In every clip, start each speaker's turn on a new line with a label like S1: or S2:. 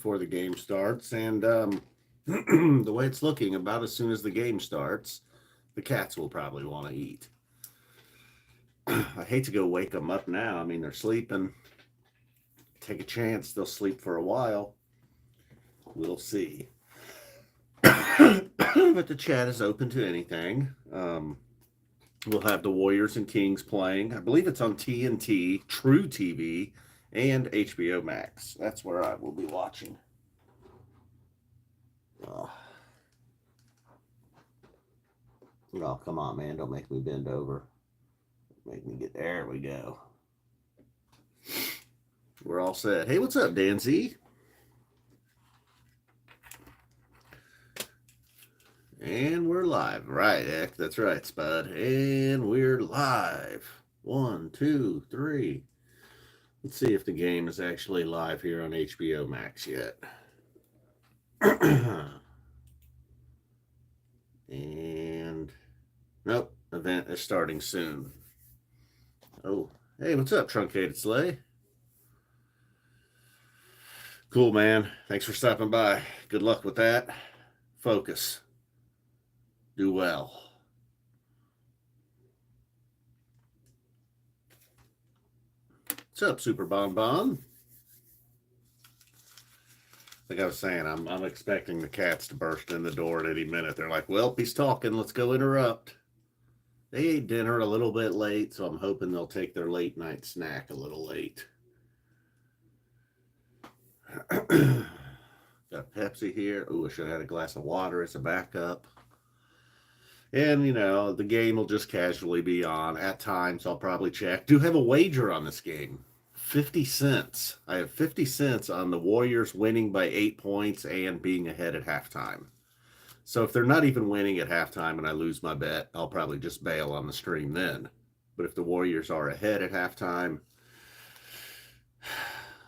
S1: before the game starts, and the way it's looking, about as soon as the game starts, the cats will probably want to eat. I hate to go wake them up now. I mean, they're sleeping. Take a chance, they'll sleep for a while. We'll see. But the chat is open to anything. We'll have the Warriors and Kings playing. I believe it's on TNT, True TV, and HBO Max. That's where I will be watching. Oh, oh come on, man. Don't make me bend over. Make me get there. We go. We're all set. Hey, what's up, Dan Z? And we're live. Right, Eck. That's right, Spud. And we're live. 1, 2, 3. Let's see if the game is actually live here on HBO Max yet. And nope, event is starting soon. Oh, hey, what's up, Truncated Sleigh? Cool, man. Thanks for stopping by. Good luck with that. Focus. Do well. What's up, Super Bon Bon? Like I was saying, I'm expecting the cats to burst in the door at any minute. They're like, well, he's talking. Let's go interrupt. They ate dinner a little bit late, so I'm hoping they'll take their late night snack a little late. Got Pepsi here. Oh, I should have had a glass of water as a backup. And, you know, the game will just casually be on. At times, I'll probably check. Do have a wager on this game. 50 cents. I have 50 cents on the Warriors winning by 8 points and being ahead at halftime. So if they're not even winning at halftime and I lose my bet, I'll probably just bail on the stream then. But if the Warriors are ahead at halftime,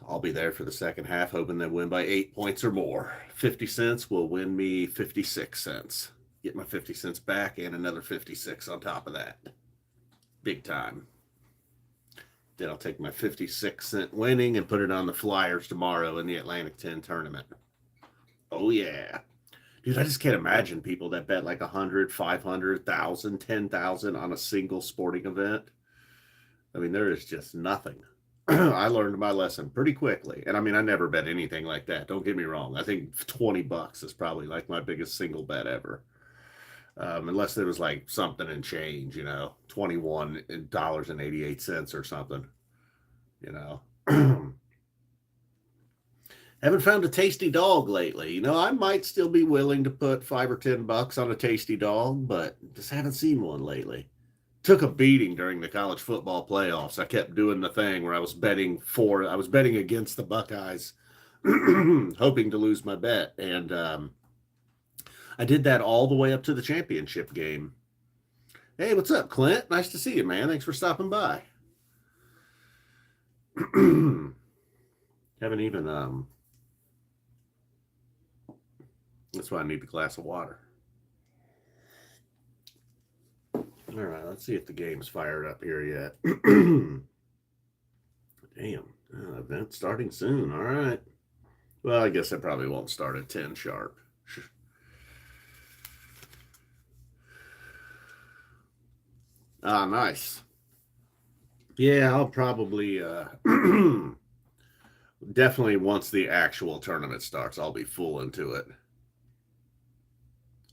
S1: I'll be there for the second half, hoping they win by 8 points or more. 50 cents will win me 56 cents. Get my 50 cents back and another 56 on top of that. Big time. Then I'll take my 56-cent winning and put it on the Flyers tomorrow in the Atlantic 10 tournament. Oh, yeah. Dude, I just can't imagine people that bet like 100, 500, 1,000, 10,000 on a single sporting event. I mean, there is just nothing. I learned my lesson pretty quickly. And I mean, I never bet anything like that. Don't get me wrong. I think $20 is probably like my biggest single bet ever. Unless there was like something in change, you know, $21.88 or something, you know. Haven't found a tasty dog lately. You know, I might still be willing to put $5 or $10 on a tasty dog, but just haven't seen one lately. Took a beating during the college football playoffs. I kept doing the thing where I was betting against the Buckeyes, hoping to lose my bet. And I did that all the way up to the championship game. Hey, what's up, Clint? Nice to see you, man. Thanks for stopping by. Haven't even, that's why I need the glass of water. All right, let's see if the game's fired up here yet. Damn, event starting soon. All right. Well, I guess I probably won't start at 10 sharp. Ah, nice. Yeah, I'll probably definitely once the actual tournament starts, I'll be full into it.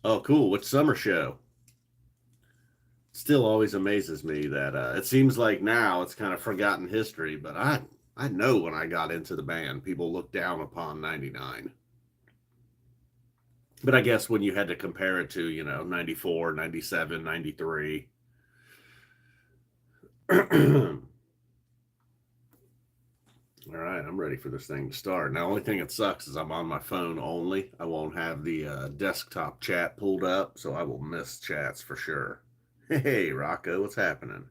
S1: Oh, cool. Which summer show? Still always amazes me that it seems like now it's kind of forgotten history, but I know when I got into the band, people looked down upon 99. But I guess when you had to compare it to, you know, 94, 97, 93. All right, I'm ready for this thing to start. Now, the only thing that sucks is I'm on my phone only. I won't have the desktop chat pulled up, so I will miss chats for sure. Hey, Rocco, what's happening?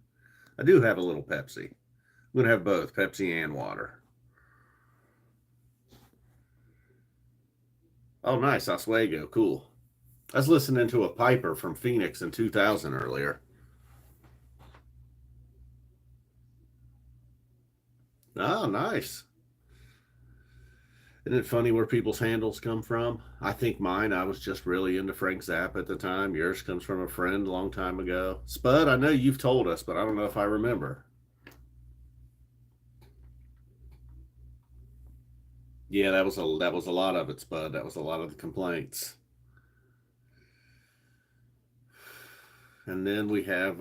S1: I do have a little Pepsi. I'm going to have both, Pepsi and water. Oh, nice, Oswego, cool. I was listening to a Piper from Phoenix in 2000 earlier. Oh, nice. Isn't it funny where people's handles come from? I think mine, I was just really into Frank Zappa at the time. Yours comes from a friend a long time ago. Spud, I know you've told us, but I don't know if I remember. Yeah, that was a lot of it, Spud. That was a lot of the complaints. And then we have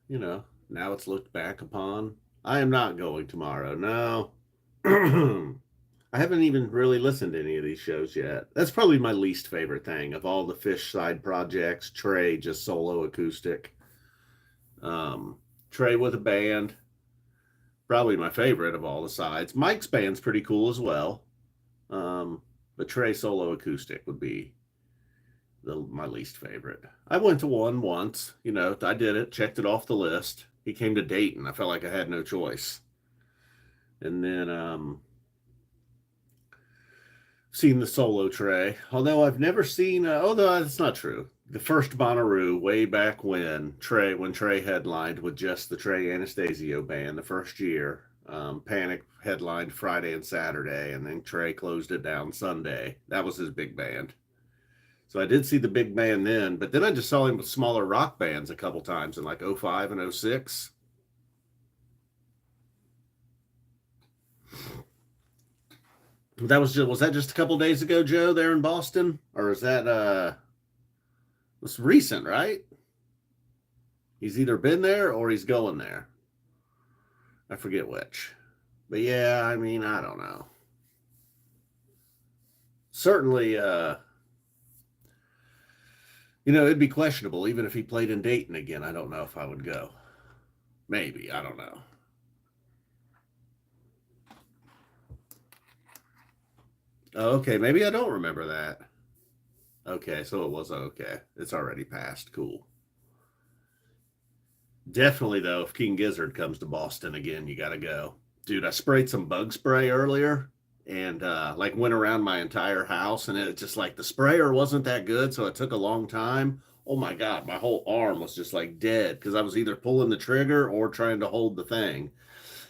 S1: you know, now it's looked back upon. I am not going tomorrow. No. I haven't even really listened to any of these shows yet. That's probably my least favorite thing of all the Fish side projects. Trey just solo acoustic. Um, Trey with a band, probably my favorite of all the sides. Mike's band's pretty cool as well. Um, but Trey solo acoustic would be my least favorite. I went to one once. You know, I did it, checked it off the list. He came to Dayton. I felt like I had no choice. And then seen the solo Trey, although I've never seen. Although that's not true. The first Bonnaroo way back when Trey headlined with just the Trey Anastasio band the first year. Panic headlined Friday and Saturday, and then Trey closed it down Sunday. That was his big band. So I did see the big band then, but then I just saw him with smaller rock bands a couple times in like '05 and '06. Was that just a couple days ago, Joe, there in Boston? Or is that was recent, right? He's either been there or he's going there. I forget which. But yeah, I mean, I don't know. Certainly it'd be questionable even if he played in Dayton again. I don't know if I would go. Maybe, I don't know. Oh, okay, maybe I don't remember that. Okay, so it was okay. It's already passed. Cool. Definitely though, if King Gizzard comes to Boston again, you gotta go. Dude, I sprayed some bug spray earlier and like went around my entire house and it just like the sprayer wasn't that good, so it took a long time. Oh my god, my whole arm was just like dead because I was either pulling the trigger or trying to hold the thing.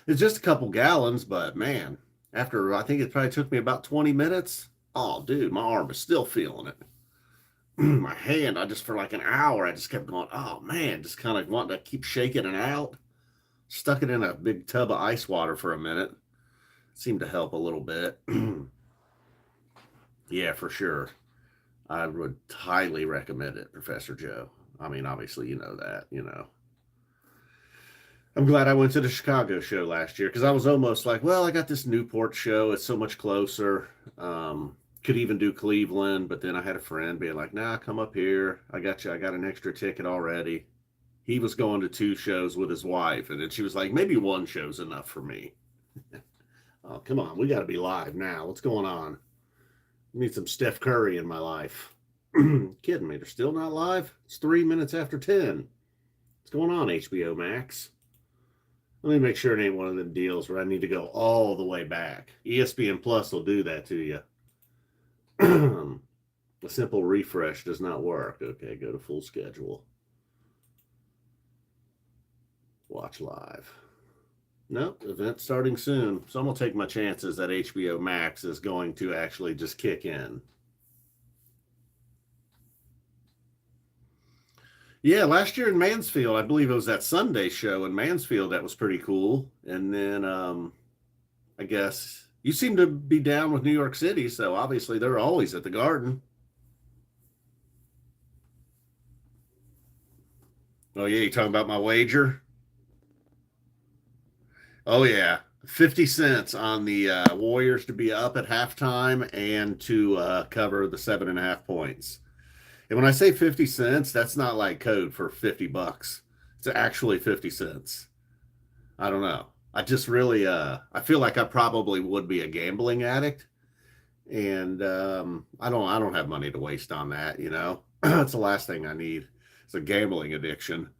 S1: It's just a couple gallons, but man, after I think it probably took me about 20 minutes. Oh, dude, my arm is still feeling it. My hand, I just for like an hour, I just kept going, oh man, just kind of wanting to keep shaking it out. Stuck it in a big tub of ice water for a minute. Seemed to help a little bit. Yeah, for sure. I would highly recommend it, Professor Joe. I mean, obviously, you know that. I'm glad I went to the Chicago show last year because I was almost like, well, I got this Newport show. It's so much closer. Could even do Cleveland, but then I had a friend being like, nah, come up here. I got you. I got an extra ticket already. He was going to two shows with his wife, and then she was like, maybe one show's enough for me. Oh, come on. We got to be live now. What's going on? I need some Steph Curry in my life. Kidding me. They're still not live? It's 3 minutes after 10. What's going on, HBO Max? Let me make sure it ain't one of them deals where I need to go all the way back. ESPN Plus will do that to you. A simple refresh does not work. Okay, go to full schedule. Watch live. Nope, event starting soon. So I'm going to take my chances that HBO Max is going to actually just kick in. Yeah, last year in Mansfield, I believe it was that Sunday show in Mansfield that was pretty cool. And then I guess you seem to be down with New York City, so obviously they're always at the Garden. Oh yeah, you talking about my wager? Oh yeah, 50 cents on the Warriors to be up at halftime and to cover the 7.5 points. And when I say 50 cents, that's not like code for $50. It's actually 50 cents. I don't know. I just really I feel like I probably would be a gambling addict, and I don't have money to waste on that. That's the last thing I need. It's a gambling addiction.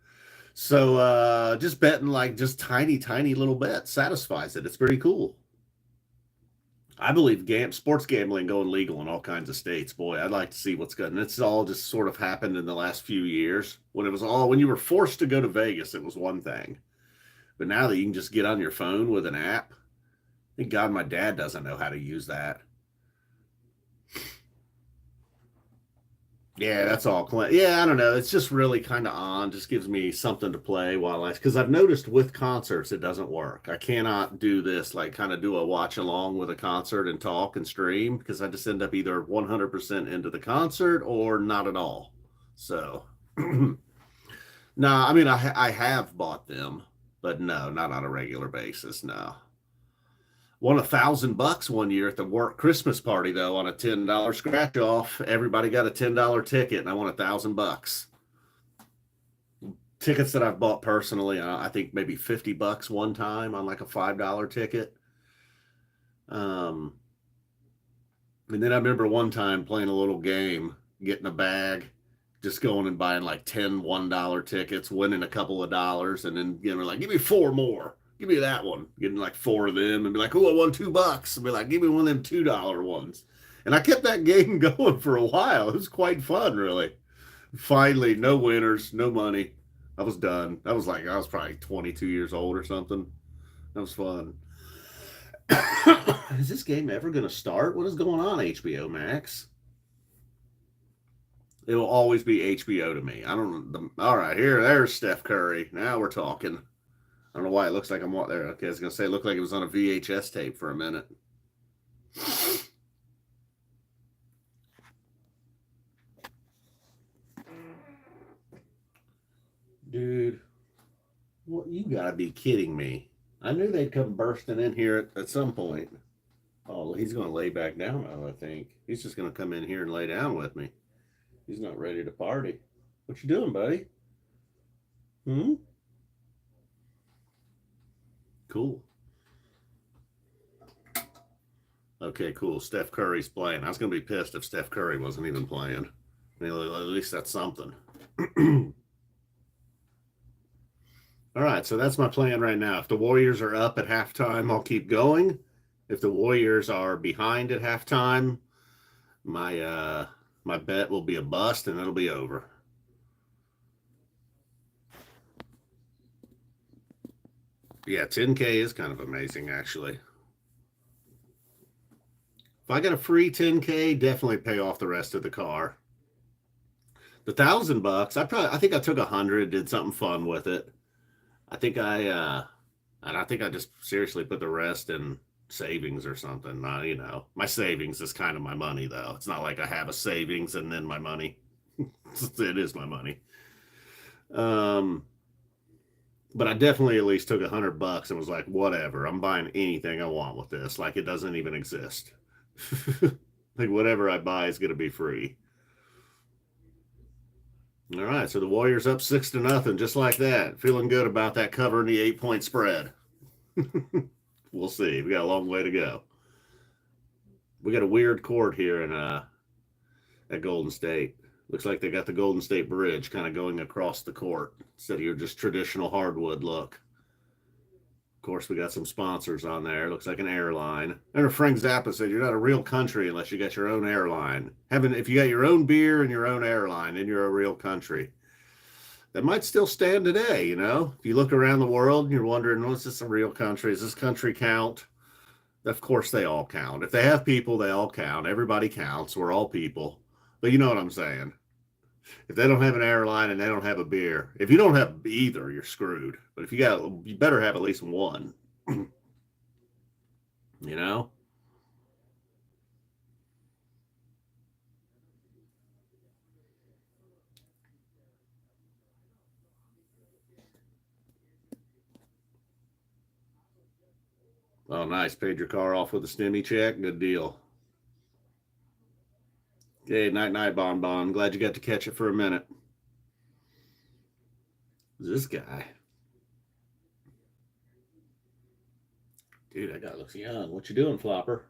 S1: So just betting like just tiny, tiny little bets satisfies it. It's pretty cool. I believe sports gambling going legal in all kinds of states. Boy, I'd like to see what's good. And it's all just sort of happened in the last few years. When you were forced to go to Vegas, it was one thing. But now that you can just get on your phone with an app, thank God my dad doesn't know how to use that. Yeah, that's all. Yeah, I don't know. It's just really kind of on. Just gives me something to play while because I've noticed with concerts it doesn't work. I cannot do this like kind of do a watch along with a concert and talk and stream because I just end up either 100% into the concert or not at all. So, no, I mean I have bought them, but no, not on a regular basis. No. Won $1,000 one year at the work Christmas party though on a $10 scratch off. Everybody got a $10 ticket, and I won $1,000. Tickets that I've bought personally, I think maybe $50 one time on like a $5 ticket. Um, and then I remember one time playing a little game, getting a bag, just going and buying like 10 $1 tickets, winning a couple of dollars, and then like, give me four more. Give me that one. Getting like four of them and be like, oh, I won $2. And be like, give me one of them $2 ones. And I kept that game going for a while. It was quite fun, really. Finally, no winners, no money. I was done. I was probably 22 years old or something. That was fun. Is this game ever going to start? What is going on, HBO Max? It will always be HBO to me. I don't know. All right, there's Steph Curry. Now we're talking. I don't know why it looks like I'm there. Okay, I was going to say it looked like it was on a VHS tape for a minute. Dude, what, you gotta be kidding me. I knew they'd come bursting in here at some point. Oh, he's gonna lay back down now, I think. He's just gonna come in here and lay down with me. He's not ready to party. What you doing, buddy? Hmm? Cool. Okay, cool. Steph Curry's playing. I was gonna be pissed if Steph Curry wasn't even playing. I mean, at least that's something. All right, so that's my plan right now. If the Warriors are up at halftime, I'll keep going. If the Warriors are behind at halftime, my bet will be a bust and it'll be over. Yeah, 10K is kind of amazing actually. If I got a free 10K, definitely pay off the rest of the car. The $1,000, I think I took 100, did something fun with it. I think and I think I just seriously put the rest in savings or something. My savings is kind of my money though. It's not like I have a savings and then my money. It is my money. Um, but I definitely at least took $100 and was like, whatever. I'm buying anything I want with this. Like it doesn't even exist. Like whatever I buy is going to be free. All right, so the Warriors up 6-0, just like that. Feeling good about that covering the 8-point spread. We'll see. We got a long way to go. We got a weird court here at Golden State. Looks like they got the Golden State Bridge kind of going across the court instead of your just traditional hardwood look. Of course, we got some sponsors on there. Looks like an airline. Remember, Frank Zappa said, "You're not a real country unless you got your own airline. If you got your own beer and your own airline, then you're a real country." That might still stand today. If you look around the world and you're wondering, "Well, is this a real country? Does this country count?" Of course, they all count. If they have people, they all count. Everybody counts. We're all people. But you know what I'm saying. If they don't have an airline and they don't have a beer, if you don't have either, you're screwed. But if you better have at least one. you know? Oh, nice. Paid your car off with a stimmy check. Good deal. Okay, night night, Bon Bon. Glad you got to catch it for a minute. This guy. Dude, that guy looks young. What you doing, Flopper?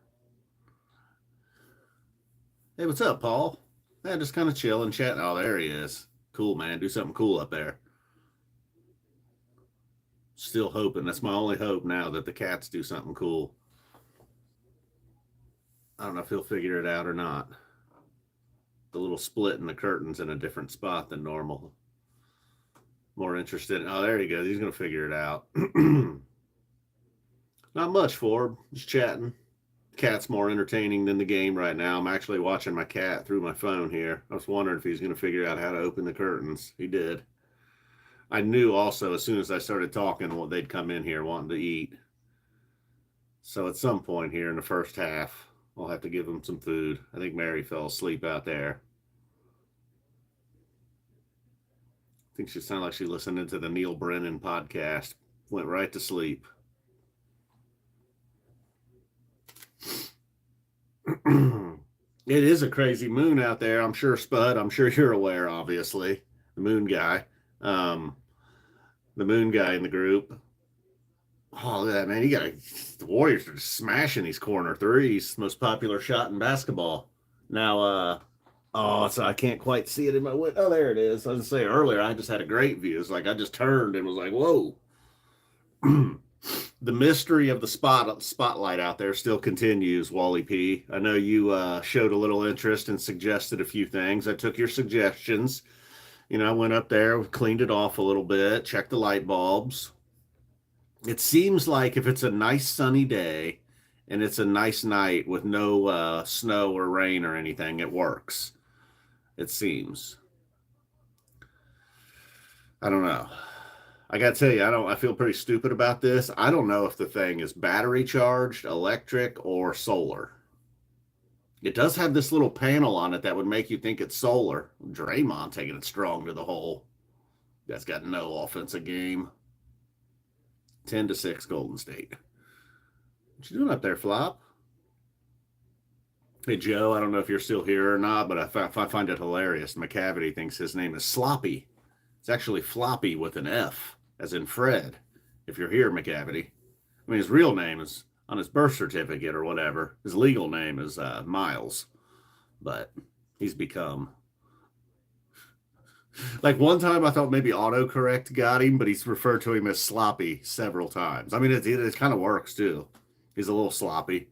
S1: Hey, what's up, Paul? Yeah, just kind of chilling, chatting. Oh, there he is. Cool, man. Do something cool up there. Still hoping. That's my only hope now that the cats do something cool. I don't know if he'll figure it out or not. The little split in the curtains in a different spot than normal. More interested. Oh, there he goes. He's going to figure it out. Not much, Ford. Just chatting. cat's more entertaining than the game right now. I'm actually watching my cat through my phone here. I was wondering if he's going to figure out how to open the curtains. He did. I knew also as soon as I started talking, well, they'd come in here wanting to eat. So at some point here in the first half, I'll have to give them some food. I think Mary fell asleep out there. I think she sounded like she listened to the Neil Brennan podcast. Went right to sleep. It is a crazy moon out there. I'm sure, Spud, I'm sure you're aware, obviously. The moon guy. The moon guy in the group. Oh, look at that, man. The Warriors are just smashing these corner threes. Most popular shot in basketball. Now, so I can't quite see it in my window. Oh, there it is. I was going to say earlier, I just had a great view. It's like I just turned and was like, whoa. The mystery of the spotlight out there still continues, Wally P. I know you showed a little interest and suggested a few things. I took your suggestions. I went up there, cleaned it off a little bit, checked the light bulbs. It seems like if it's a nice sunny day and it's a nice night with no snow or rain or anything, it works. It seems. I don't know. I got to tell you, I feel pretty stupid about this. I don't know if the thing is battery charged, electric, or solar. It does have this little panel on it that would make you think it's solar. Draymond taking it strong to the hole. That's got no offensive game. 10-6 Golden State. What you doing up there, Flop? Hey, Joe, I don't know if you're still here or not, but I find it hilarious. McCavity thinks his name is Sloppy. It's actually Floppy with an F, as in Fred, if you're here, McCavity. I mean, his real name is on his birth certificate or whatever. His legal name is Miles, but he's become... Like one time I thought maybe autocorrect got him, but he's referred to him as Sloppy several times. I mean, it kind of works too. He's a little sloppy.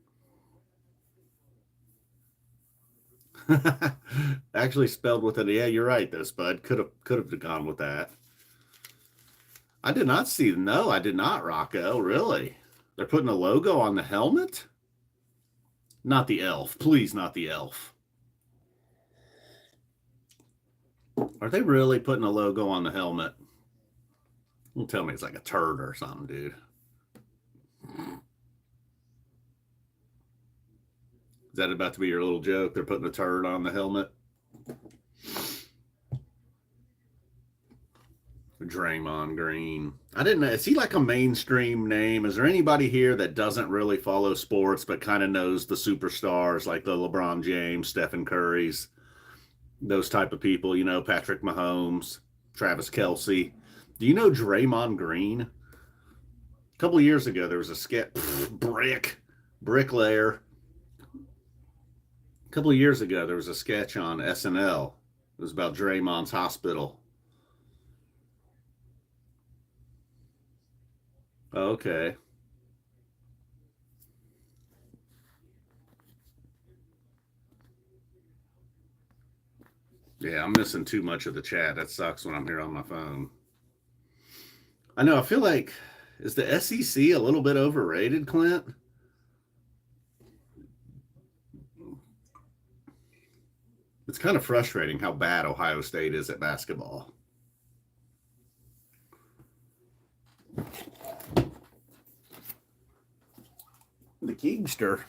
S1: Actually spelled with an, yeah, you're right though, Spud. Could have gone with that. I did not see, no, I did not, Rocco. Really? They're putting a logo on the helmet? Not the elf. Please, not the elf. Are they really putting a logo on the helmet? Don't tell me it's like a turd or something, dude. Is that about to be your little joke? They're putting a turd on the helmet? Draymond Green. I didn't know. Is he like a mainstream name? Is there anybody here that doesn't really follow sports but kind of knows the superstars like the LeBron James, Stephen Curry's, those type of people? Patrick Mahomes, Travis Kelce. Do you know Draymond Green? A couple of years ago, there was a sketch, bricklayer. A couple of years ago, there was a sketch on SNL. It was about Draymond's hospital. Okay. Yeah, I'm missing too much of the chat. That sucks when I'm here on my phone. I know, I feel like, is the SEC a little bit overrated, Clint? It's kind of frustrating how bad Ohio State is at basketball. The Kingster.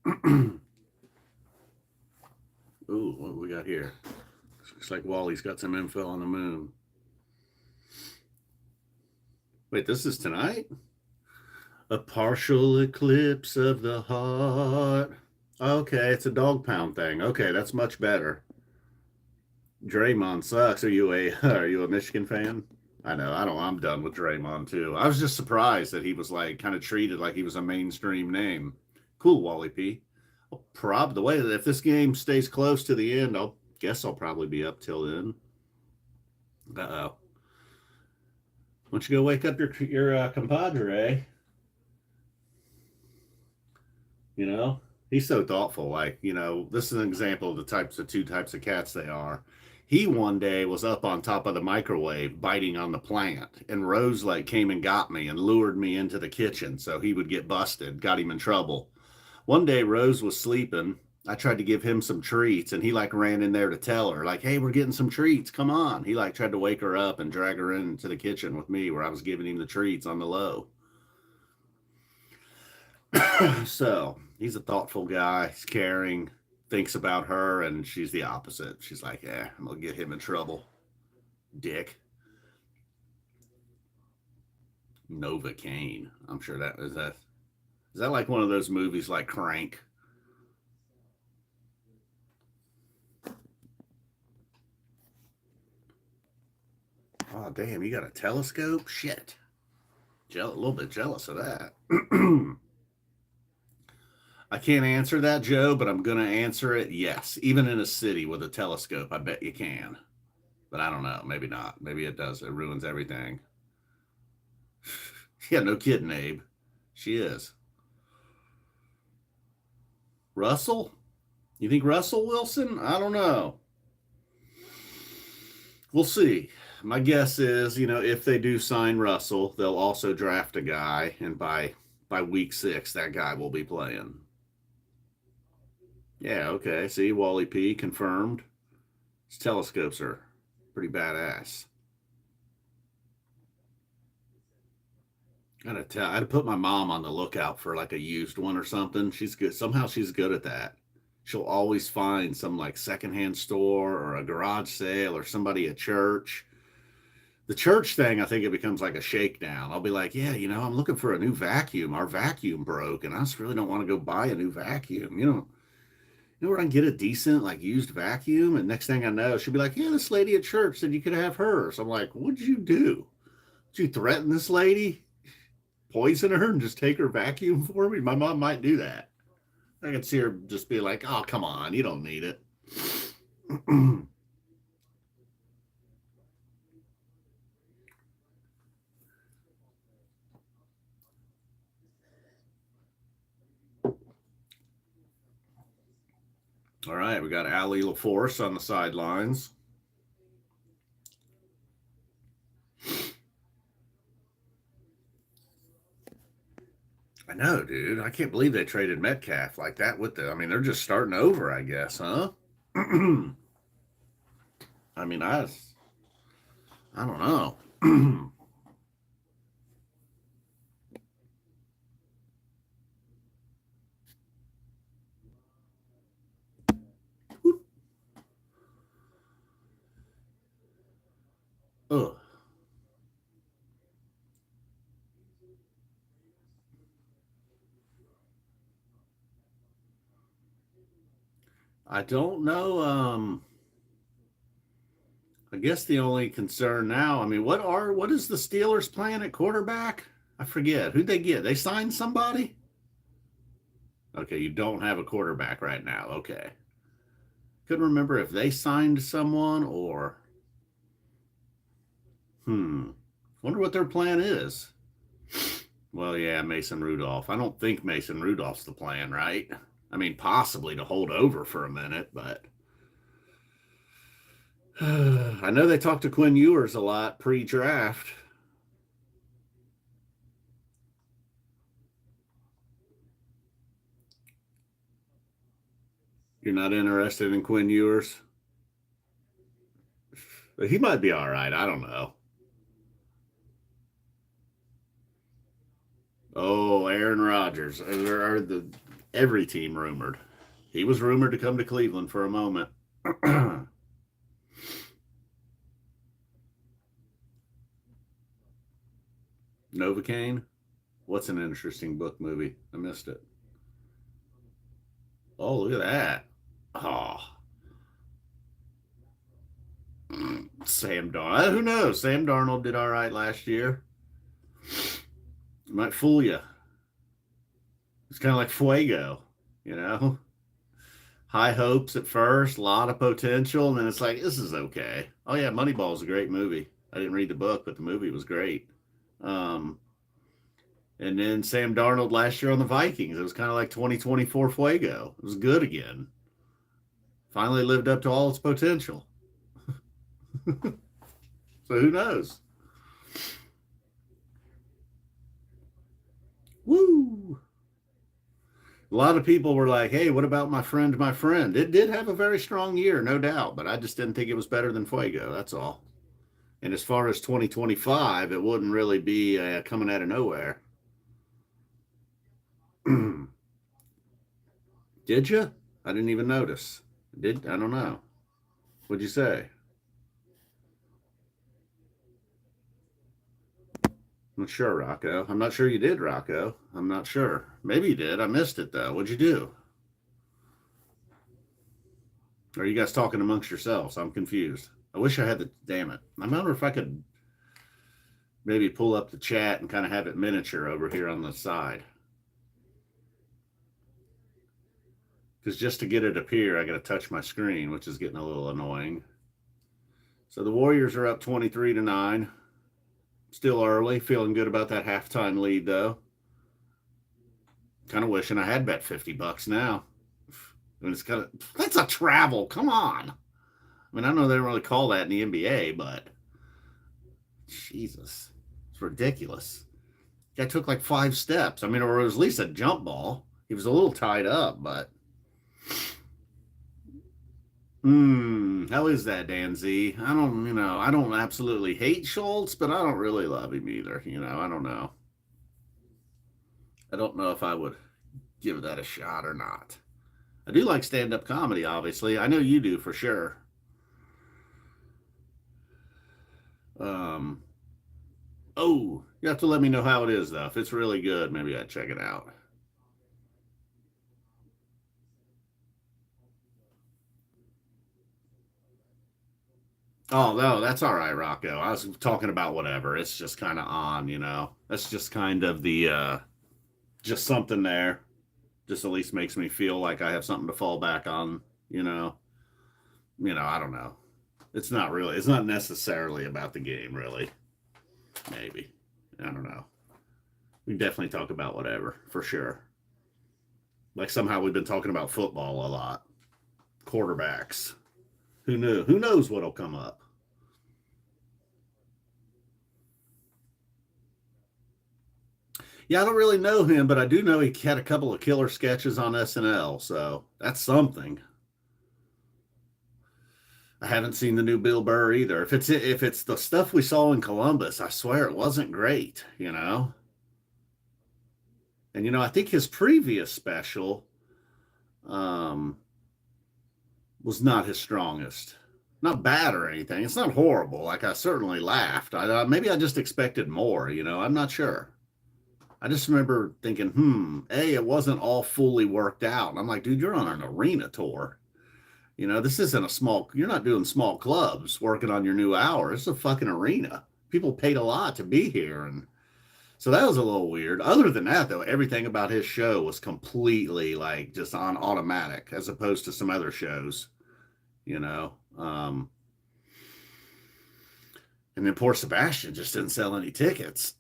S1: Ooh, what do we got here? Looks like Wally's got some info on the moon. Wait, this is tonight? A partial eclipse of the heart. Okay, it's a dog pound thing. Okay, that's much better. Draymond sucks. Are you a Michigan fan? I know. I'm done with Draymond too. I was just surprised that he was like kind of treated like he was a mainstream name. Cool, Wally P. The way that if this game stays close to the end, I'll probably be up till then. Uh-oh. Why don't you go wake up your compadre? He's so thoughtful. Like, this is an example of the two types of cats they are. He one day was up on top of the microwave biting on the plant, and Rose like came and got me and lured me into the kitchen so he would get busted, got him in trouble. One day Rose was sleeping. I tried to give him some treats, and he like ran in there to tell her, like, hey, we're getting some treats, come on. He like tried to wake her up and drag her into the kitchen with me where I was giving him the treats on the low. So he's a thoughtful guy, he's caring, thinks about her, and she's the opposite. She's like, yeah, I'm gonna get him in trouble, dick. Novocaine. I'm sure that is that like one of those movies like Crank? Oh damn, you got a telescope? Shit. A little bit jealous of that. I can't answer that, Joe, but I'm gonna answer it. Yes, even in a city with a telescope, I bet you can. But I don't know. Maybe not. Maybe it does. It ruins everything. Yeah, no kidding, Abe. She is. Russell? You think Russell Wilson? I don't know. We'll see. My guess is, if they do sign Russell, they'll also draft a guy, and by week 6, that guy will be playing. Yeah, okay. See, Wally P confirmed. His telescopes are pretty badass. I gotta tell, I had to put my mom on the lookout for like a used one or something. She's good. Somehow she's good at that. She'll always find some like secondhand store or a garage sale or somebody at church. The church thing, I think it becomes like a shakedown. I'll be like, yeah, I'm looking for a new vacuum. Our vacuum broke, and I just really don't want to go buy a new vacuum. Where I can get a decent, like, used vacuum? And next thing I know, she'll be like, yeah, this lady at church said you could have hers. I'm like, what'd you do? Did you threaten this lady? Poison her and just take her vacuum for me? My mom might do that. I could see her just be like, oh, come on, you don't need it. All right, we got Allie LaForce on the sidelines. I know, dude. I can't believe they traded Metcalf like that with the. I mean, they're just starting over, I guess, huh? I mean, I don't know. Ugh. I don't know. I guess the only concern now. I mean, what is the Steelers plan at quarterback? I forget. Who'd they get? They signed somebody. Okay, you don't have a quarterback right now. Okay, couldn't remember if they signed someone or. Wonder what their plan is. Well, yeah, Mason Rudolph. I don't think Mason Rudolph's the plan, right? I mean, possibly to hold over for a minute, but I know they talked to Quinn Ewers a lot pre-draft. You're not interested in Quinn Ewers? He might be all right. I don't know. Oh, Aaron Rodgers. Are every team rumored? He was rumored to come to Cleveland for a moment. Novocaine? What's an interesting book movie? I missed it. Oh, look at that. Oh, Sam Darnold. Who knows? Sam Darnold did all right last year. Might fool you. It's kind of like Fuego, you know? High hopes at first, a lot of potential, and then it's like, this is okay. Oh, yeah, Moneyball is a great movie. I didn't read the book, but the movie was great. Um, and then Sam Darnold last year on the Vikings. It was kind of like 2024 Fuego. It was good again. Finally lived up to all its potential. So who knows? Woo! A lot of people were like, hey, what about my friend, my friend? It did have a very strong year, no doubt, but I just didn't think it was better than Fuego. That's all. And as far as 2025, it wouldn't really be coming out of nowhere. Did you? I didn't even notice. Did I don't know. What'd you say? I'm not sure, Rocco. I'm not sure you did, Rocco. I'm not sure. Maybe you did. I missed it though. What'd you do? Or are you guys talking amongst yourselves? I'm confused. I wish I had the. Damn it. I wonder if I could maybe pull up the chat and kind of have it miniature over here on the side. Because just to get it appear, I got to touch my screen, which is getting a little annoying. So the Warriors are up 23-9. Still early. Feeling good about that halftime lead, though. Kind of wishing I had bet $50 now. I mean, it's kind of that's a travel. Come on. I mean, I know they don't really call that in the NBA, but Jesus, it's ridiculous. Guy took like 5 steps. I mean, or it was at least a jump ball. He was a little tied up, but how is that, Dan Z? I don't absolutely hate Schultz, but I don't really love him either. I don't know. I don't know if I would give that a shot or not. I do like stand-up comedy, obviously. I know you do for sure. Um, oh, you have to let me know how it is, though. If it's really good, maybe I'd check it out. Oh no, that's all right, Rocco. I was talking about whatever. It's just kind of on. That's just kind of the just something there. Just at least makes me feel like I have something to fall back on, you know. I don't know. It's not necessarily about the game, really. Maybe. I don't know. We can definitely talk about whatever, for sure. Like somehow we've been talking about football a lot. Quarterbacks. Who knew? Who knows what'll come up? Yeah, I don't really know him, but I do know he had a couple of killer sketches on SNL, so that's something. I haven't seen the new Bill Burr either. If it's the stuff we saw in Columbus, I swear it wasn't great. And I think his previous special um, was not his strongest. Not bad or anything. It's not horrible. Like I certainly laughed. Maybe I just expected more. I'm not sure. I just remember thinking, it wasn't all fully worked out. And I'm like, dude, you're on an arena tour. This isn't you're not doing small clubs working on your new hour. It's a fucking arena. People paid a lot to be here. And so that was a little weird. Other than that, though, everything about his show was completely like just on automatic as opposed to some other shows, you know. And then poor Sebastian just didn't sell any tickets.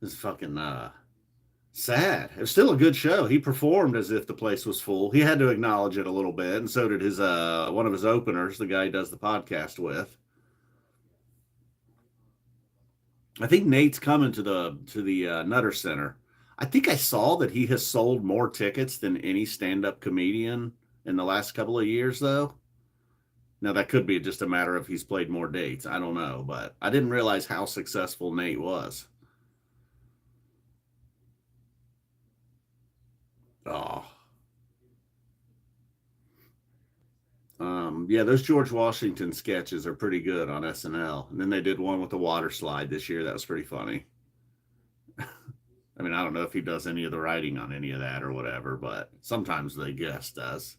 S1: It's fucking sad. It was still a good show. He performed as if the place was full. He had to acknowledge it a little bit, and so did his one of his openers, the guy he does the podcast with. I think Nate's coming to the Nutter Center. I think I saw that he has sold more tickets than any stand-up comedian in the last couple of years, though. Now that could be just a matter of he's played more dates. I don't know, but I didn't realize how successful Nate was. Oh, yeah, those George Washington sketches are pretty good on SNL. And then they did one with the water slide this year. That was pretty funny. I mean, I don't know if he does any of the writing on any of that or whatever, but sometimes the guest does.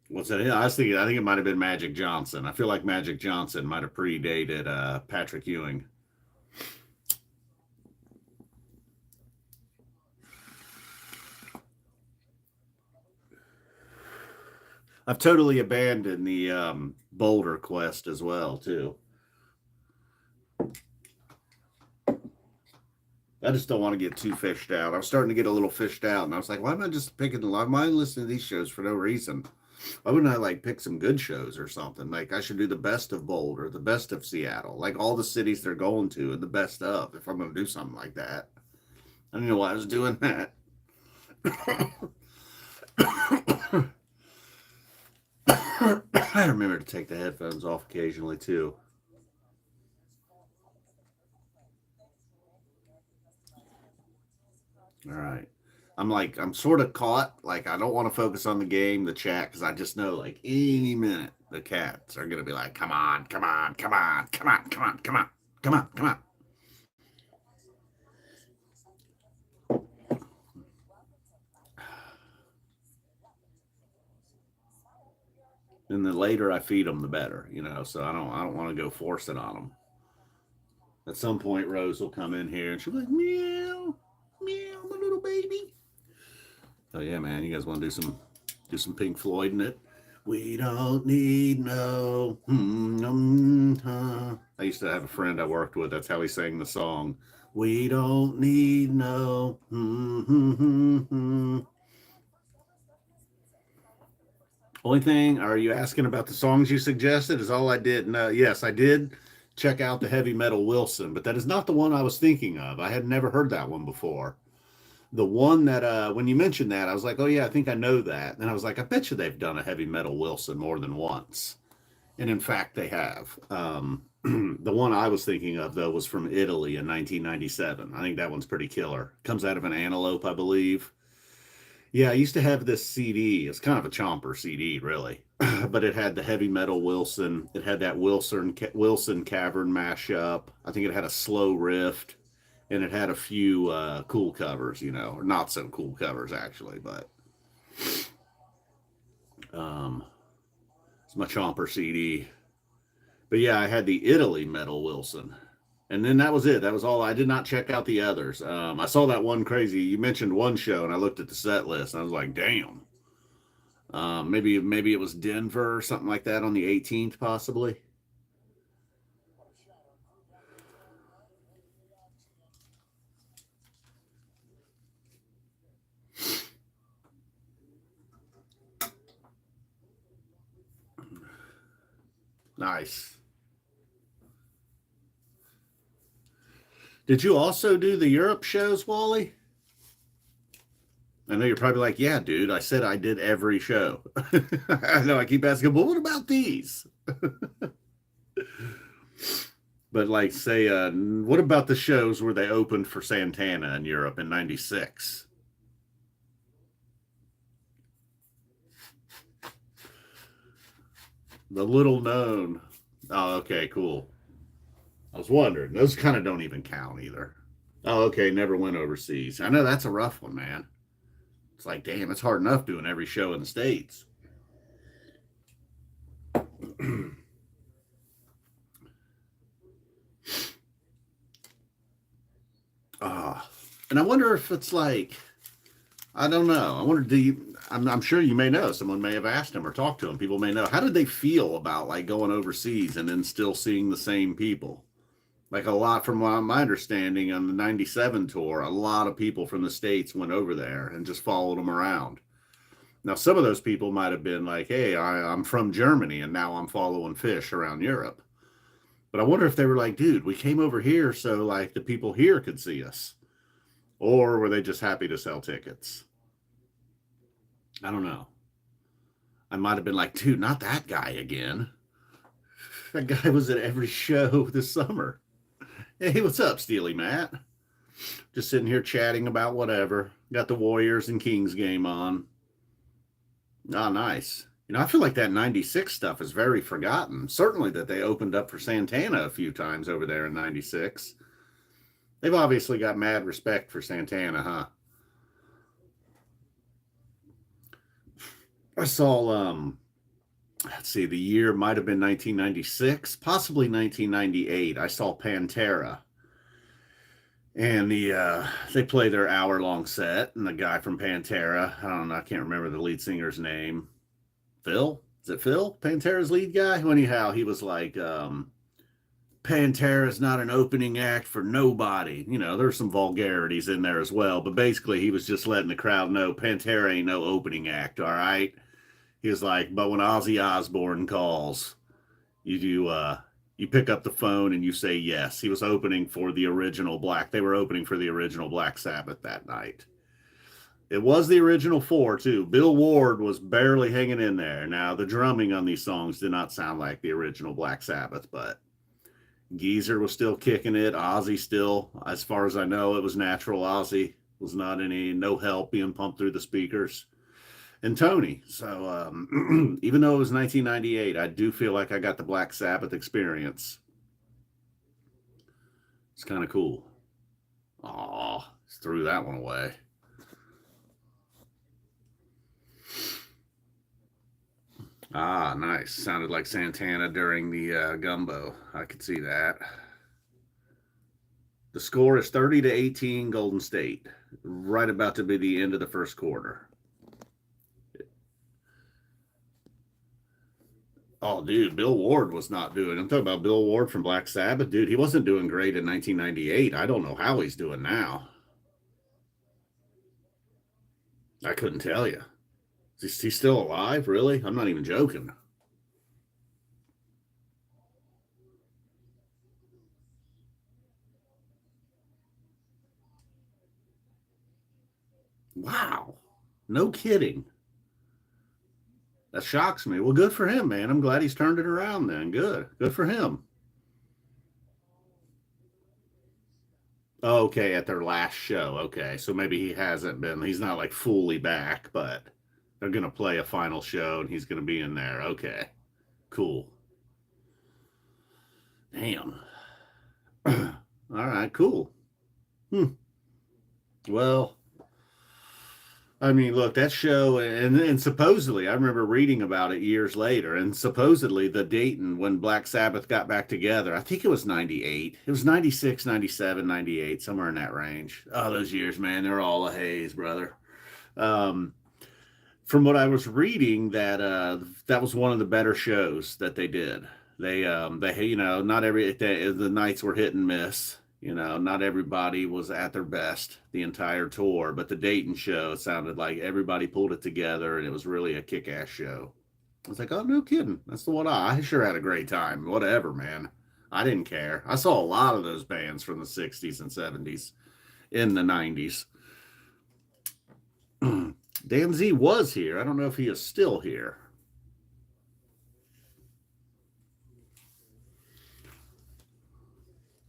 S1: What's that? Yeah, I think it might have been Magic Johnson. I feel like Magic Johnson might have predated Patrick Ewing. I've totally abandoned the Boulder quest as well, too. I just don't want to get too fished out. I was starting to get a little fished out, and I was like, why am I just picking? Why am I listening to these shows for no reason? Why wouldn't I like pick some good shows or something? Like I should do the best of Boulder, the best of Seattle, like all the cities they're going to, and the best of. If I'm going to do something like that, I don't know why I was doing that. I remember to take the headphones off occasionally too. All right. I'm sort of caught. Like, I don't want to focus on the game, the chat, because I just know, like, any minute the cats are going to be like, come on, come on, come on, come on, come on, come on, come on, come on. And the later I feed them, the better. So I don't want to go force it on them. At some point, Rose will come in here and she'll be like, meow, meow, my little baby. Oh yeah, man, you guys want to do some Pink Floyd in it? We don't need no. I used to have a friend I worked with. That's how he sang the song. We don't need no. Only thing, are you asking about the songs you suggested? Is all I did? No, yes, I did check out the Heavy Metal Wilson, but that is not the one I was thinking of. I had never heard that one before. The one that when you mentioned that, I was like, oh yeah, I think I know that. And I was like, I bet you they've done a Heavy Metal Wilson more than once. And in fact, they have. The one I was thinking of though was from Italy in 1997. I think that one's pretty killer. Comes out of an antelope, I believe. Yeah, I used to have this CD. It's kind of a chomper CD, really, but it had the Heavy Metal Wilson. It had that Wilson Cavern mashup. I think it had a slow riff, and it had a few cool covers, or not so cool covers actually, but um, it's my chomper CD. But yeah, I had the Italy Metal Wilson, and then that was it. That was all. I did not check out the others. I saw that one crazy. You mentioned one show, and I looked at the set list, and I was like, damn. Maybe it was Denver or something like that on the 18th, possibly. Nice. Did you also do the Europe shows, Wally? I know you're probably like, yeah, dude, I said I did every show. I know I keep asking, well, what about these? But like, say, what about the shows where they opened for Santana in Europe in '96? The little known. Oh, okay, cool. I was wondering. Those kind of don't even count either. Oh, okay, never went overseas. I know that's a rough one, man. It's like, damn, it's hard enough doing every show in the States. Ah, and I wonder if it's like, I don't know. I wonder, I'm sure you may know. Someone may have asked him or talked to him. People may know. How did they feel about like going overseas and then still seeing the same people? Like a lot from my understanding on the 97 tour, a lot of people from the States went over there and just followed them around. Now, some of those people might have been like, hey, I'm from Germany and now I'm following fish around Europe. But I wonder if they were like, dude, we came over here so like the people here could see us. Or were they just happy to sell tickets? I don't know. I might have been like, dude, not that guy again. That guy was at every show this summer. Hey, what's up, Steely Matt? Just sitting here chatting about whatever. Got the Warriors and Kings game on. Ah, nice. I feel like that 96 stuff is very forgotten. Certainly that they opened up for Santana a few times over there in 96. They've obviously got mad respect for Santana, huh? I saw, let's see, the year might have been 1996, possibly 1998. I saw Pantera. And they play their hour-long set, and the guy from Pantera, I don't know, I can't remember the lead singer's name. Phil? Is it Phil? Pantera's lead guy? Anyhow, he was like, Pantera's not an opening act for nobody. You know, there's some vulgarities in there as well, but basically he was just letting the crowd know Pantera ain't no opening act, all right? He was like, but when Ozzy Osbourne calls, you do you pick up the phone and you say yes. He was opening for the original Black. They were opening for the original Black Sabbath that night. It was the original four too. Bill Ward was barely hanging in there. Now the drumming on these songs did not sound like the original Black Sabbath, but Geezer was still kicking it. Ozzy still, as far as I know, it was natural. Ozzy was not any no help being pumped through the speakers. And Tony. So even though it was 1998, I do feel like I got the Black Sabbath experience. It's kind of cool. Aw, threw that one away. Ah, nice. Sounded like Santana during the gumbo. I could see that. The score is 30 to 18 Golden State. Right about to be the end of the first quarter. Oh, dude, Bill Ward was not doing. I'm talking about Bill Ward from Black Sabbath. Dude, he wasn't doing great in 1998. I don't know how he's doing now. I couldn't tell you. Is he still alive? Really? I'm not even joking. Wow. No kidding. That shocks me. Well, good for him, man. I'm glad he's turned it around then. Good. Good for him. Okay, at their last show. Okay. So maybe he hasn't been, he's not like fully back, but they're going to play a final show and he's going to be in there. Okay. Cool. Damn. All right, cool. Hmm. Well, I mean, look, that show, and supposedly, I remember reading about it years later, and supposedly the Dayton, when Black Sabbath got back together, I think it was 98. It was 96, 97, 98, somewhere in that range. Oh, those years, man, they're all a haze, brother. Um, from what I was reading, that was one of the better shows that they did. They not the nights were hit and miss. You know, not everybody was at their best the entire tour, but the Dayton show sounded like everybody pulled it together, and it was really a kick-ass show. I was like, oh, no kidding. That's the one I sure had a great time. Whatever, man. I didn't care. I saw a lot of those bands from the 60s and 70s in the 90s. Dan Z was here. I don't know if he is still here.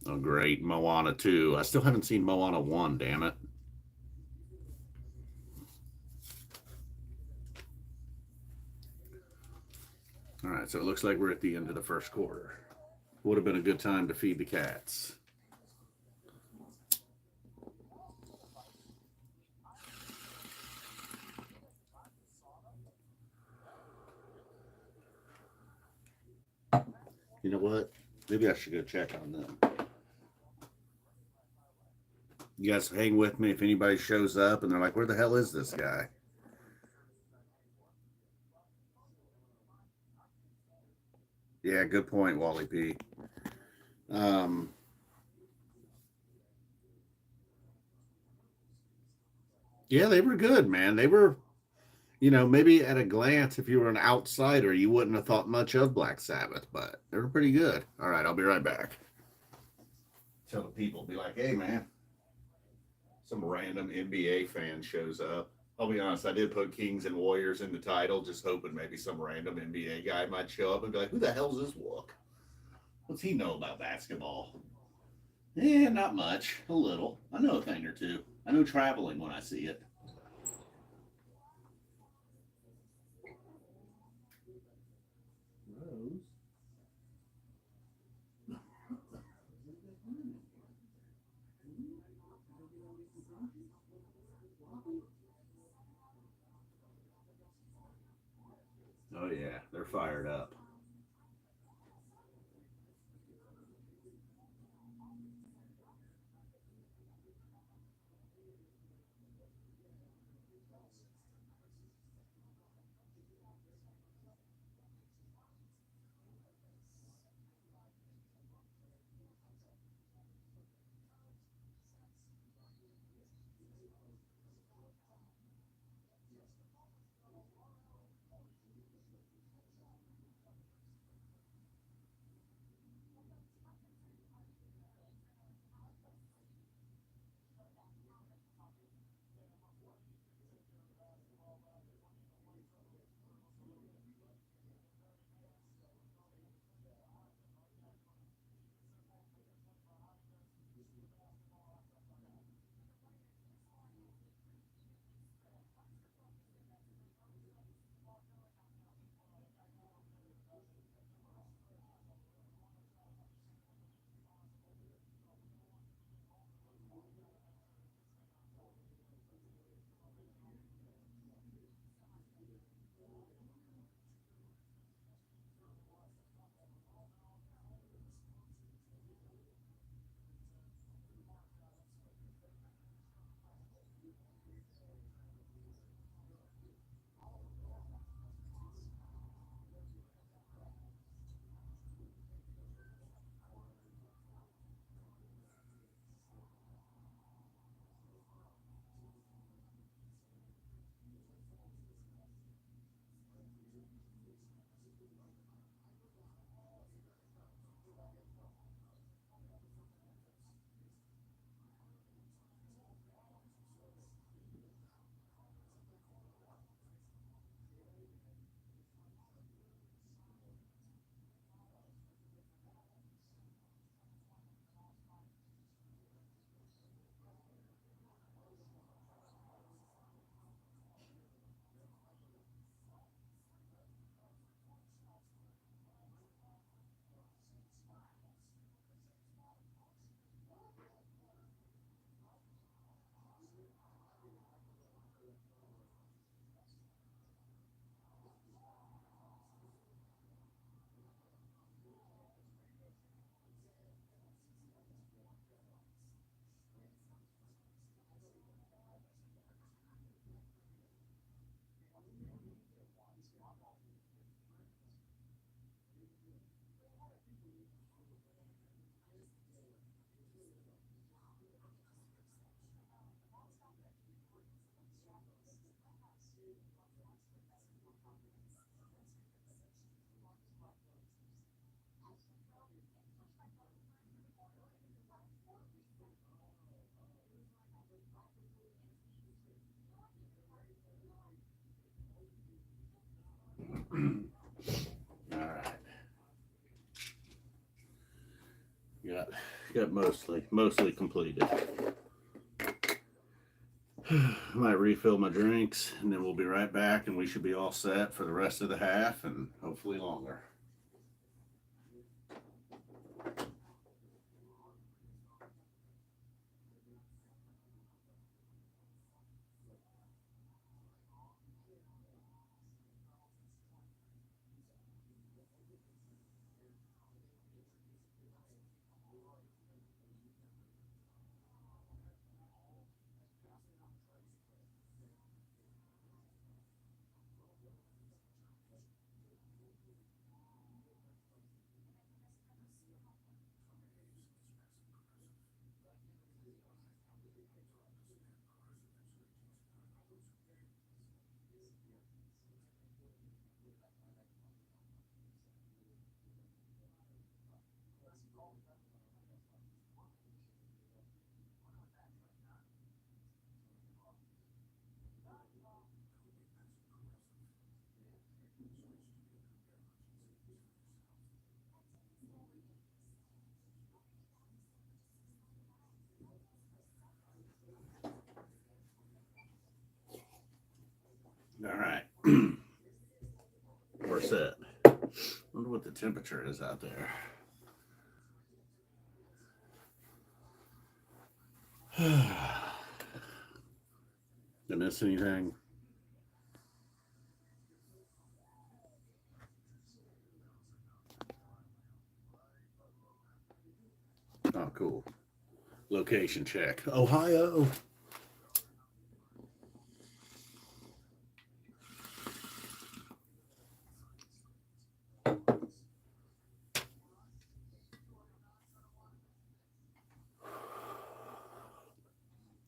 S1: Oh, great. Moana 2. I still haven't seen Moana 1, damn it. All right, so it looks like we're at the end of the first quarter. Would have been a good time to feed the cats. You know what? Maybe I should go check on them. You guys hang with me if anybody shows up and they're like, where the hell is this guy? Yeah, good point, Wally P. Um, yeah, they were good, man. They were, maybe at a glance, if you were an outsider, you wouldn't have thought much of Black Sabbath, but they were pretty good. All right, I'll be right back. Tell the people, be like, hey, man, some random NBA fan shows up. I'll be honest, I did put Kings and Warriors in the title, just hoping maybe some random NBA guy might show up and be like, who the hell's this Wook? What's he know about basketball? Yeah, not much. A little. I know a thing or two. I know traveling when I see it. Rose. Oh, yeah. They're fired up. All right. Got mostly completed. Might refill my drinks, and then we'll be right back, and we should be all set for the rest of the half, and hopefully longer. All right. We're set. Wonder what the temperature is out there. Did I miss anything? Oh, cool. Location check. Ohio.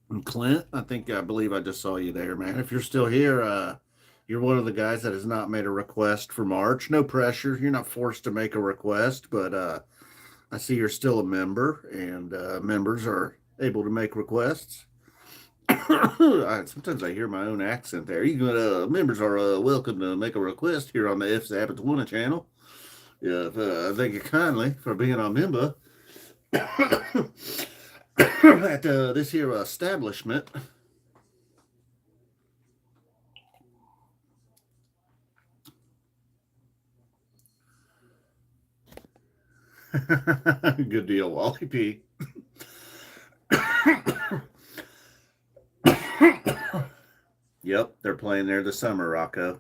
S1: And Clint, I believe I just saw you there, man. If you're still here, you're one of the guys that has not made a request for March. No pressure. You're not forced to make a request, but I see you're still a member, and members are able to make requests. Sometimes I hear my own accent there. Members are welcome to make a request here on the F Zappa 20 channel. Yeah, thank you kindly for being a member at this here establishment. Good deal, Wally P. Yep, they're playing there this summer, Rocco.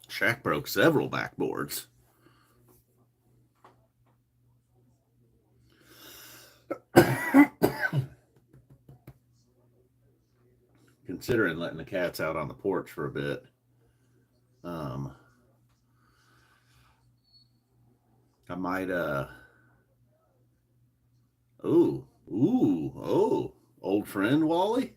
S1: Shaq broke several backboards. Considering letting the cats out on the porch for a bit. I might oh, old friend Wally.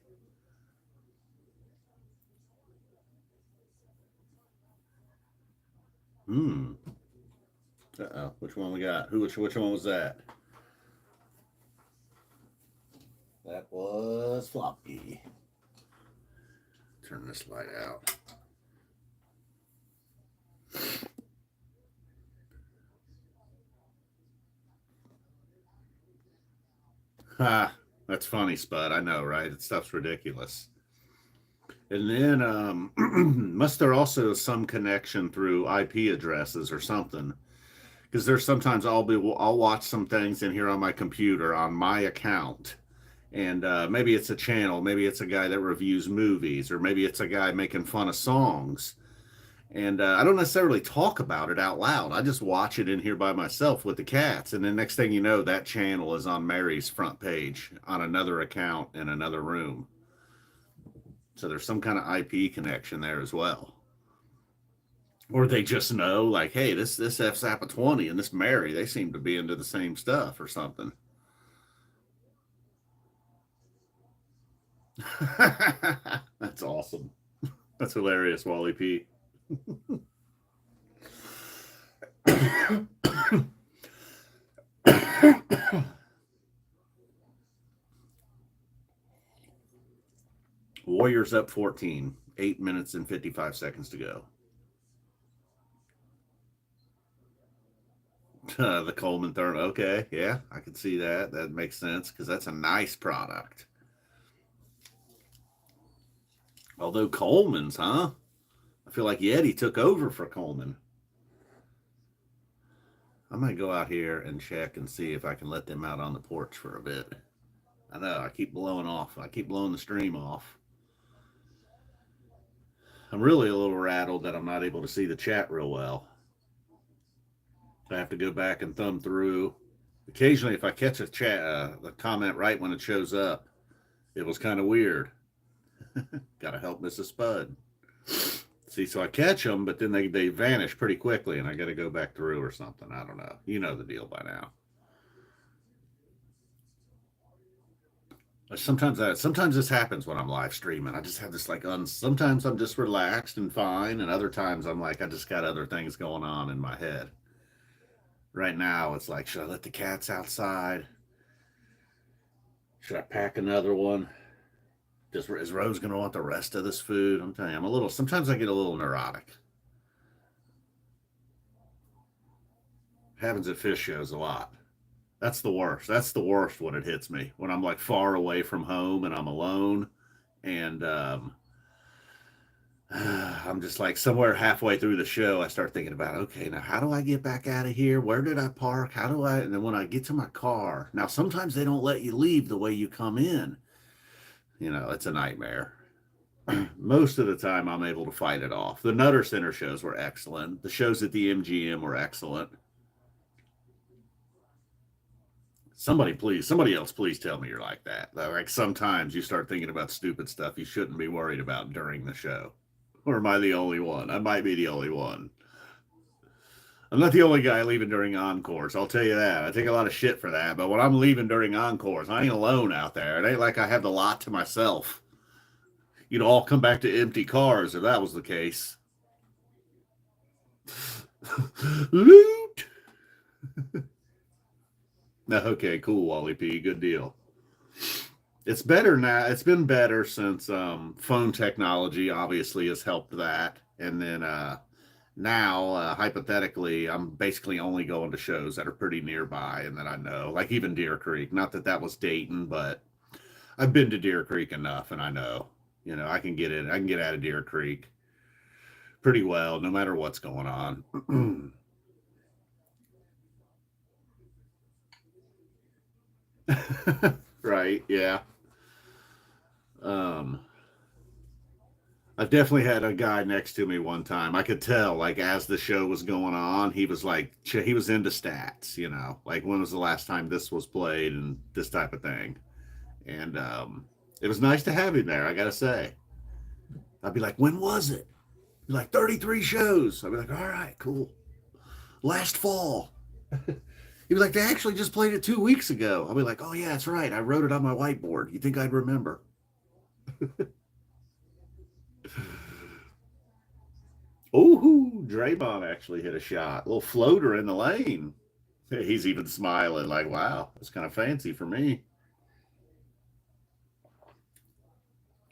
S1: Uh-oh, which one we got? Which one was that? That was Floppy. Turn this light out. Ha, that's funny, Spud. I know, right? That stuff's ridiculous. And then must there also some connection through IP addresses or something? Because there's sometimes I'll watch some things in here on my computer on my account, and maybe it's a channel, maybe it's a guy that reviews movies, or maybe it's a guy making fun of songs, and I don't necessarily talk about it out loud. I just watch it in here by myself with the cats, and then next thing you know, that channel is on Mary's front page on another account in another room. So there's some kind of IP connection there as well. Or they just know, like, hey, this F Zappa 20 and this Mary, they seem to be into the same stuff or something. That's awesome. That's hilarious, Wally P. Warriors up 14. 8 minutes and 55 seconds to go. The Coleman third. Okay, yeah, I can see that. That makes sense because that's a nice product. Although Coleman's, huh? I feel like Yeti took over for Coleman. I might go out here and check and see if I can let them out on the porch for a bit. I know, I keep blowing off. I keep blowing the stream off. I'm really a little rattled that I'm not able to see the chat real well. I have to go back and thumb through. Occasionally, if I catch a chat, the comment right when it shows up, it was kind of weird. Got to help Mrs. Spud. See, so I catch them, but then they vanish pretty quickly, and I got to go back through or something. I don't know. You know the deal by now. Sometimes this happens when I'm live streaming. I just have this sometimes I'm just relaxed and fine, and other times I'm like I just got other things going on in my head. Right now, it's like, should I let the cats outside? Should I pack another one? Is Rose going to want the rest of this food? I'm telling you, sometimes I get a little neurotic. Happens at fish shows a lot. That's the worst. That's the worst when it hits me. When I'm like far away from home and I'm alone and I'm just like somewhere halfway through the show, I start thinking about, okay, now how do I get back out of here? Where did I park? And then when I get to my car, now sometimes they don't let you leave the way you come in. You know, it's a nightmare. Most of the time I'm able to fight it off. The Nutter Center shows were excellent. The shows at the MGM were excellent. Somebody else please tell me you're like that. Like sometimes you start thinking about stupid stuff you shouldn't be worried about during the show. Or am I the only one? I might be the only one. I'm not the only guy leaving during encores. I'll tell you that. I take a lot of shit for that. But when I'm leaving during encores, I ain't alone out there. It ain't like I have the lot to myself. You'd all come back to empty cars if that was the case. Loot! Okay, cool, Wally P. Good deal. It's better now. It's been better since phone technology obviously has helped that. And then now, hypothetically, I'm basically only going to shows that are pretty nearby and that I know, like even Deer Creek. Not that that was Dayton, but I've been to Deer Creek enough and I know, you know, I can get in. I can get out of Deer Creek pretty well, no matter what's going on. Right, yeah. I've definitely had a guy next to me one time. I could tell, like, as the show was going on, he was like, he was into stats, you know, like when was the last time this was played and this type of thing. And it was nice to have him there, I gotta say. I'd be like, when was it? He'd be like, 33 shows. I'd be like, all right, cool. Last fall. He'd be like, they actually just played it 2 weeks ago. I'll be like, oh, yeah, that's right. I wrote it on my whiteboard. You think I'd remember? Oh, Draymond actually hit a shot. A little floater in the lane. He's even smiling like, wow, that's kind of fancy for me.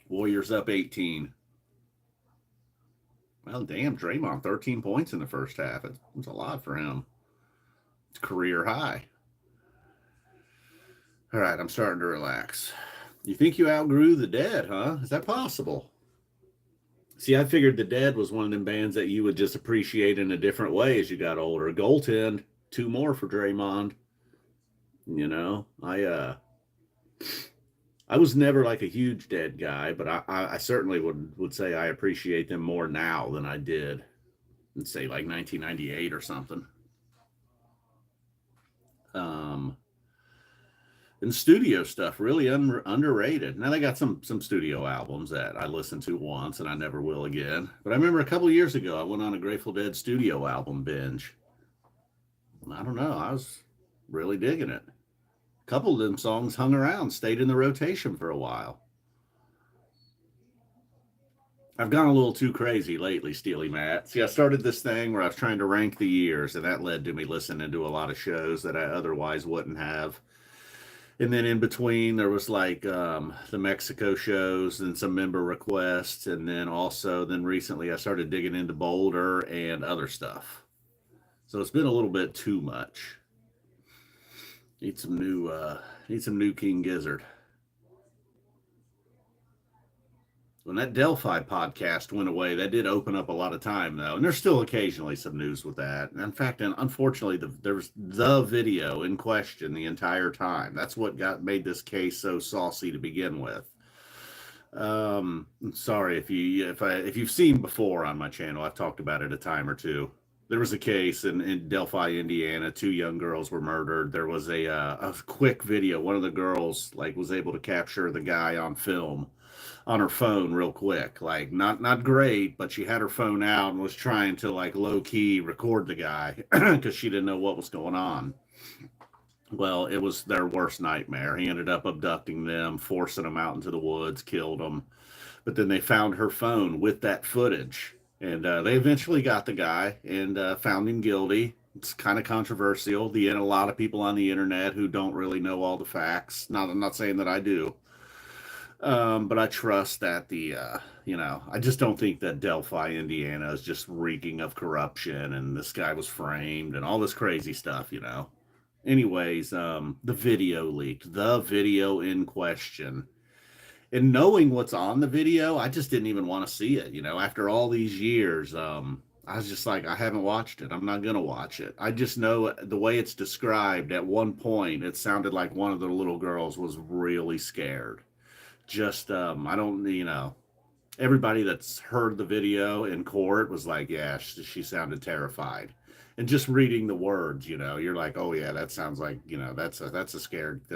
S1: Warriors up 18. Well, damn, Draymond, 13 points in the first half. It's a lot for him. Career high. All right, I'm starting to relax. You think you outgrew the Dead, huh? Is that possible? See, I figured the Dead was one of them bands that you would just appreciate in a different way as you got older. Goaltend, 2 more for Draymond. You know, I was never like a huge Dead guy, but I certainly would say I appreciate them more now than I did in, say, like 1998 or something. And studio stuff really underrated. Now they got some studio albums that I listened to once and I never will again. But I remember a couple of years ago I went on a Grateful Dead studio album binge. I don't know, I was really digging it. A couple of them songs hung around, stayed in the rotation for a while. I've gone a little too crazy lately, Steely Matt. See, I started this thing where I was trying to rank the years, and that led to me listening to a lot of shows that I otherwise wouldn't have. And then in between, there was like the Mexico shows and some member requests. And then also, then recently, I started digging into Boulder and other stuff. So it's been a little bit too much. Need some new, need some new King Gizzard. When that Delphi podcast went away, that did open up a lot of time, though, and there's still occasionally some news with that. And in fact, and unfortunately, there was the video in question the entire time. That's what got made this case so saucy to begin with. Sorry if you've seen before on my channel, I've talked about it a time or two. There was a case in Delphi, Indiana. Two young girls were murdered. There was a quick video. One of the girls like was able to capture the guy on film on her phone real quick. Like not great, but she had her phone out and was trying to like low key record the guy because she didn't know what was going on. Well, it was their worst nightmare. He ended up abducting them, forcing them out into the woods, killed them. But then they found her phone with that footage, and they eventually got the guy and found him guilty. It's kind of controversial. A lot of people on the internet who don't really know all the facts. I'm not saying that I do, but I trust that I just don't think that Delphi, Indiana is just reeking of corruption and this guy was framed and all this crazy stuff. Anyways, the video leaked, the video in question. And knowing what's on the video, I just didn't even want to see it. After all these years, I was just like, I haven't watched it. I'm not going to watch it. I just know the way it's described. At one point, it sounded like one of the little girls was really scared. Just I don't everybody that's heard the video in court was like, yeah, she sounded terrified. And just reading the words, you're like, oh yeah, that sounds like, that's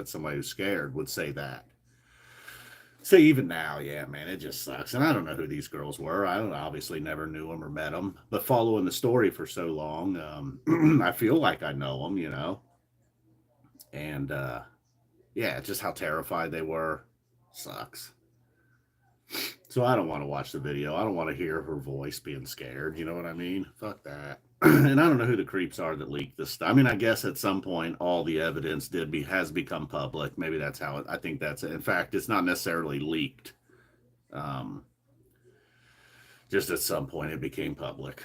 S1: somebody who's scared would say that. So even now, yeah, man, it just sucks. And I don't know who these girls were. I don't obviously never knew them or met them, but following the story for so long, I feel like I know them. And yeah, just how terrified they were sucks. So I don't want to watch the video. I don't want to hear her voice being scared. You know what I mean? Fuck that. And I don't know who the creeps are that leaked this stuff. I mean, I guess at some point all the evidence has become public. Maybe that's how it. I think that's it. In fact, it's not necessarily leaked. Um, just at some point it became public.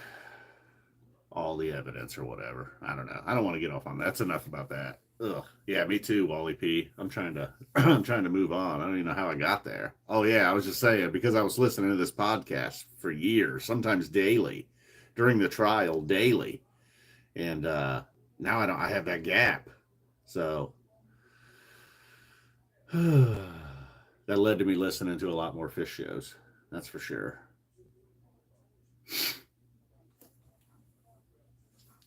S1: All the evidence or whatever. I don't know. I don't want to get off on that. That's enough about that. Ugh. Yeah, me too, Wally P. I'm trying to I'm trying to move on. I don't even know how I got there. Oh yeah, I was just saying because I was listening to this podcast for years, sometimes daily, during the trial, daily. And now I have that gap. So that led to me listening to a lot more fish shows. That's for sure.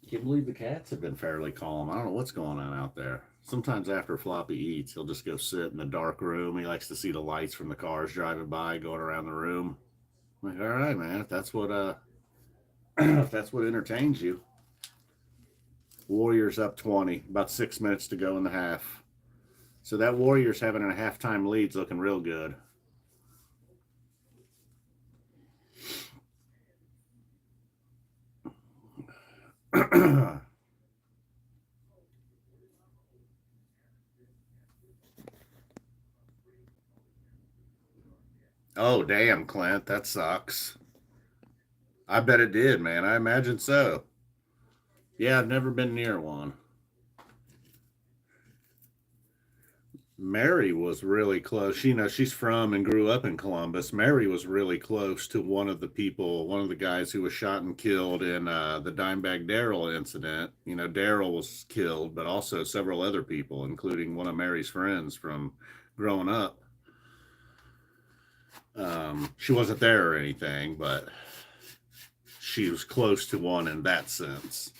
S1: I can't believe the cats have been fairly calm. I don't know what's going on out there. Sometimes after Floppy eats, he'll just go sit in the dark room. He likes to see the lights from the cars driving by, going around the room. I'm like, all right, man, if that's what if that's what entertains you. Warriors up 20, about 6 minutes to go in the half. So that Warriors having a halftime lead's looking real good. Oh, damn, Clint. That sucks. I bet it did, man. I imagine so. Yeah, I've never been near one. Mary was really close. She's from and grew up in Columbus. Mary was really close to one of the guys who was shot and killed in the Dimebag Darrell incident. Darrell was killed, but also several other people, including one of Mary's friends from growing up. She wasn't there or anything, but she was close to one in that sense.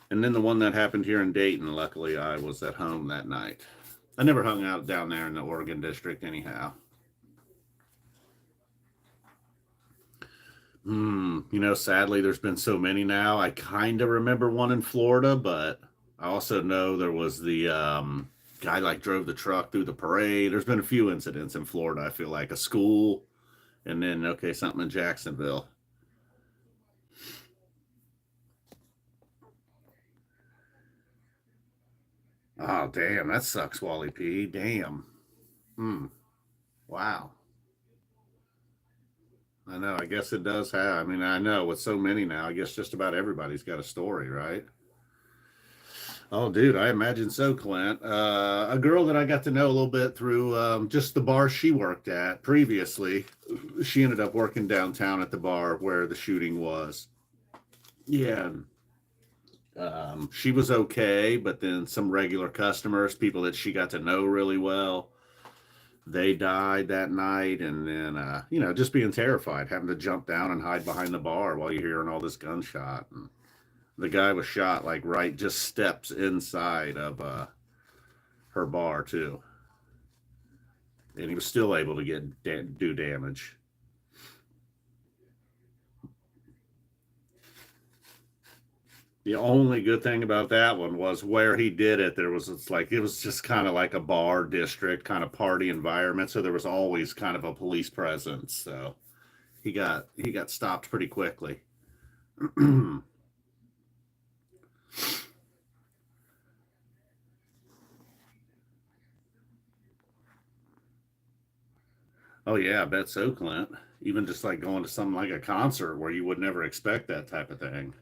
S1: And then the one that happened here in Dayton, luckily I was at home that night. I never hung out down there in the Oregon district anyhow. Sadly, there's been so many now. I kind of remember one in Florida, but I also know there was the guy like drove the truck through the parade. There's been a few incidents in Florida, I feel like a school, and then, okay, something in Jacksonville. Oh, damn. That sucks, Wally P. Damn. Hmm. Wow. I know. I guess it does have. I mean, I know with so many now, I guess just about everybody's got a story, right? Oh, dude, I imagine so, Clint. A girl that I got to know a little bit through just the bar she worked at previously. She ended up working downtown at the bar where the shooting was. Yeah. She was okay, but then some regular customers, people that she got to know really well, they died that night. And then, just being terrified, having to jump down and hide behind the bar while you're hearing all this gunshot. And the guy was shot like right just steps inside of her bar too, and he was still able to do damage. The only good thing about that one was where he did it. It was just kind of like a bar district, kind of party environment. So there was always kind of a police presence. So he got stopped pretty quickly. Oh yeah, I bet so, Clint. Even just like going to something like a concert where you would never expect that type of thing.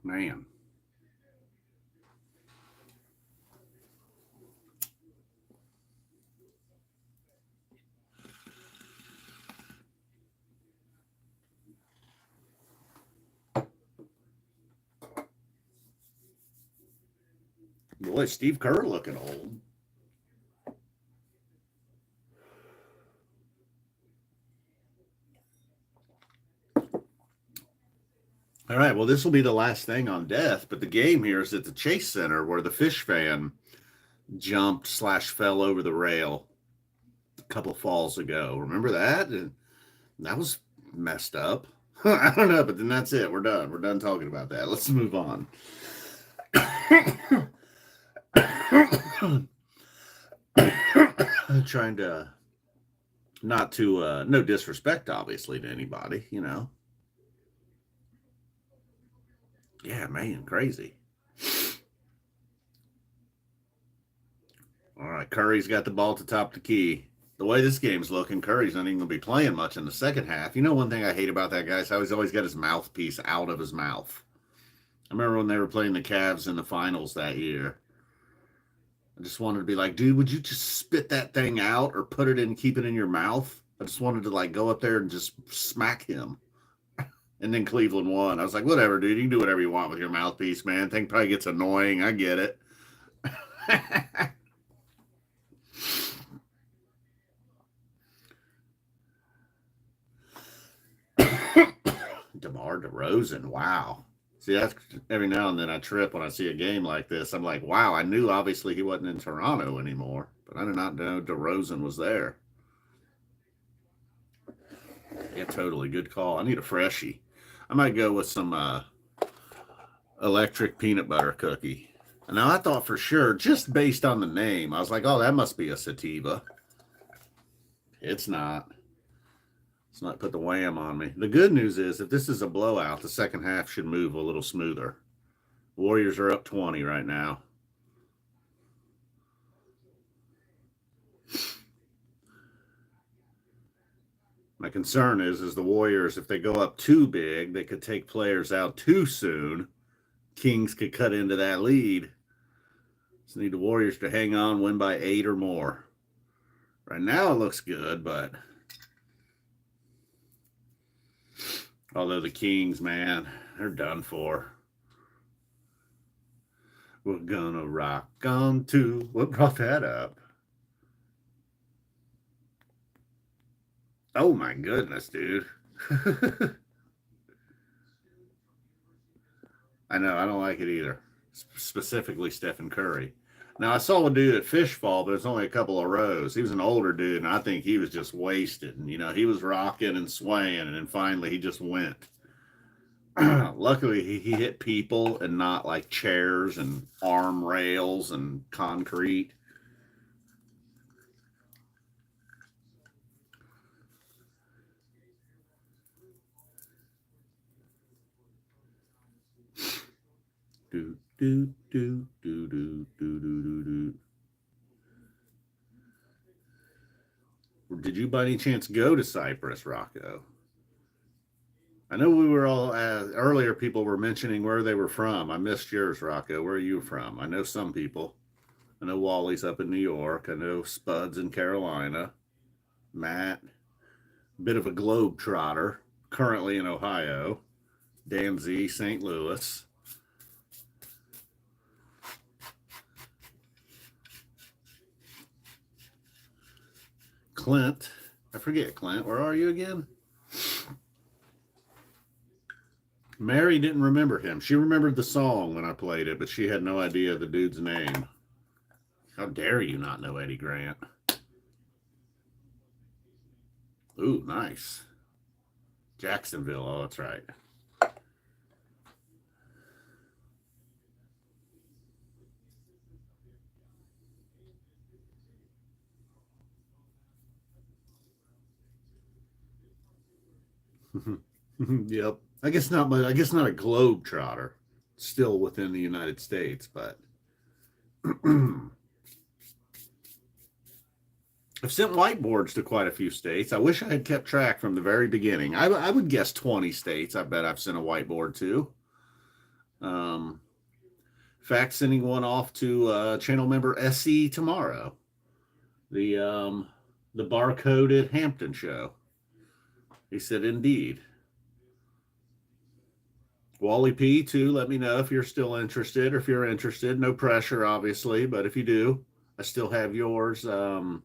S1: Man. Boy, Steve Kerr looking old. All right, well, this will be the last thing on death, but the game here is at the Chase Center where the fish fan jumped slash fell over the rail a couple falls ago. Remember that? And that was messed up. I don't know, but then that's it. We're done. We're done talking about that. Let's move on. Trying to not to no disrespect obviously to anybody, you know. Yeah, man, crazy. All right, Curry's got the ball to top the key. The way this game's looking, Curry's not even going to be playing much in the second half. You know, one thing I hate about that guy is how he's always got his mouthpiece out of his mouth. I remember when they were playing the Cavs in the finals that year. I just wanted to be like, dude, would you just spit that thing out or put it in, keep it in your mouth? I just wanted to like go up there and just smack him. And then Cleveland won. I was like, whatever, dude. You can do whatever you want with your mouthpiece, man. Thing probably gets annoying. I get it. DeMar DeRozan. Wow. See, that's every now and then I trip when I see a game like this. I'm like, wow, I knew obviously he wasn't in Toronto anymore, but I did not know DeRozan was there. Yeah, totally. Good call. I need a freshie. I might go with some electric peanut butter cookie. Now, I thought for sure, just based on the name, I was like, oh, that must be a sativa. It's not. It's not put the wham on me. The good news is, if this is a blowout, the second half should move a little smoother. Warriors are up 20 right now. My concern is the Warriors, if they go up too big, they could take players out too soon. Kings could cut into that lead. So need the Warriors to hang on, win by 8 or more. Right now it looks good, but although the Kings, man, they're done for. We're gonna rock on too. What brought that up? Oh my goodness, dude. I know, I don't like it either. Specifically Stephen Curry. Now I saw a dude at Fishfall, but it's only a couple of rows. He was an older dude, and I think he was just wasted. And he was rocking and swaying, and then finally he just went. Luckily, he hit people and not like chairs and arm rails and concrete. Do do do do do do do do. Did you by any chance go to Cyprus, Rocco? I know we were all earlier. People were mentioning where they were from. I missed yours, Rocco. Where are you from? I know some people. I know Wally's up in New York. I know Spud's in Carolina. Matt, bit of a globe trotter, currently in Ohio. Dan Z, St. Louis. Clint, I forget, Clint, where are you again? Mary didn't remember him. She remembered the song when I played it, but she had no idea the dude's name. How dare you not know Eddie Grant? Ooh, nice. Jacksonville. Oh, that's right. Yep. I guess not a globe trotter. Still within the United States, but I've sent whiteboards to quite a few states. I wish I had kept track from the very beginning. I would guess 20 states. I bet I've sent a whiteboard to. In fact, sending one off to channel member SE tomorrow. The barcoded Hampton show. He said, indeed. Wally P, too, let me know if you're still interested or if you're interested. No pressure, obviously, but if you do, I still have yours. That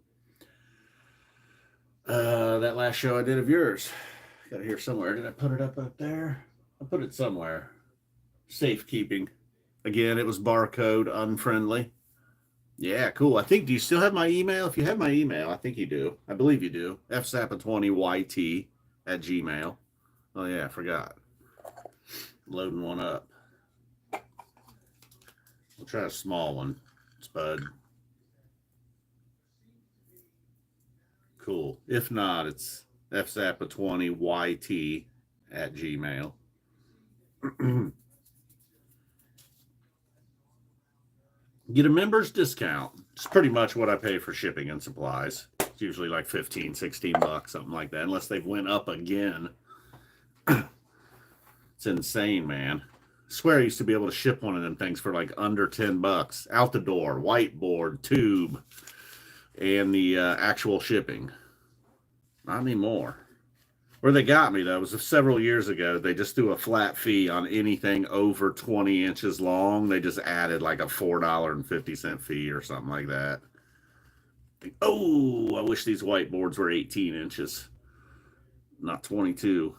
S1: last show I did of yours. Got it here somewhere. Did I put it up there? I put it somewhere. Safekeeping. Again, it was barcode unfriendly. Yeah, cool. I think, do you still have my email? If you have my email, I think you do. I believe you do. fsappa20yt at gmail. Oh, yeah, I forgot. Loading one up. We'll try a small one, Spud. Cool. If not, it's fsappa20yt at gmail. Get a member's discount. It's pretty much what I pay for shipping and supplies. It's usually like 15, 16 bucks, something like that, unless they've went up again. It's insane, man. I swear I used to be able to ship one of them things for like under 10 bucks. Out the door, whiteboard, tube, and the actual shipping. Not anymore. Where they got me, though, was several years ago. They just do a flat fee on anything over 20 inches long. They just added like a $4.50 fee or something like that. Oh, I wish these whiteboards were 18 inches, not 22.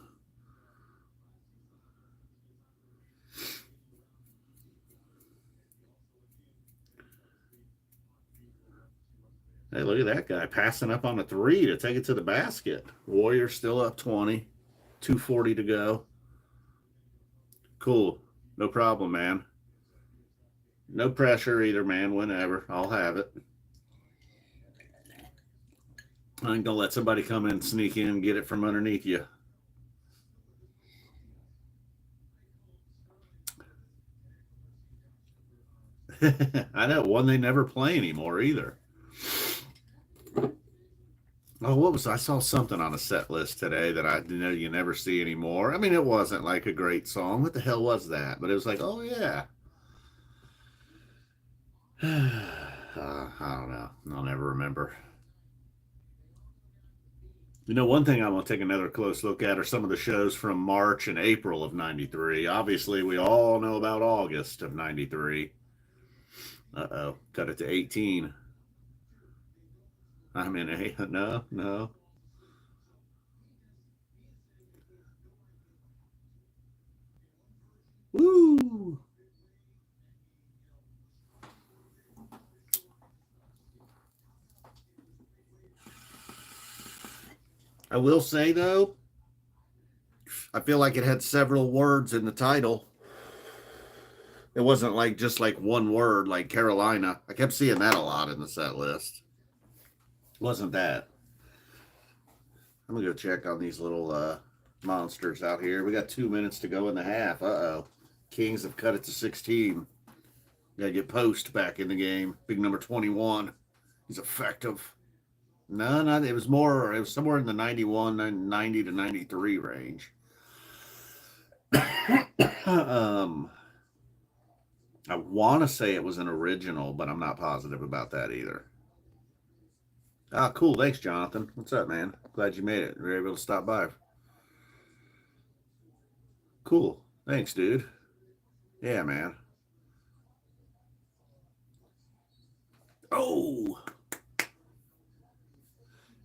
S1: Hey, look at that guy passing up on a 3 to take it to the basket. Warriors still up 20, 2:40 to go. Cool. No problem, man. No pressure either, man. Whenever. I'll have it. I ain't gonna let somebody come in, sneak in, and get it from underneath you. I know, one they never play anymore either. Oh, what was I saw something on a set list today that I you never see anymore. I mean, it wasn't like a great song. What the hell was that? But it was like, oh yeah. I don't know. I'll never remember. One thing I'm going to take another close look at are some of the shows from March and April of 93. Obviously, we all know about August of 93. Uh-oh. Cut it to 18. I'm in a... No, no. Woo! I will say though, I feel like it had several words in the title. It wasn't like just like one word like Carolina. I kept seeing that a lot in the set list. Wasn't that? I'm gonna go check on these little monsters out here. We got 2 minutes to go in the half. Uh-oh. Kings have cut it to 16. Gotta get Post back in the game. Big number 21. He's effective. No, not it was more. It was somewhere in the 91, 90 to 93 range. I want to say it was an original, but I'm not positive about that either. Ah, cool. Thanks, Jonathan. What's up, man? Glad you made it. We were able to stop by. Cool. Thanks, dude. Yeah, man. Oh,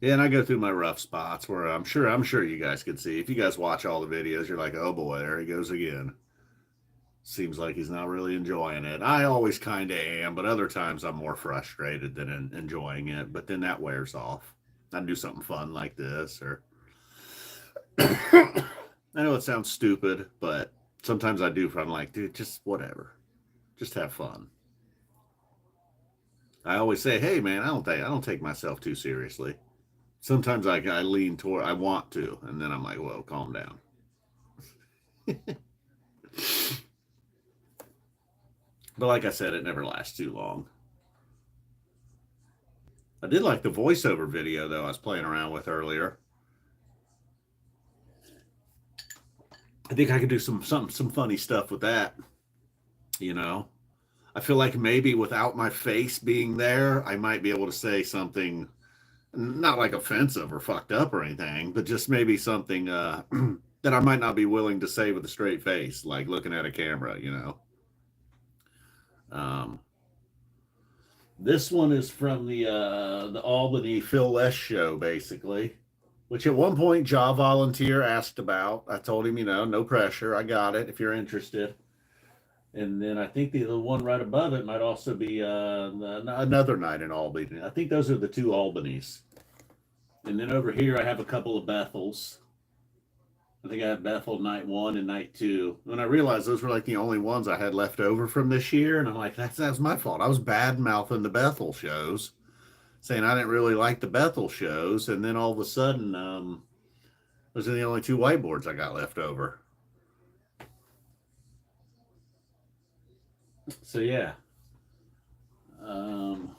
S1: yeah, and I go through my rough spots where I'm sure you guys can see. If you guys watch all the videos, you're like, oh boy, there he goes again. Seems like he's not really enjoying it. I always kind of am, but other times I'm more frustrated than enjoying it. But then that wears off. I do something fun like this, or I know it sounds stupid, but sometimes I do. I'm like, dude, just whatever, just have fun. I always say, hey man, I don't take myself too seriously. Sometimes I lean toward I want to, and then I'm like, whoa, calm down. But like I said, it never lasts too long. I did like the voiceover video though I was playing around with earlier. I think I could do some funny stuff with that. You know, I feel like maybe without my face being there, I might be able to say something not like offensive or fucked up or anything, but just maybe something that I might not be willing to say with a straight face, like looking at a camera. Um, this one is from the Albany Phil Les show, basically, which at one point Jaw Volunteer asked about. I told him, no pressure. I got it if you're interested. And then I think the one right above it might also be another night in Albany. I think those are the two Albanys. And then over here I have a couple of Bethels. I think I have Bethel night one and night two. When I realized those were like the only ones I had left over from this year, and I'm like, that's my fault. I was bad mouthing the Bethel shows, saying I didn't really like the Bethel shows, and then all of a sudden, those are the only two whiteboards I got left over. So yeah. Um,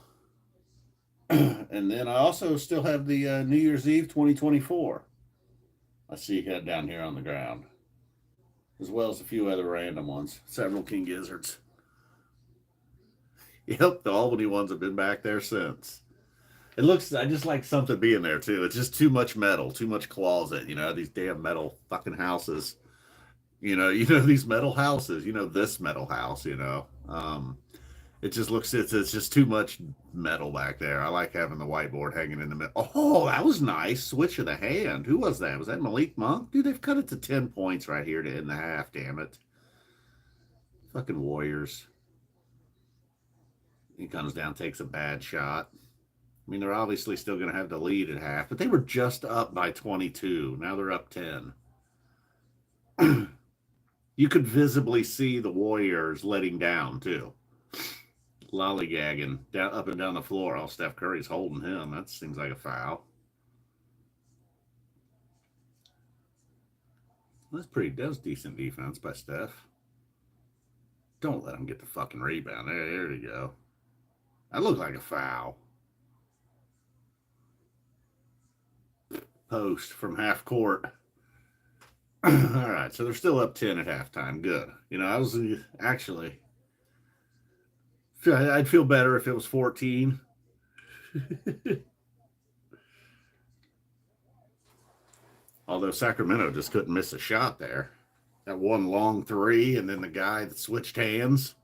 S1: and then I also still have the New Year's Eve 2024. I see head down here on the ground, as well as a few other random ones. Several King Gizzards. Yep, the Albany ones have been back there since. It looks. I just like something being there too. It's just too much metal, too much closet. These damn metal fucking houses. These metal houses. This metal house. It just looks. It's just too much metal back there. I like having the whiteboard hanging in the middle. Oh, that was nice. Switch of the hand. Who was that? Was that Malik Monk? Dude, they've cut it to 10 points right here to end the half. Damn it. Fucking Warriors. He comes down, takes a bad shot. I mean, they're obviously still going to have the lead at half, but they were just up by 22. Now they're up 10. You could visibly see the Warriors letting down, too. Lollygagging down, up and down the floor. Oh, Steph Curry's holding him. That seems like a foul. That was decent defense by Steph. Don't let him get the fucking rebound. There you go. That looked like a foul. Post from half court. All right, so they're still up 10 at halftime. Good. I was actually, I'd feel better if it was 14. Although Sacramento just couldn't miss a shot there. That one long three, and then the guy that switched hands.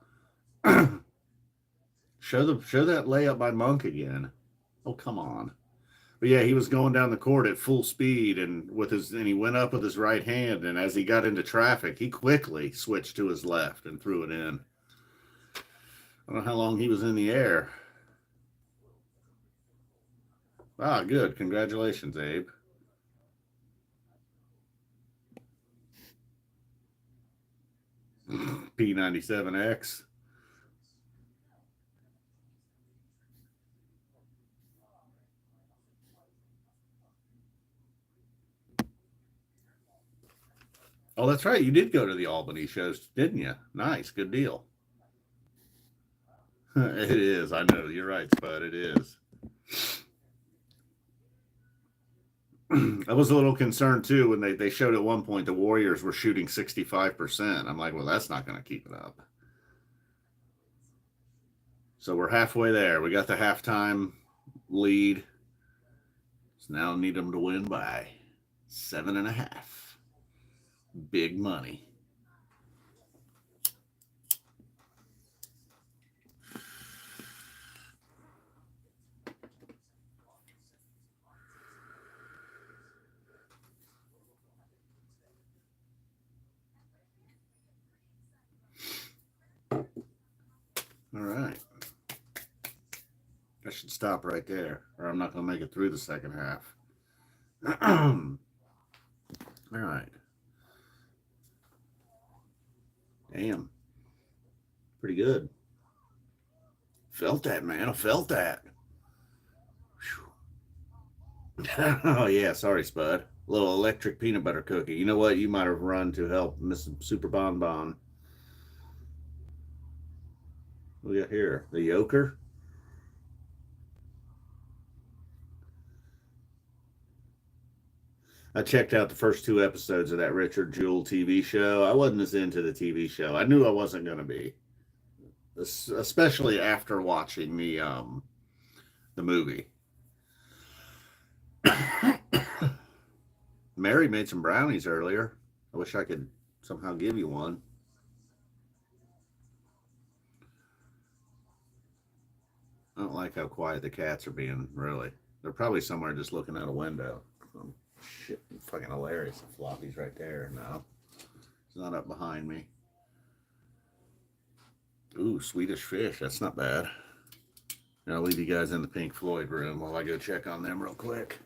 S1: show that layup by Monk again. Oh, come on. But yeah, he was going down the court at full speed, and he went up with his right hand, and as he got into traffic, he quickly switched to his left and threw it in. I don't know how long he was in the air. Ah, good. Congratulations, Abe. P97X. Oh, that's right. You did go to the Albany shows, didn't you? Nice. Good deal. It is. I know. You're right, Spud. It is. I was a little concerned too when they showed at one point the Warriors were shooting 65%. I'm like, well, that's not going to keep it up. So we're halfway there. We got the halftime lead. So now need them to win by 7.5. Big money. All right. I should stop right there, or I'm not going to make it through the second half. All right. Damn. Pretty good. Felt that, man. I felt that. Oh, yeah. Sorry, Spud. A little electric peanut butter cookie. You know what? You might have run to help Miss Super Bonbon. What we got here? The Yoker? I checked out the first 2 episodes of that Richard Jewell TV show. I wasn't as into the TV show. I knew I wasn't going to be, especially after watching the movie. Mary made some brownies earlier. I wish I could somehow give you one. I don't like how quiet the cats are being, really. They're probably somewhere just looking out a window. Oh, shit, fucking hilarious. The floppy's right there. No, it's not up behind me. Ooh, Swedish Fish. That's not bad. I'll leave you guys in the Pink Floyd room while I go check on them real quick.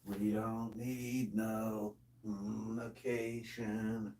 S1: We don't need no location.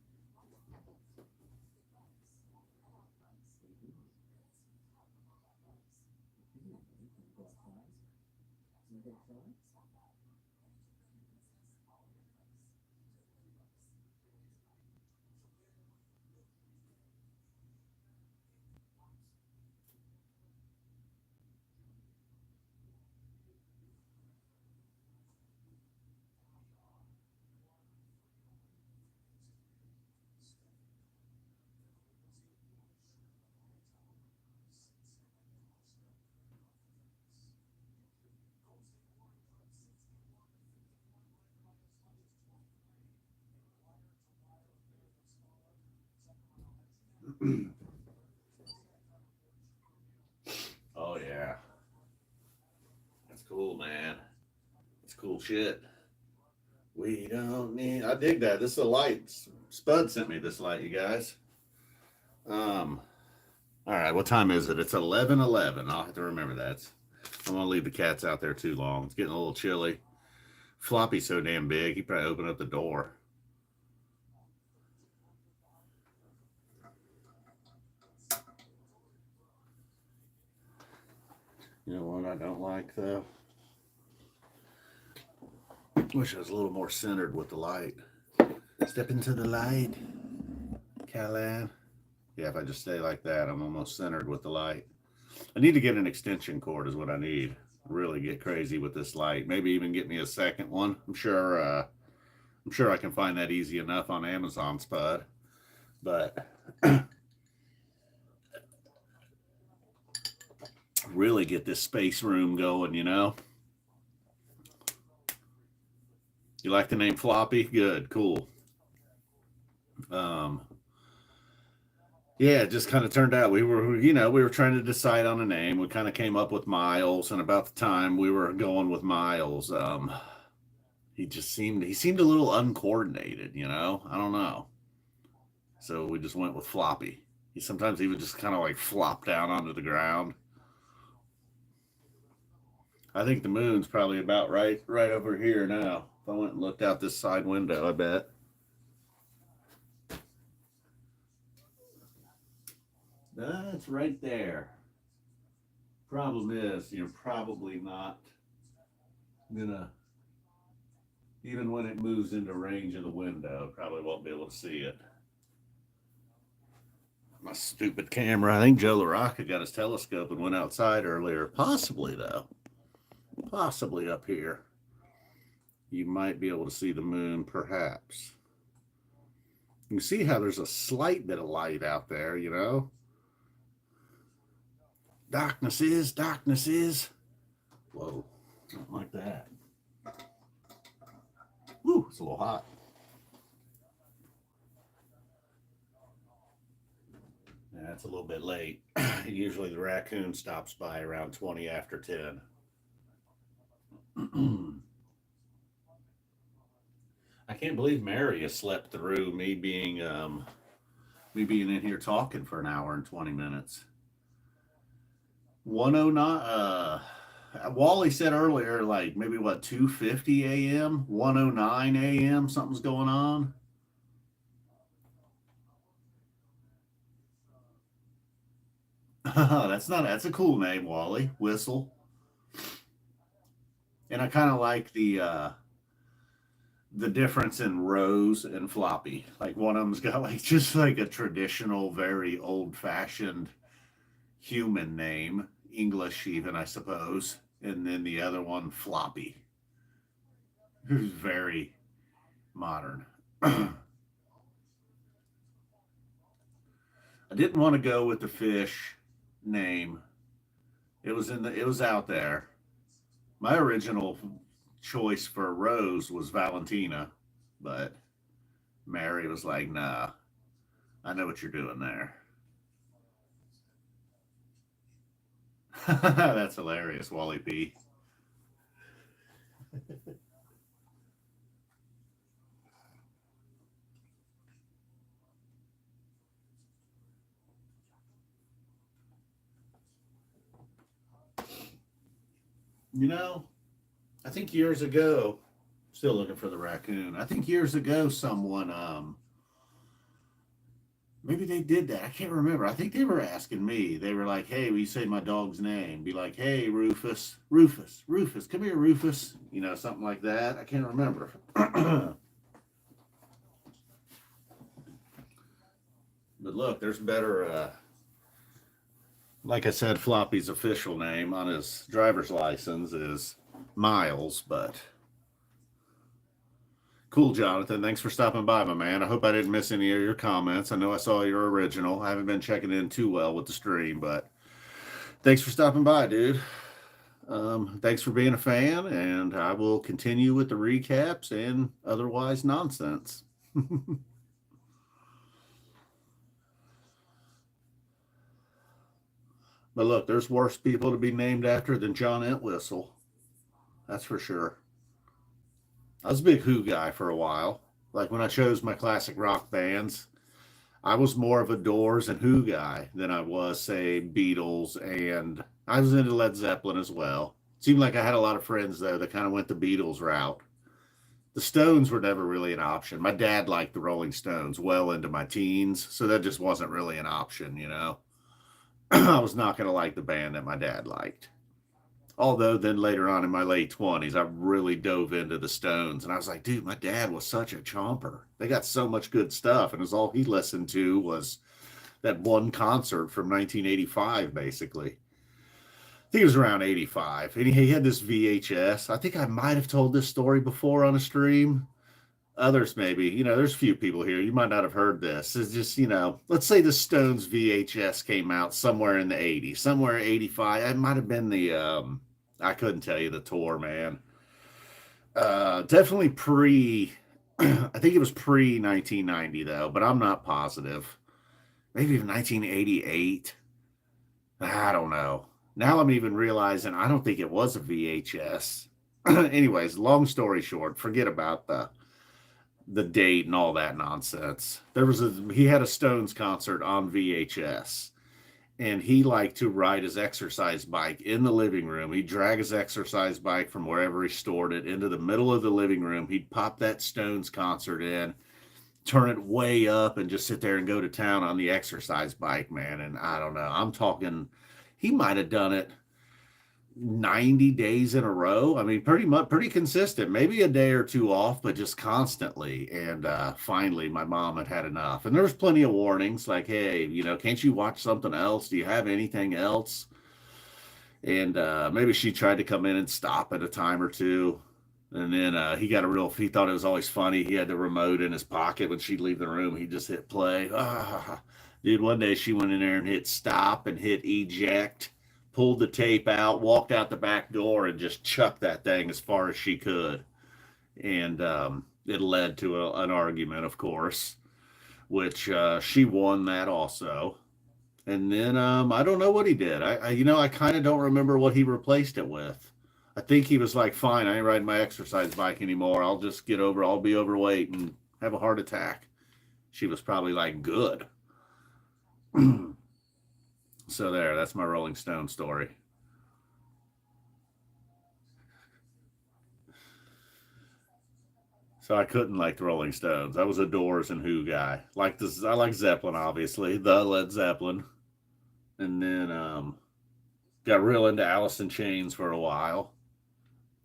S1: Oh, yeah. That's cool, man. That's cool shit. We don't need. I dig that. This is a light. Spud sent me this light, you guys. All right. What time is it? It's 11:11. I'll have to remember that. I don't want to leave the cats out there too long. It's getting a little chilly. Floppy's so damn big. He probably opened up the door. You know what I don't like though? Wish I was a little more centered with the light. Step into the light, Callan. Yeah, if I just stay like that, I'm almost centered with the light. I need to get an extension cord is what I need. Really get crazy with this light. Maybe even get me a second one. I'm sure I can find that easy enough on Amazon, Spud. But really get this space room going, you know? You like the name Floppy? Good, cool. Yeah, it just kind of turned out we were trying to decide on a name. We kind of came up with Miles, and about the time we were going with Miles, he seemed a little uncoordinated, you know? I don't know. So we just went with Floppy. He would just kind of like flop down onto the ground. I think the moon's probably about right over here now. If I went and looked out this side window, I bet. That's right there. Problem is, you're probably not gonna, even when it moves into range of the window, probably won't be able to see it. My stupid camera. I think Joe LaRocca got his telescope and went outside earlier. Possibly, though. Possibly up here. You might be able to see the moon, perhaps. You can see how there's a slight bit of light out there, you know? Darkness is, darkness is. Whoa, something like that. Woo, it's a little hot. That's a little bit late. Usually the raccoon stops by around 20 after 10. I can't believe Mary has slept through me being in here talking for an hour and 20 minutes. 109 Wally said earlier, like maybe what, 2:50 a.m., 109 a.m., something's going on. That's a cool name, Wally. Whistle. And I kind of like the difference in Rose and Floppy. Like one of them's got like just like a traditional, very old fashioned human name, English even, I suppose. And then the other one, Floppy, who's very modern. I didn't want to go with the fish name. It was out there. My original choice for Rose was Valentina, but Mary was like, nah, I know what you're doing there. That's hilarious, Wally P. You know, I think years ago, still looking for the raccoon. I think years ago, someone, maybe they did that. I can't remember. I think they were asking me. They were like, hey, will you say my dog's name? Be like, hey, Rufus, Rufus, Rufus, come here, Rufus. You know, something like that. I can't remember. But look, there's better, like I said, Floppy's official name on his driver's license is Miles, but cool, Jonathan. Thanks for stopping by, my man. I hope I didn't miss any of your comments. I know I saw your original. I haven't been checking in too well with the stream, but thanks for stopping by, dude. Thanks for being a fan, and I will continue with the recaps and otherwise nonsense. But look, there's worse people to be named after than John Entwistle. That's for sure. I was a big Who guy for a while. Like when I chose my classic rock bands, I was more of a Doors and Who guy than I was, say, Beatles, and I was into Led Zeppelin as well. Seemed like I had a lot of friends though that kind of went the Beatles route. The Stones were never really an option. My dad liked the Rolling Stones well into my teens, so that just wasn't really an option, you know. I was not going to like the band that my dad liked. Although then later on in my late 20s, I really dove into the Stones. And I was like, dude, my dad was such a chomper. They got so much good stuff. And it was all he listened to was that one concert from 1985, basically. I think it was around 85. And he had this VHS. I think I might have told this story before on a stream. Others maybe, you know, there's a few people here. You might not have heard this. It's just, you know, let's say the Stones VHS came out somewhere in the 80s, somewhere 85. It might have been I couldn't tell you the tour, man. Definitely I think it was pre 1990 though, but I'm not positive. Maybe even 1988. I don't know. Now I'm even realizing I don't think it was a VHS. Anyways, long story short, forget about the date and all that nonsense. He had a Stones concert on VHS, and he liked to ride his exercise bike in the living room. He'd drag his exercise bike from wherever he stored it into the middle of the living room. He'd pop that Stones concert in, turn it way up and just sit there and go to town on the exercise bike, man. And I don't know. I'm talking, he might have done it 90 days in a row. I mean, pretty much, pretty consistent, maybe a day or two off, but just constantly. And finally, my mom had enough. And there was plenty of warnings like, hey, can't you watch something else? Do you have anything else? And maybe she tried to come in and stop at a time or two. And then he thought it was always funny. He had the remote in his pocket when she'd leave the room. He just hit play. Dude, one day she went in there and hit stop and hit eject, pulled the tape out, walked out the back door, and just chucked that thing as far as she could. And it led to an argument, of course, which she won that also. And then I don't know what he did. I kind of don't remember what he replaced it with. I think he was like, fine, I ain't riding my exercise bike anymore. I'll be overweight and have a heart attack. She was probably like, good. So that's my Rolling Stone story. So I couldn't like the Rolling Stones. I was a Doors and Who guy. I like Zeppelin, obviously, the Led Zeppelin. And then got real into Alice in Chains for a while.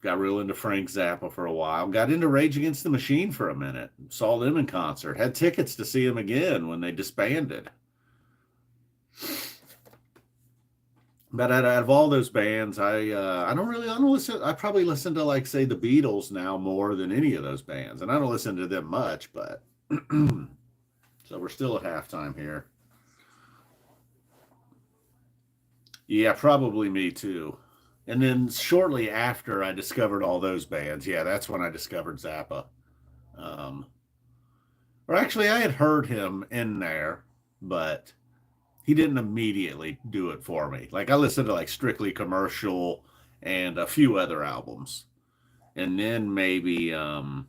S1: Got real into Frank Zappa for a while. Got into Rage Against the Machine for a minute. Saw them in concert. Had tickets to see them again when they disbanded. But out of all those bands, I don't listen. I probably listen to like say the Beatles now more than any of those bands, and I don't listen to them much. But so we're still at halftime here. Yeah, probably me too. And then shortly after I discovered all those bands, yeah, that's when I discovered Zappa. Um, or actually, I had heard him in there, but he didn't immediately do it for me. Like I listened to like Strictly Commercial and a few other albums, and then maybe when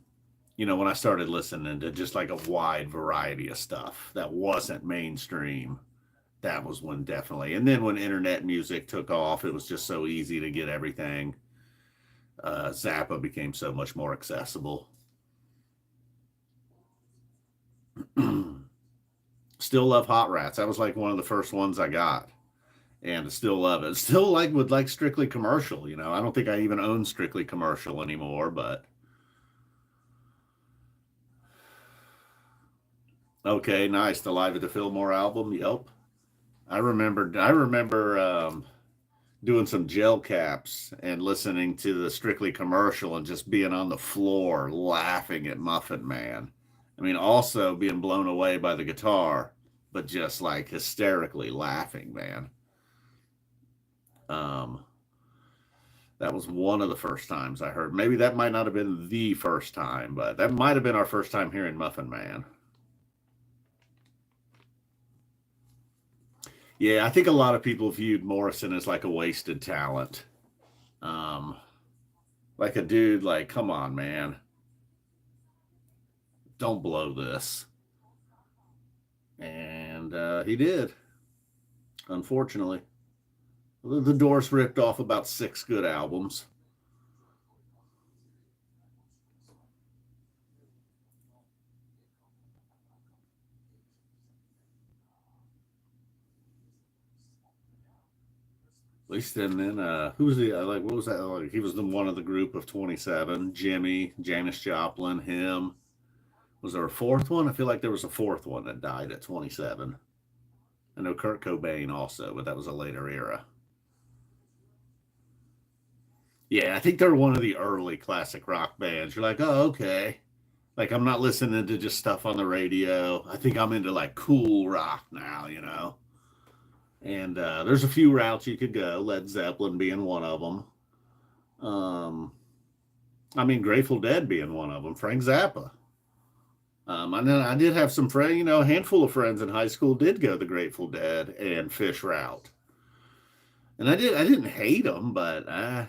S1: I started listening to just like a wide variety of stuff that wasn't mainstream, that was when definitely. And then when internet music took off, it was just so easy to get everything. Zappa became so much more accessible. Still love Hot Rats. That was like one of the first ones I got, and I still love it. Still like with like Strictly Commercial. I don't think I even own Strictly Commercial anymore. But okay, nice. The Live at the Fillmore album. Yep, I remember. I remember doing some gel caps and listening to the Strictly Commercial and just being on the floor laughing at Muffin Man. I mean, also being blown away by the guitar, but just like hysterically laughing, man. Um, that was one of the first times I heard. Maybe that might not have been the first time, but that might have been our first time hearing Muffin Man. Yeah, I think a lot of people viewed Morrison as like a wasted talent. Um, like a dude, like, come on, man, don't blow this. And he did, unfortunately. The Doors ripped off about six good albums. At least, and then who was the like? What was that? Like, he was the one of the group of 27. Jimmy, Janis Joplin, him. Was there a fourth one? I feel like there was a fourth one that died at 27. I know Kurt Cobain also, but that was a later era. Yeah, I think they're one of the early classic rock bands. You're like, oh, okay. Like I'm not listening to just stuff on the radio. I think I'm into like cool rock now. And there's a few routes you could go. Led Zeppelin being one of them. Um, I mean, Grateful Dead being one of them. Frank Zappa. And then I did have some friends, a handful of friends in high school did go the Grateful Dead and Fish route. And I didn't hate them, but I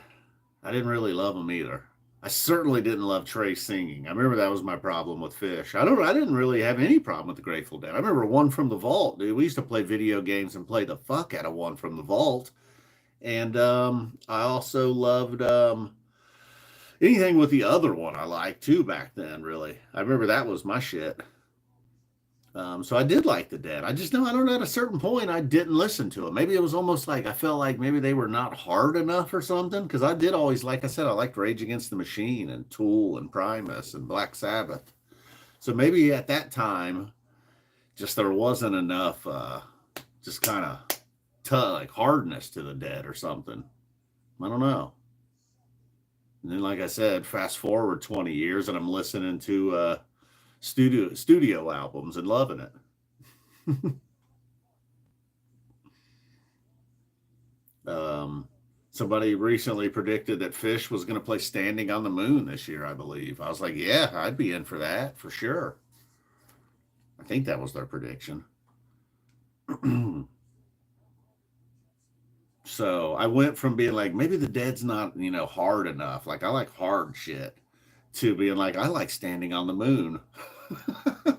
S1: didn't really love them either. I certainly didn't love Trey singing. I remember that was my problem with Fish. I didn't really have any problem with the Grateful Dead. I remember One from the Vault, dude. We used to play video games and play the fuck out of One from the Vault. And I also loved anything with the other one I liked too back then, really. I remember that was my shit. So I did like the Dead. I just know I don't know at a certain point I didn't listen to them. Maybe it was almost like I felt like maybe they were not hard enough or something. Because I did always, like I said, I liked Rage Against the Machine and Tool and Primus and Black Sabbath. So maybe at that time, just there wasn't enough, just kind of like hardness to the Dead or something. I don't know. And then, like I said, fast forward 20 years and I'm listening to studio albums and loving it. um, Somebody recently predicted that Fish was going to play Standing on the Moon this year, I believe. I was like, yeah, I'd be in for that for sure. I think that was their prediction. So I went from being like, maybe the Dead's not, hard enough. Like, I like hard shit, to being like, I like Standing on the Moon.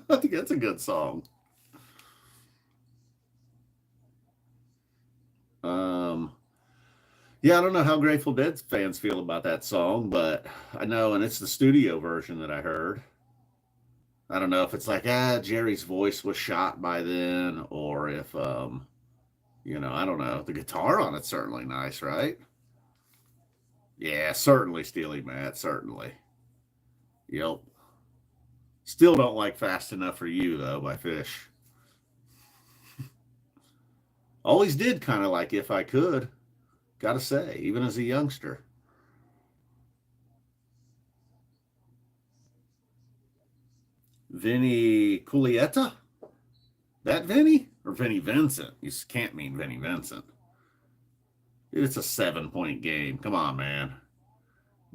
S1: I think that's a good song. Um, yeah, I don't know how Grateful Dead fans feel about that song, but I know, and it's the studio version that I heard. I don't know if it's like, Jerry's voice was shot by then, or if, I don't know. The guitar on it's certainly nice, right? Yeah, certainly Steely Matt, certainly. Yep. Still don't like Fast Enough for You, though, by Fish. Always did kind of like If I Could, gotta say, even as a youngster. Vinny Culietta? That Vinny? Or Vinny Vincent? You can't mean Vinny Vincent. Dude, it's a 7 point game. Come on, man.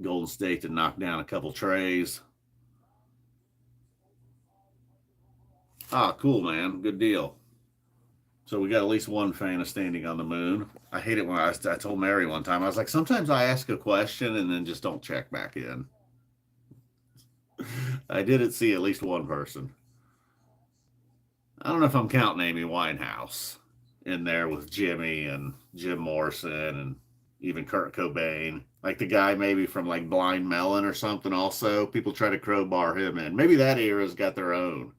S1: Golden State to knock down a couple trays. Ah, cool, man. Good deal. So we got at least one fan of Standing on the Moon. I hate it when I told Mary one time, I was like, sometimes I ask a question and then just don't check back in. I didn't see at least one person. I don't know if I'm counting Amy Winehouse in there with Jimmy and Jim Morrison and even Kurt Cobain. Like the guy maybe from like Blind Melon or something also. People try to crowbar him in. Maybe that era's got their own.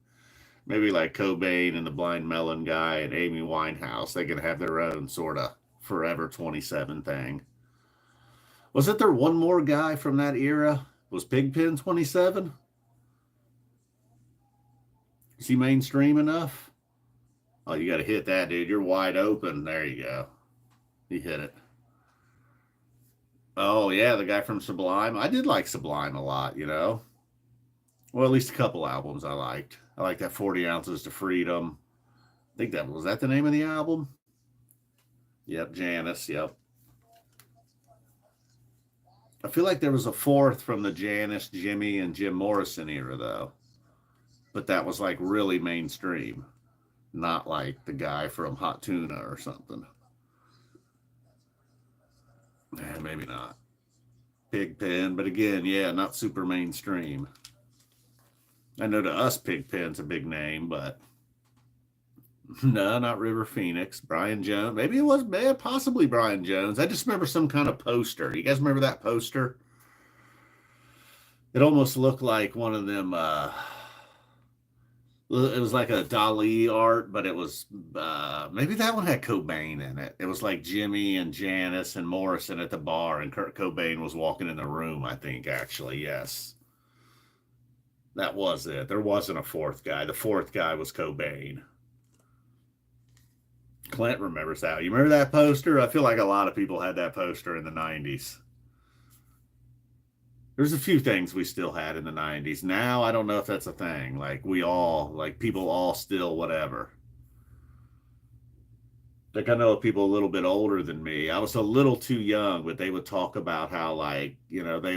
S1: Maybe like Cobain and the Blind Melon guy and Amy Winehouse. They can have their own sort of Forever 27 thing. Wasn't there one more guy from that era? Was Pigpen 27? Is he mainstream enough? Oh, you got to hit that, dude. You're wide open. There you go. He hit it. Oh, yeah, the guy from Sublime. I did like Sublime a lot. Well, at least a couple albums I liked. I like that 40 Ounces to Freedom. I think that was that the name of the album? Yep, Janice. Yep. I feel like there was a fourth from the Janice, Jimmy, and Jim Morrison era, though. But that was like really mainstream, not like the guy from Hot Tuna or something. Maybe not. Pigpen, but again, yeah, not super mainstream. I know to us, Pigpen's a big name, but no, not River Phoenix. Brian Jones. Maybe it was possibly Brian Jones. I just remember some kind of poster. You guys remember that poster? It almost looked like one of them. It was like a Dali art, but it was maybe that one had Cobain in it. It was like Jimmy and Janice and Morrison at the bar, and Kurt Cobain was walking in the room. I think actually, yes, that was it. There wasn't a fourth guy. The fourth guy was Cobain. Clint remembers that. You remember that poster? I feel like a lot of people had that poster in the 90s. There's a few things we still had in the 90s. Now, I don't know if that's a thing. Like people all still whatever. Like I know people a little bit older than me. I was a little too young, but they would talk about how they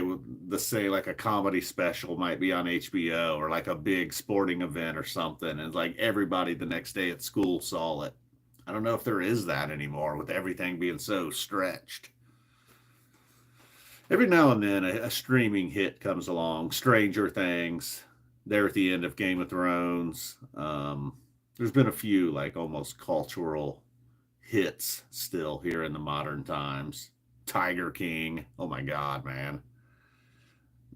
S1: would the say like a comedy special might be on HBO or like a big sporting event or something, and like everybody the next day at school saw it. I don't know if there is that anymore with everything being so stretched. Every now and then a streaming hit comes along. Stranger Things. They're at the end of Game of Thrones. There's been a few like almost cultural hits still here in the modern times. Tiger King. Oh my God, man.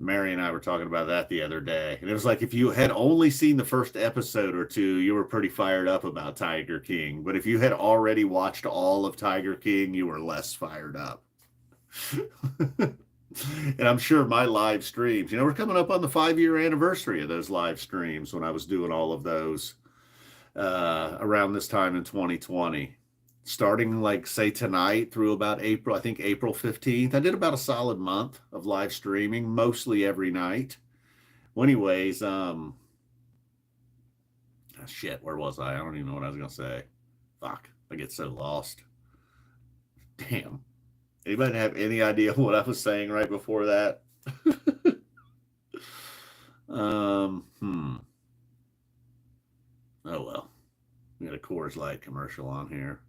S1: Mary and I were talking about that the other day. And it was like if you had only seen the first episode or two, you were pretty fired up about Tiger King. But if you had already watched all of Tiger King, you were less fired up. And I'm sure my live streams, we're coming up on the 5-year anniversary of those live streams when I was doing all of those around this time in 2020. Starting like say tonight through about April, I think April 15th. I did about a solid month of live streaming, mostly every night. Well, anyways, shit, where was I? I don't even know what I was gonna say. Fuck, I get so lost. Damn. Anybody have any idea what I was saying right before that? Oh well. We got a Coors Light commercial on here.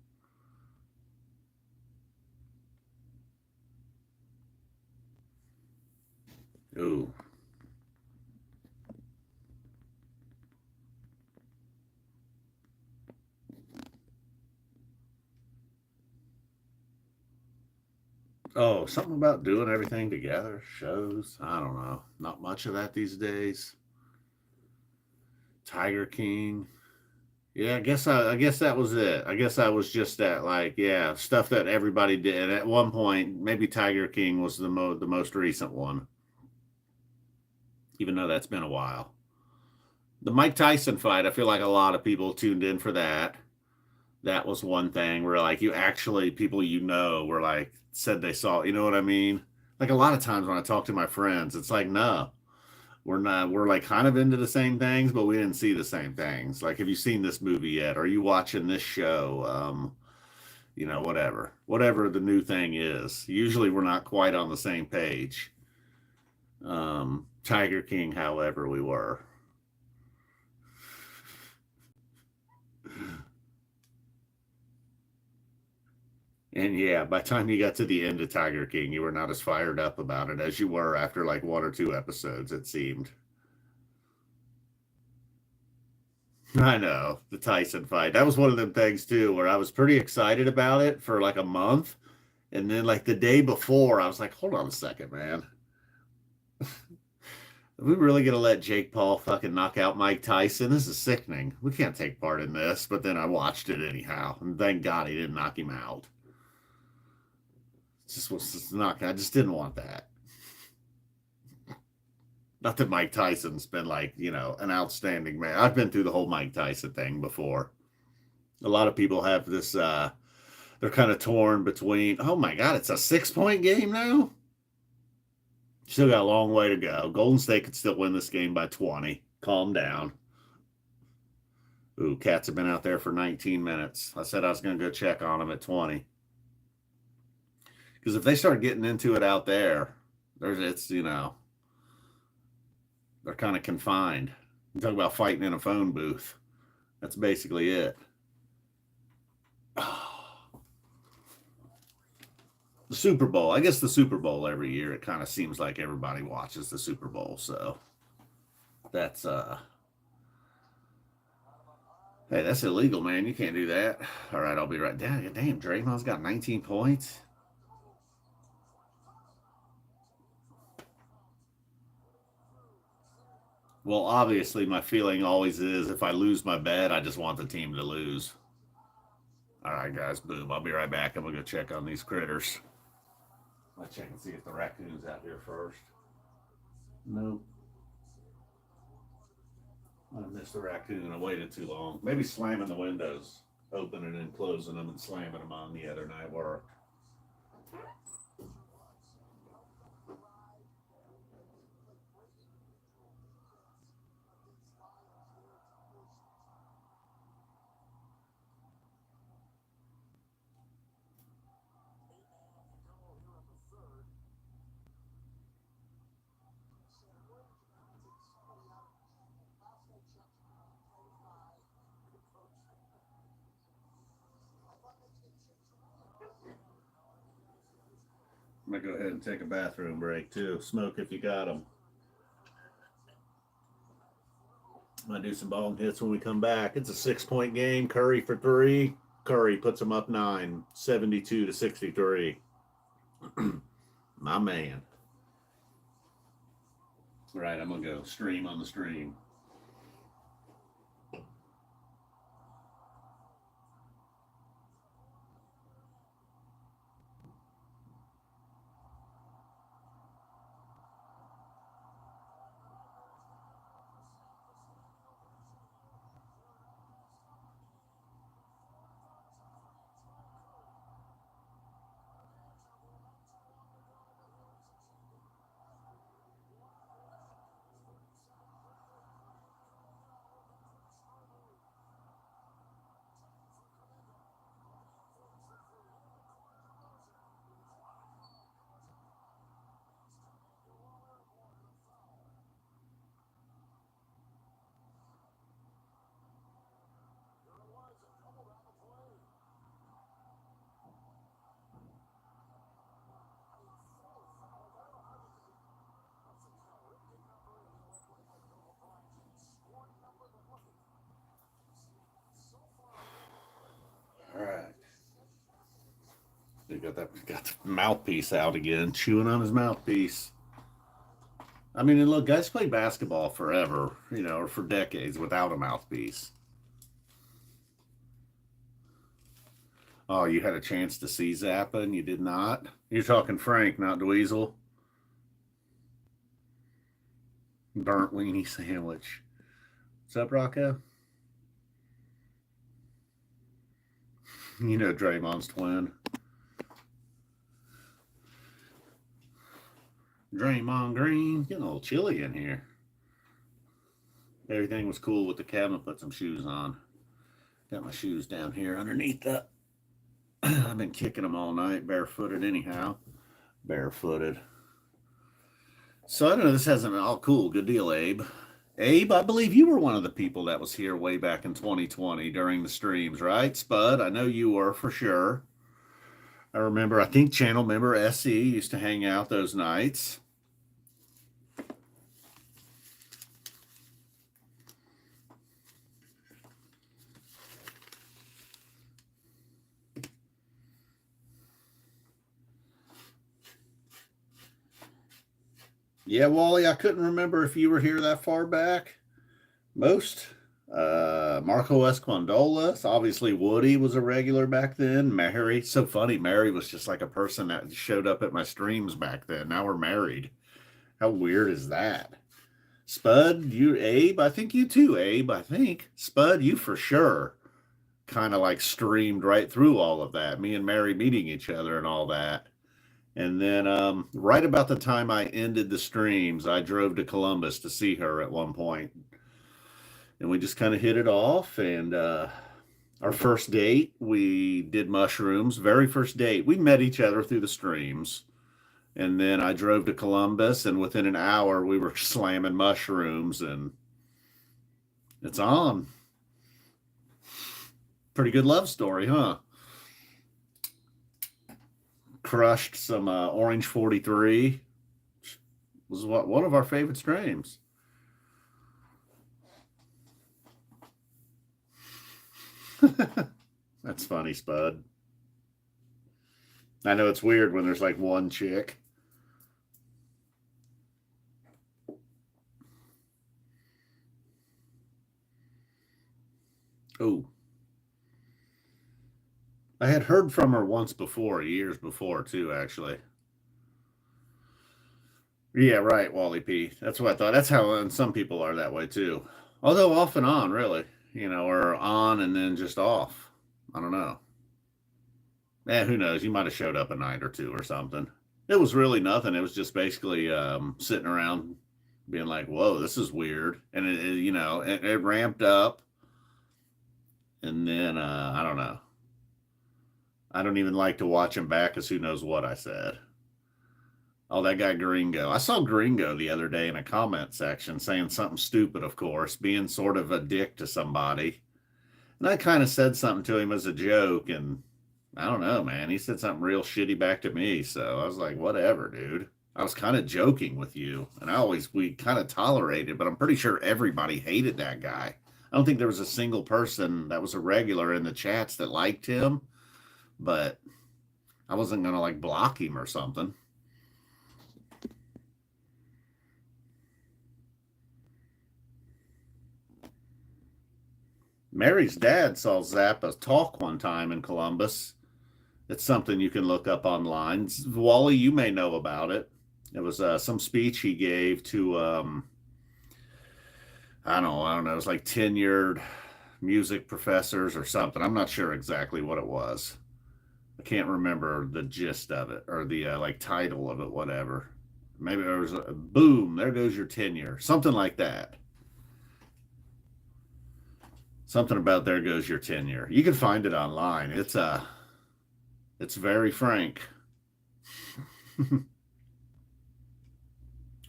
S1: Ooh. Oh, something about doing everything together, shows. I don't know. Not much of that these days. Tiger King. Yeah, I guess that was it. I guess I was just that like, yeah, stuff that everybody did. At one point, maybe Tiger King was the most recent one. Even though that's been a while. The Mike Tyson fight, I feel like a lot of people tuned in for that. That was one thing where like you actually people were like said they saw, you know what I mean? Like a lot of times when I talk to my friends, it's like, no, we're not, we're like kind of into the same things, but we didn't see the same things. Like, have you seen this movie yet? Are you watching this show? Whatever the new thing is. Usually we're not quite on the same page. Tiger King, however, we were. And yeah, by the time you got to the end of Tiger King, you were not as fired up about it as you were after like one or two episodes, it seemed. I know, the Tyson fight. That was one of them things too, where I was pretty excited about it for like a month. And then like the day before, I was like, hold on a second, man. Are we really gonna let Jake Paul fucking knock out Mike Tyson? This is sickening. We can't take part in this. But then I watched it anyhow. And thank God he didn't knock him out. Just was just not. I just didn't want that. Not that Mike Tyson's been like an outstanding man. I've been through the whole Mike Tyson thing before. A lot of people have this. They're kind of torn between. Oh my God, it's a 6-point game now. Still got a long way to go. Golden State could still win this game by 20. Calm down. Ooh, cats have been out there for 19 minutes. I said I was going to go check on them at 20. Because if they start getting into it out there, they're kind of confined. You talk about fighting in a phone booth. That's basically it. The Super Bowl. I guess the Super Bowl every year, it kind of seems like everybody watches the Super Bowl. So that's hey, that's illegal, man. You can't do that. All right, I'll be right down. Damn, Draymond's got 19 points. Well, obviously, my feeling always is if I lose my bet, I just want the team to lose. All right, guys, boom. I'll be right back. I'm going to go check on these critters. I'll check and see if the raccoon's out here first. Nope. I missed the raccoon. I waited too long. Maybe slamming the windows, opening and closing them and slamming them on the other night worked. I'm going to go ahead and take a bathroom break, too. Smoke if you got them. I'm going to do some ball hits when we come back. It's a 6-point game. Curry for 3. Curry puts them up 9, 72-63. My man. Right, I'm going to go stream on the stream. All right. They got the mouthpiece out again, chewing on his mouthpiece. I mean, and look, guys play basketball forever, or for decades without a mouthpiece. Oh, you had a chance to see Zappa and you did not? You're talking Frank, not Dweezil. Burnt weenie sandwich. What's up, Rocco? You know Draymond's twin. Draymond Green. Getting a little chilly in here. Everything was cool with the cabinet. Put some shoes on. Got my shoes down here underneath that. I've been kicking them all night, barefooted anyhow. Barefooted. So I don't know, this hasn't been all cool. Good deal, Abe. Abe, I believe you were one of the people that was here way back in 2020 during the streams, right? Spud, I know you were for sure. I remember, I think channel member SE used to hang out those nights. Yeah, Wally, I couldn't remember if you were here that far back. Most. Marco Escondolas. Obviously, Woody was a regular back then. Mary. So funny. Mary was just like a person that showed up at my streams back then. Now we're married. How weird is that? Spud, you, Abe, I think you too, Abe, I think. Spud, you for sure kind of like streamed right through all of that. Me and Mary meeting each other and all that. And then right about the time I ended the streams, I drove to Columbus to see her at one point. And we just kind of hit it off. And our first date, we did mushrooms. Very first date, we met each other through the streams. And then I drove to Columbus, and within an hour, we were slamming mushrooms, and it's on. Pretty good love story, huh? Crushed some Orange 43. Was one of our favorite streams. That's funny, Spud. I know it's weird when there's like one chick. Oh, I had heard from her once before, years before, too, actually. Yeah, right, Wally P. That's what I thought. That's how and some people are that way, too. Although off and on, really. Or on and then just off. I don't know. Who knows? You might have showed up a night or two or something. It was really nothing. It was just basically sitting around being like, whoa, this is weird. And it ramped up. And then, I don't know. I don't even like to watch him back because who knows what I said. Oh, that guy Gringo. I saw Gringo the other day in a comment section saying something stupid, of course, being sort of a dick to somebody. And I kind of said something to him as a joke, and I don't know, man. He said something real shitty back to me. So I was like, whatever, dude. I was kind of joking with you. And we kind of tolerated, but I'm pretty sure everybody hated that guy. I don't think there was a single person that was a regular in the chats that liked him, but I wasn't going to like block him or something. Mary's dad saw Zappa talk one time in Columbus. It's something you can look up online. Wally, you may know about it. It was some speech he gave to I don't know. It was like tenured music professors or something. I'm not sure exactly what it was. I can't remember the gist of it or the like title of it, whatever. Maybe there was a boom. There goes your tenure, something like that. Something about there goes your tenure. You can find it online. It's very frank.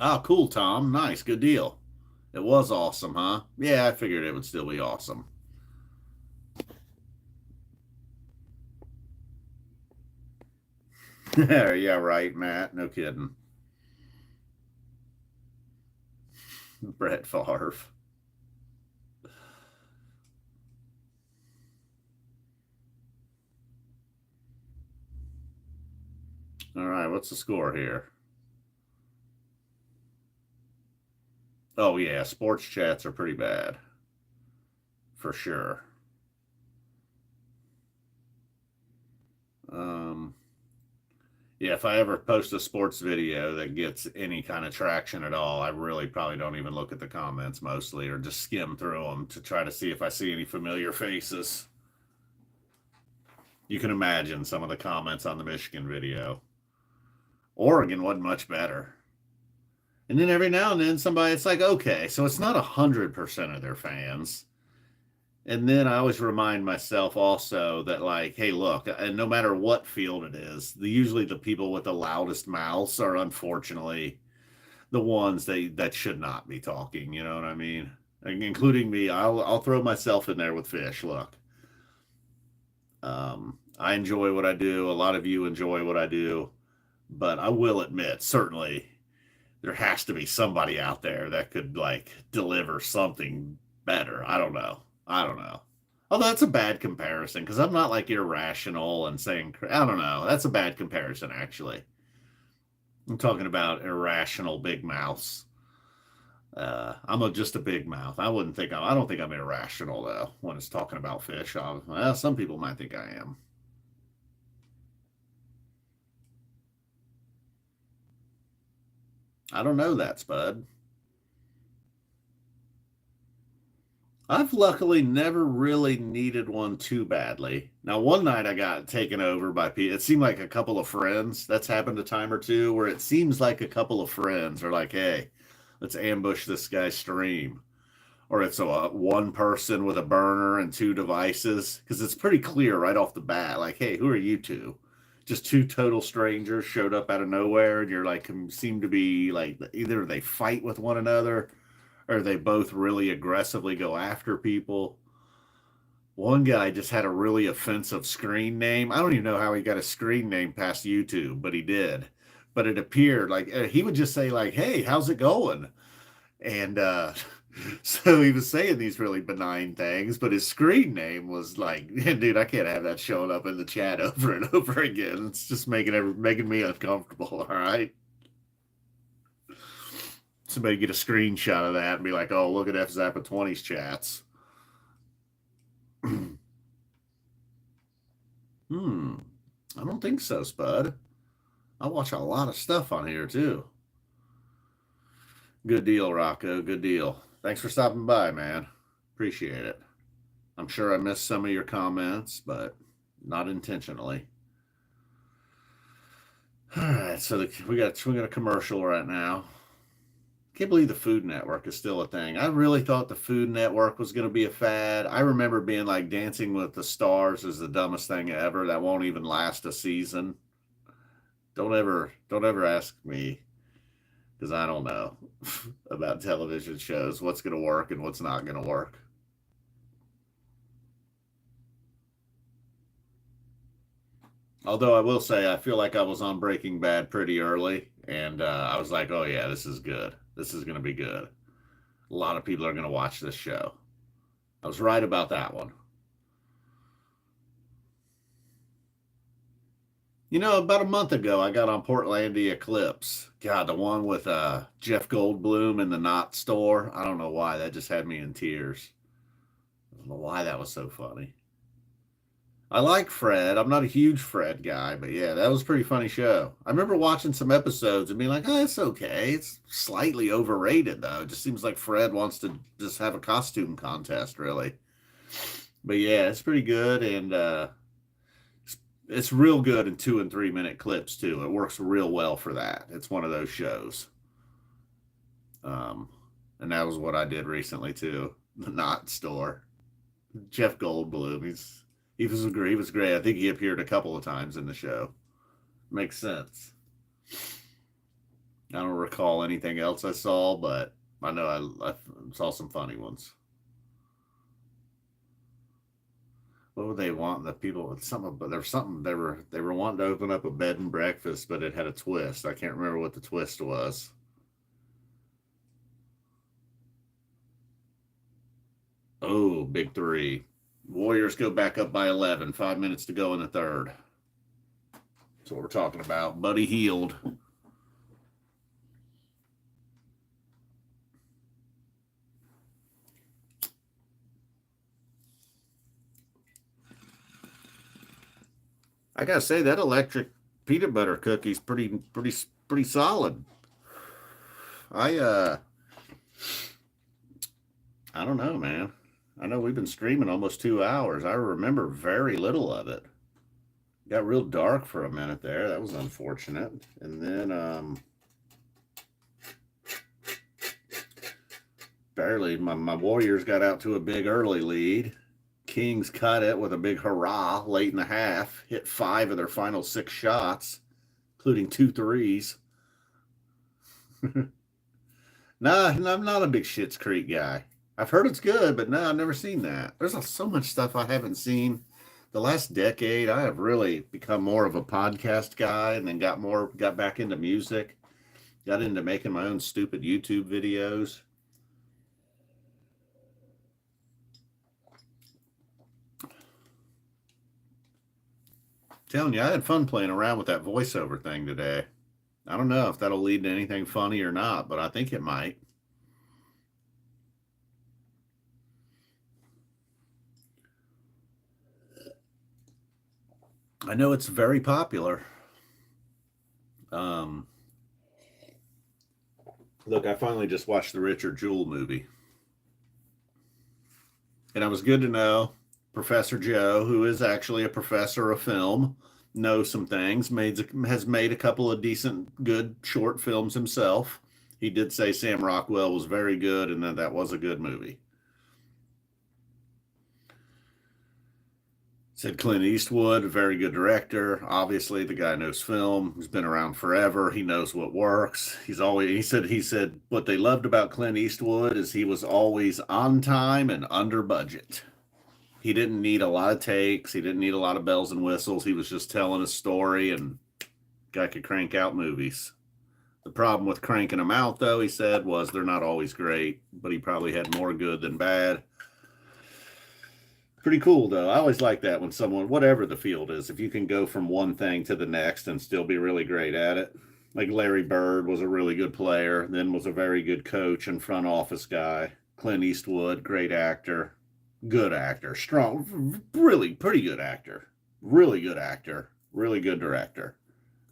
S1: Oh, cool, Tom. Nice, good deal. It was awesome, huh? Yeah, I figured it would still be awesome. Yeah, right, Matt. No kidding. Brett Favre. All right, what's the score here? Oh yeah, sports chats are pretty bad for sure. Um, yeah, if I ever post a sports video that gets any kind of traction at all, I really probably don't even look at the comments mostly, or just skim through them to try to see if I see any familiar faces. You can imagine some of the comments on the Michigan video. Oregon wasn't much better. And then every now and then somebody, it's like, okay, so it's not 100% of their fans. And then I always remind myself also that, like, hey, look, and no matter what field it is, usually the people with the loudest mouths are unfortunately the ones that should not be talking. You know what I mean? Including me. I'll throw myself in there with fish. Look, I enjoy what I do. A lot of you enjoy what I do, but I will admit, certainly there has to be somebody out there that could like deliver something better. I don't know. I don't know. Although that's a bad comparison because I'm not like irrational and saying I don't know. That's a bad comparison actually. I'm talking about irrational big mouths. Just a big mouth. I don't think I'm irrational though when it's talking about fish. Well, some people might think I am. I don't know that, Spud. I've luckily never really needed one too badly. Now, one night I got taken over by people. It seemed like a couple of friends. That's happened a time or two where it seems like a couple of friends are like, hey, let's ambush this guy's stream. Or it's one person with a burner and two devices. Because it's pretty clear right off the bat, like, hey, who are you two? Just two total strangers showed up out of nowhere, and you're like, seem to be like either they fight with one another or they both really aggressively go after people. One guy just had a really offensive screen name. I don't even know how he got a screen name past YouTube, but he did. But it appeared like he would just say like, "Hey, how's it going?" And so he was saying these really benign things, but his screen name was like, "Dude, I can't have that showing up in the chat over and over again. It's just making me uncomfortable." All right. Somebody get a screenshot of that and be like, "Oh, look at F Zappa 20's chats." Hmm. I don't think so, Spud. I watch a lot of stuff on here too. Good deal, Rocco. Good deal. Thanks for stopping by, man. Appreciate it. I'm sure I missed some of your comments, but not intentionally. All right, so we got a commercial right now. Can't believe the Food Network is still a thing. I really thought the Food Network was going to be a fad. I remember being like Dancing with the Stars is the dumbest thing ever. That won't even last a season. Don't ever ask me because I don't know about television shows. What's going to work and what's not going to work. Although I will say, I feel like I was on Breaking Bad pretty early, and I was like, "Oh yeah, this is good. This is going to be good. A lot of people are going to watch this show." I was right about that one. About a month ago, I got on Portlandia Eclipse. God, the one with Jeff Goldblum in the Knot store. I don't know why that just had me in tears. I don't know why that was so funny. I like Fred. I'm not a huge Fred guy, but yeah, that was a pretty funny show. I remember watching some episodes and being like, oh, it's okay. It's slightly overrated, though. It just seems like Fred wants to just have a costume contest, really. But yeah, it's pretty good, and it's real good in 2 and 3 minute clips, too. It works real well for that. It's one of those shows. Um, and that was what I did recently, too. The Knot Store. Jeff Goldblum, he was great. He was great. I think he appeared a couple of times in the show. Makes sense. I don't recall anything else I saw, but I know I saw some funny ones. What would they want? The people something, but there's something they were wanting to open up a bed and breakfast, but it had a twist. I can't remember what the twist was. Oh, big three. Warriors go back up by 11. 5 minutes to go in the third. That's what we're talking about. Buddy Healed. I gotta say that electric peanut butter cookie's pretty solid. I I don't know, man. I know we've been streaming almost 2 hours. I remember very little of it. Got real dark for a minute there. That was unfortunate. And then barely my Warriors got out to a big early lead. Kings cut it with a big hurrah late in the half. Hit 5 of their final 6 shots, including 2 threes. Nah, I'm not a big Schitt's Creek guy. I've heard it's good, but no, I've never seen that. There's so much stuff I haven't seen. The last decade, I have really become more of a podcast guy, and then got back into music. Got into making my own stupid YouTube videos. Telling you, I had fun playing around with that voiceover thing today. I don't know if that'll lead to anything funny or not, but I think it might. I know it's very popular. Um, Look, I finally just watched the Richard Jewell movie. And it was good to know Professor Joe, who is actually a professor of film, knows some things, has made a couple of decent, good short films himself. He did say Sam Rockwell was very good and that was a good movie. Said Clint Eastwood, a very good director. Obviously, the guy knows film. He's been around forever. He knows what works. He said what they loved about Clint Eastwood is he was always on time and under budget. He didn't need a lot of takes. He didn't need a lot of bells and whistles. He was just telling a story, and guy could crank out movies. The problem with cranking them out, though, he said, was they're not always great, but he probably had more good than bad. Pretty cool, though. I always like that when someone, whatever the field is, if you can go from one thing to the next and still be really great at it. Like Larry Bird was a really good player, then was a very good coach and front office guy. Clint Eastwood, great actor, good actor, strong, really pretty good actor, really good actor, really good director.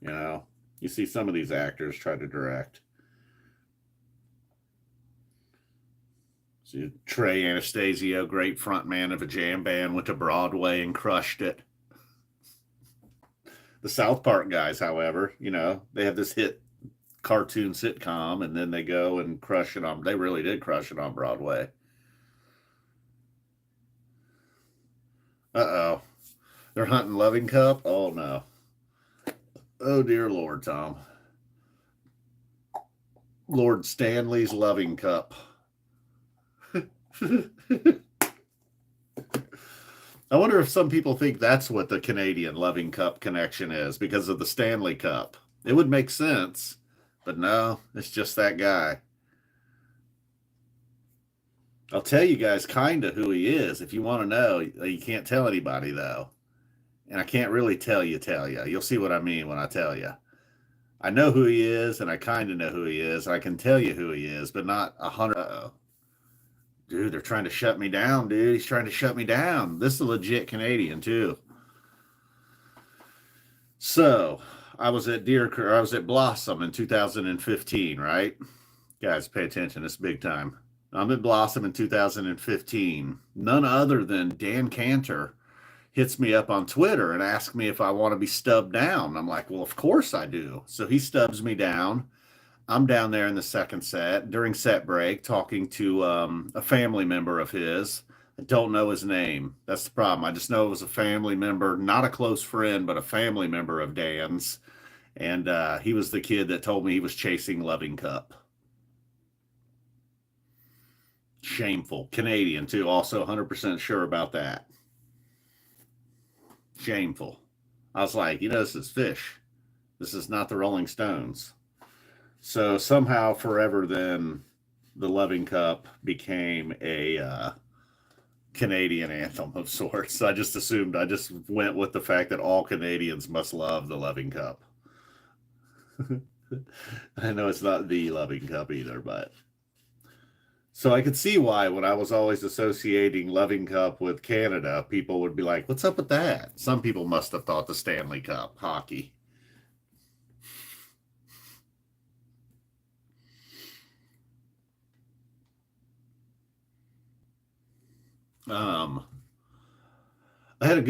S1: You know, you see some of these actors try to direct. See, Trey Anastasio, great front man of a jam band, went to Broadway and crushed it. The South Park guys, however, they have this hit cartoon sitcom, and then they go and crush it on. They really did crush it on Broadway. Uh-oh. They're hunting Loving Cup? Oh, no. Oh, dear Lord, Tom. Lord Stanley's Loving Cup. I wonder if some people think that's what the Canadian Loving Cup connection is because of the Stanley Cup. It would make sense, but no, it's just that guy. I'll tell you guys kind of who he is if you want to know. You can't tell anybody, though. And I can't really tell you. You'll see what I mean when I tell you. I know who he is, and I kind of know who he is. I can tell you who he is, but not 100. Dude, they're trying to shut me down, dude. He's trying to shut me down. This is a legit Canadian, too. So, I was at Blossom in 2015, right? Guys, pay attention. It's big time. I'm at Blossom in 2015. None other than Dan Cantor hits me up on Twitter and asks me if I want to be stubbed down. I'm like, well, of course I do. So he stubs me down. I'm down there in the second set during set break talking to a family member of his. I don't know his name. That's the problem. I just know it was a family member, not a close friend, but a family member of Dan's. And he was the kid that told me he was chasing Loving Cup. Shameful. Canadian, too. Also 100% sure about that. Shameful. I was like, this is Fish. This is not the Rolling Stones. So somehow, forever, then the Loving Cup became a Canadian anthem of sorts. I just went with the fact that all Canadians must love the Loving Cup. I know it's not the Loving Cup either, but so I could see why when I was always associating Loving Cup with Canada, people would be like, what's up with that? Some people must have thought the Stanley Cup, hockey. I had a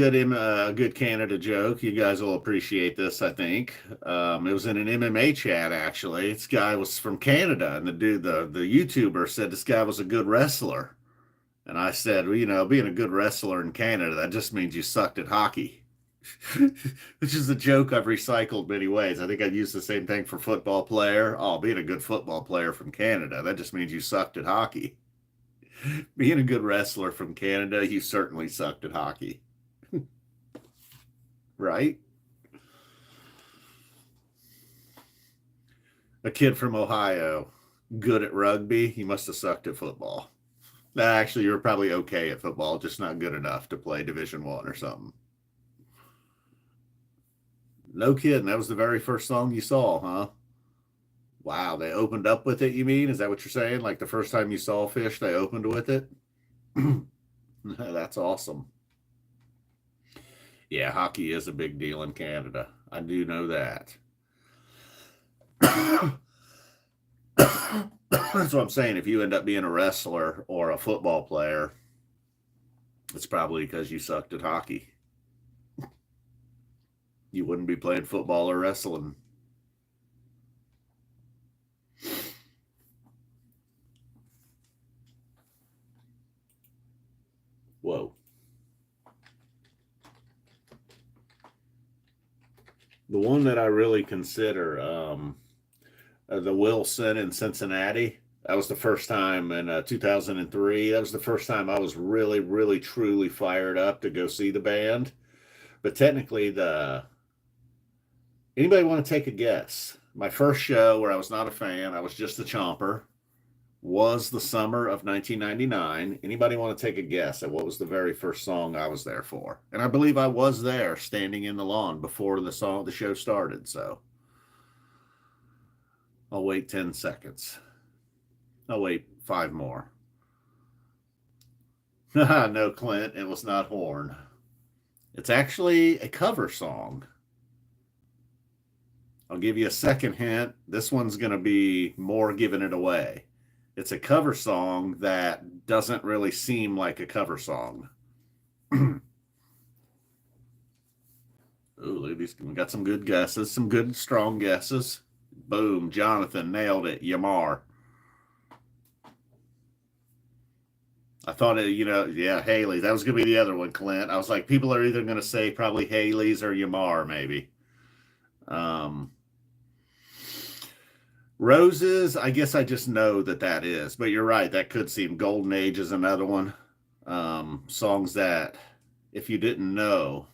S1: good Canada joke. You guys will appreciate this, I think. It was in an MMA chat, actually. This guy was from Canada, and the YouTuber said this guy was a good wrestler. And I said, well, being a good wrestler in Canada, that just means you sucked at hockey. Which is a joke I've recycled many ways. I think I'd use the same thing for football player. Oh, being a good football player from Canada, that just means you sucked at hockey. Being a good wrestler from Canada, you certainly sucked at hockey. Right? A kid from Ohio, good at rugby, he must have sucked at football. Actually, you're probably okay at football, just not good enough to play Division I or something. No kidding. That was the very first song you saw, huh? Wow, they opened up with it, you mean? Is that what you're saying? Like the first time you saw Fish, they opened with it? That's awesome. Yeah, hockey is a big deal in Canada. I do know that. That's what I'm saying. If you end up being a wrestler or a football player, it's probably because you sucked at hockey. You wouldn't be playing football or wrestling. Whoa. The one that I really consider, the Wilson in Cincinnati, that was the first time in 2003. That was the first time I was really, really, truly fired up to go see the band. But technically, anybody want to take a guess? My first show where I was not a fan, I was just a chomper, was the summer of 1999. Anybody want to take a guess at what was the very first song I was there for? And I believe I was there standing in the lawn before the show started. So I'll wait 10 seconds. I'll wait 5 more. No, Clint, it was not Horn. It's actually a cover song. I'll give you a second hint. This one's going to be more giving it away. It's a cover song that doesn't really seem like a cover song. Ooh, look at these. We got some good guesses, some good, strong guesses. Boom, Jonathan nailed it. Yamar. I thought it, yeah, Haley. That was going to be the other one, Clint. I was like, people are either going to say probably Haley's or Yamar, maybe. Roses, I guess I just know that is. But you're right. That could seem. Golden Age is another one. Songs that, if you didn't know.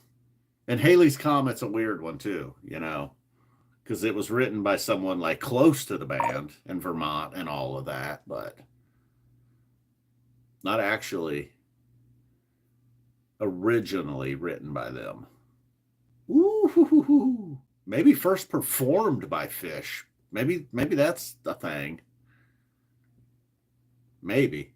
S1: And Haley's Comet's a weird one, too, because it was written by someone like close to the band in Vermont and all of that, but not actually originally written by them. Ooh, maybe first performed by Fish. Maybe that's the thing. Maybe.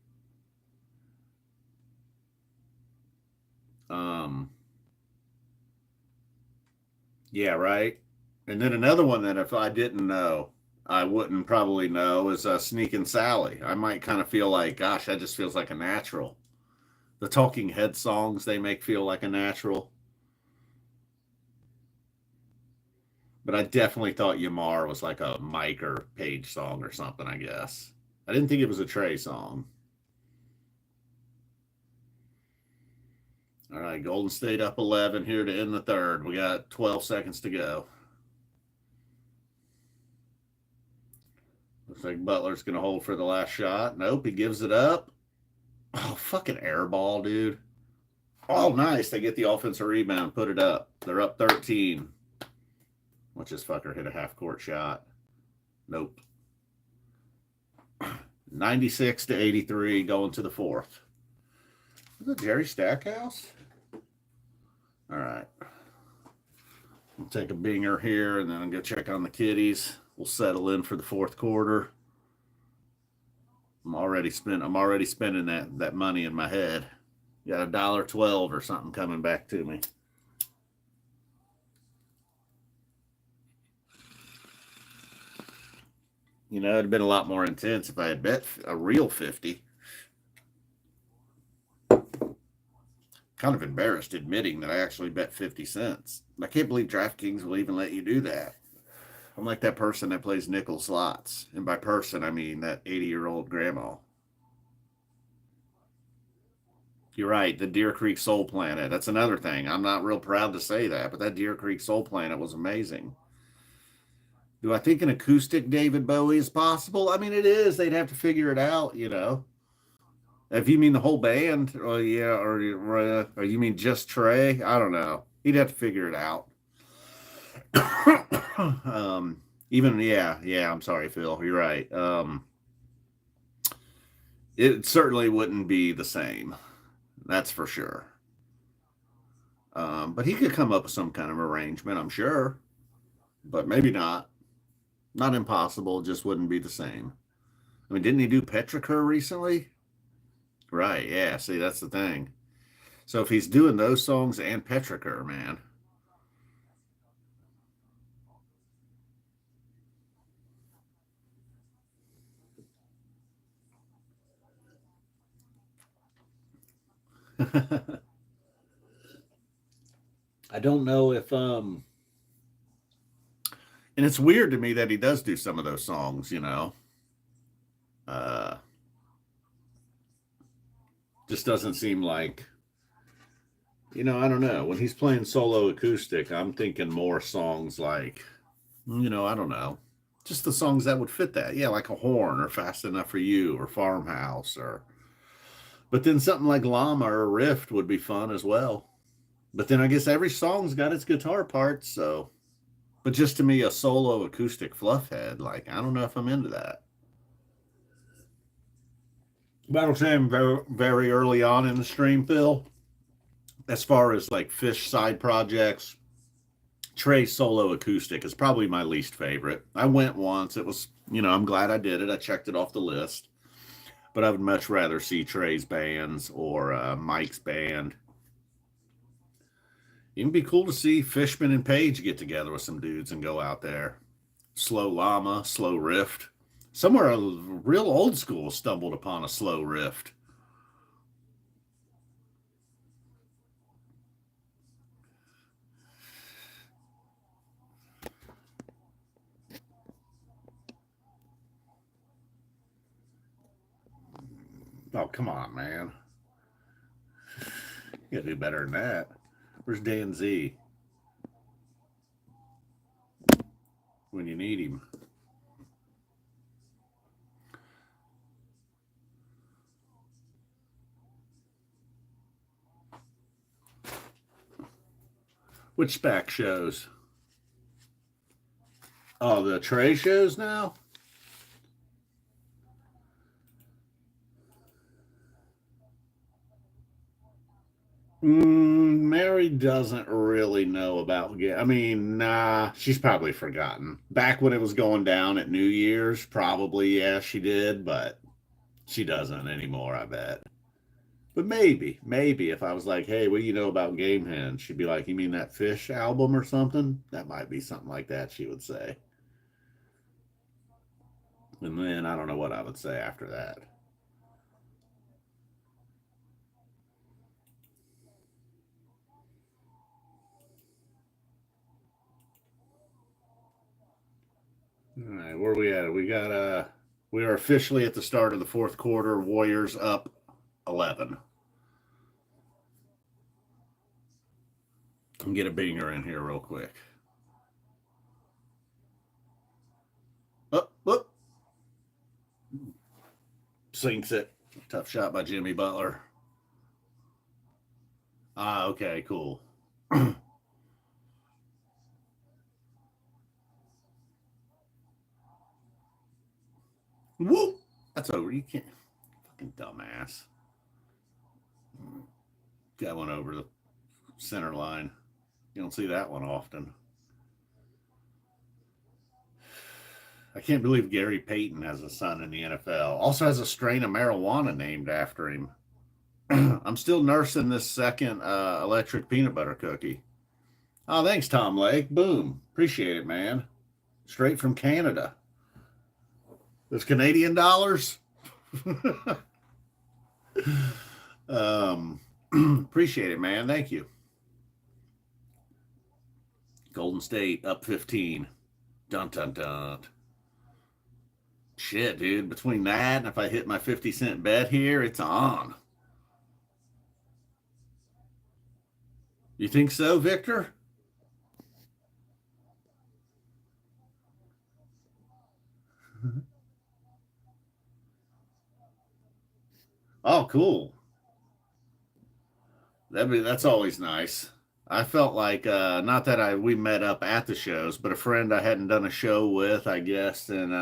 S1: Yeah, right. And then another one that if I didn't know, I wouldn't probably know is Sneakin' Sally. I might kind of feel like, gosh, that just feels like a natural. The Talking Head songs they make feel like a natural. But I definitely thought Yamar was like a Mike or Page song or something, I guess. I didn't think it was a Trey song. All right, Golden State up 11 here to end the third. We got 12 seconds to go. Looks like Butler's going to hold for the last shot. Nope, he gives it up. Oh, fucking air ball, dude. Oh, nice. They get the offensive rebound, put it up. They're up 13. Watch this fucker hit a half court shot. Nope. 96 to 83 going to the fourth. Is it Jerry Stackhouse? All right. We'll take a binger here and then I'll go check on the kiddies. We'll settle in for the fourth quarter. I'm already spending that money in my head. Got $1.12 or something coming back to me. You know, it'd been a lot more intense if I had bet a real 50. Kind of embarrassed admitting that I actually bet 50 cents. I can't believe DraftKings will even let you do that. I'm like that person that plays nickel slots. And by person, I mean that 80-year-old grandma. You're right. The Deer Creek Soul Planet. That's another thing. I'm not real proud to say that, but that Deer Creek Soul Planet was amazing. Do I think an acoustic David Bowie is possible? I mean, it is. They'd have to figure it out, you know. If you mean the whole band, oh yeah, or you mean just Trey? I don't know. He'd have to figure it out. Even yeah. I'm sorry, Phil. You're right. It certainly wouldn't be the same. That's for sure. But he could come up with some kind of arrangement, I'm sure. But maybe not. Not impossible. Just wouldn't be the same. I mean, didn't he do Petrichor recently? Right. Yeah. See, that's the thing. So if he's doing those songs and Petrichor, man. I don't know if and it's weird to me that he does do some of those songs, you know. Uh just doesn't seem like, you know, I don't know. When he's playing solo acoustic, I'm thinking more songs like, you know, I don't know. Just the songs that would fit that. Yeah, like a horn or Fast Enough for You or Farmhouse or but then something like Llama or Rift would be fun as well. But then I guess every song's got its guitar parts, so but just to me a solo acoustic fluff head, like I don't know if I'm into that. Battle Sam very early on in the stream, Phil. As far as like Fish side projects, Trey solo acoustic is probably my least favorite. I went once. It was, you know, I'm glad I did it. I checked it off the list. But I would much rather see Trey's bands or Mike's band. It'd be cool to see Fishman and Page get together with some dudes and go out there. Slow Llama, Slow Rift. Somewhere a real old school stumbled upon a Slow Rift. Oh, come on, man. You gotta do better than that. Where's Dan Z when you need him? Which SPAC shows? Oh, the Trey shows now? Mary doesn't really know about. I mean, nah, she's probably forgotten. Back when it was going down at New Year's, probably, yeah, she did, but she doesn't anymore, I bet. But maybe if I was like, hey, what do you know about game hens? She'd be like, you mean that Fish album or something? That might be something like that, she would say. And then I don't know what I would say after that. All right, where are we at? We are officially at the start of the fourth quarter. Warriors up 11. And get a binger in here real quick. Up, up. Sinks it. Tough shot by Jimmy Butler. Ah, okay, cool. Whoop! That's over. You can't. Fucking dumbass. Got one over the center line. You don't see that one often. I can't believe Gary Payton has a son in the NFL. Also has a strain of marijuana named after him. I'm still nursing this second electric peanut butter cookie. Oh, thanks, Tom Lake. Boom. Appreciate it, man. Straight from Canada. Those Canadian dollars. Appreciate it, man. Thank you. Golden State up 15. Dun dun dun. Shit, dude. Between that and if I hit my 50-cent bet here, it's on. You think so, Victor? Oh, cool. That's always nice. I felt like not that I we met up at the shows, but a friend I hadn't done a show with, I guess, and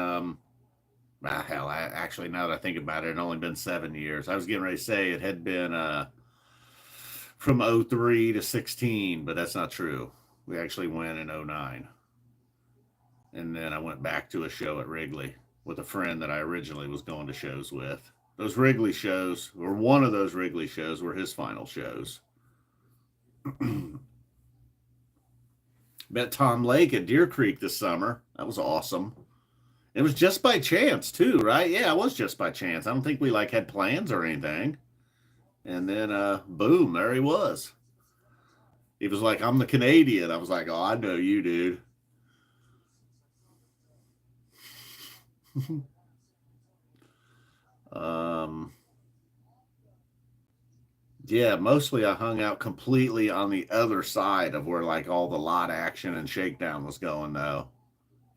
S1: hell, actually now that I think about it, it had only been 7 years. I was getting ready to say it had been from '03 to 16, but that's not true. We actually went in '09, and then I went back to a show at Wrigley with a friend that I originally was going to shows with. Those Wrigley shows, or one of those Wrigley shows, were his final shows. Met Tom Lake at Deer Creek this summer. That was awesome. It was just by chance too, right? Yeah, it was just by chance. I don't think we like had plans or anything. And then boom, there he was. He was like, I'm the Canadian. I was like, oh, I know you, dude. um yeah, mostly I hung out completely on the other side of where like all the lot action and shakedown was going though.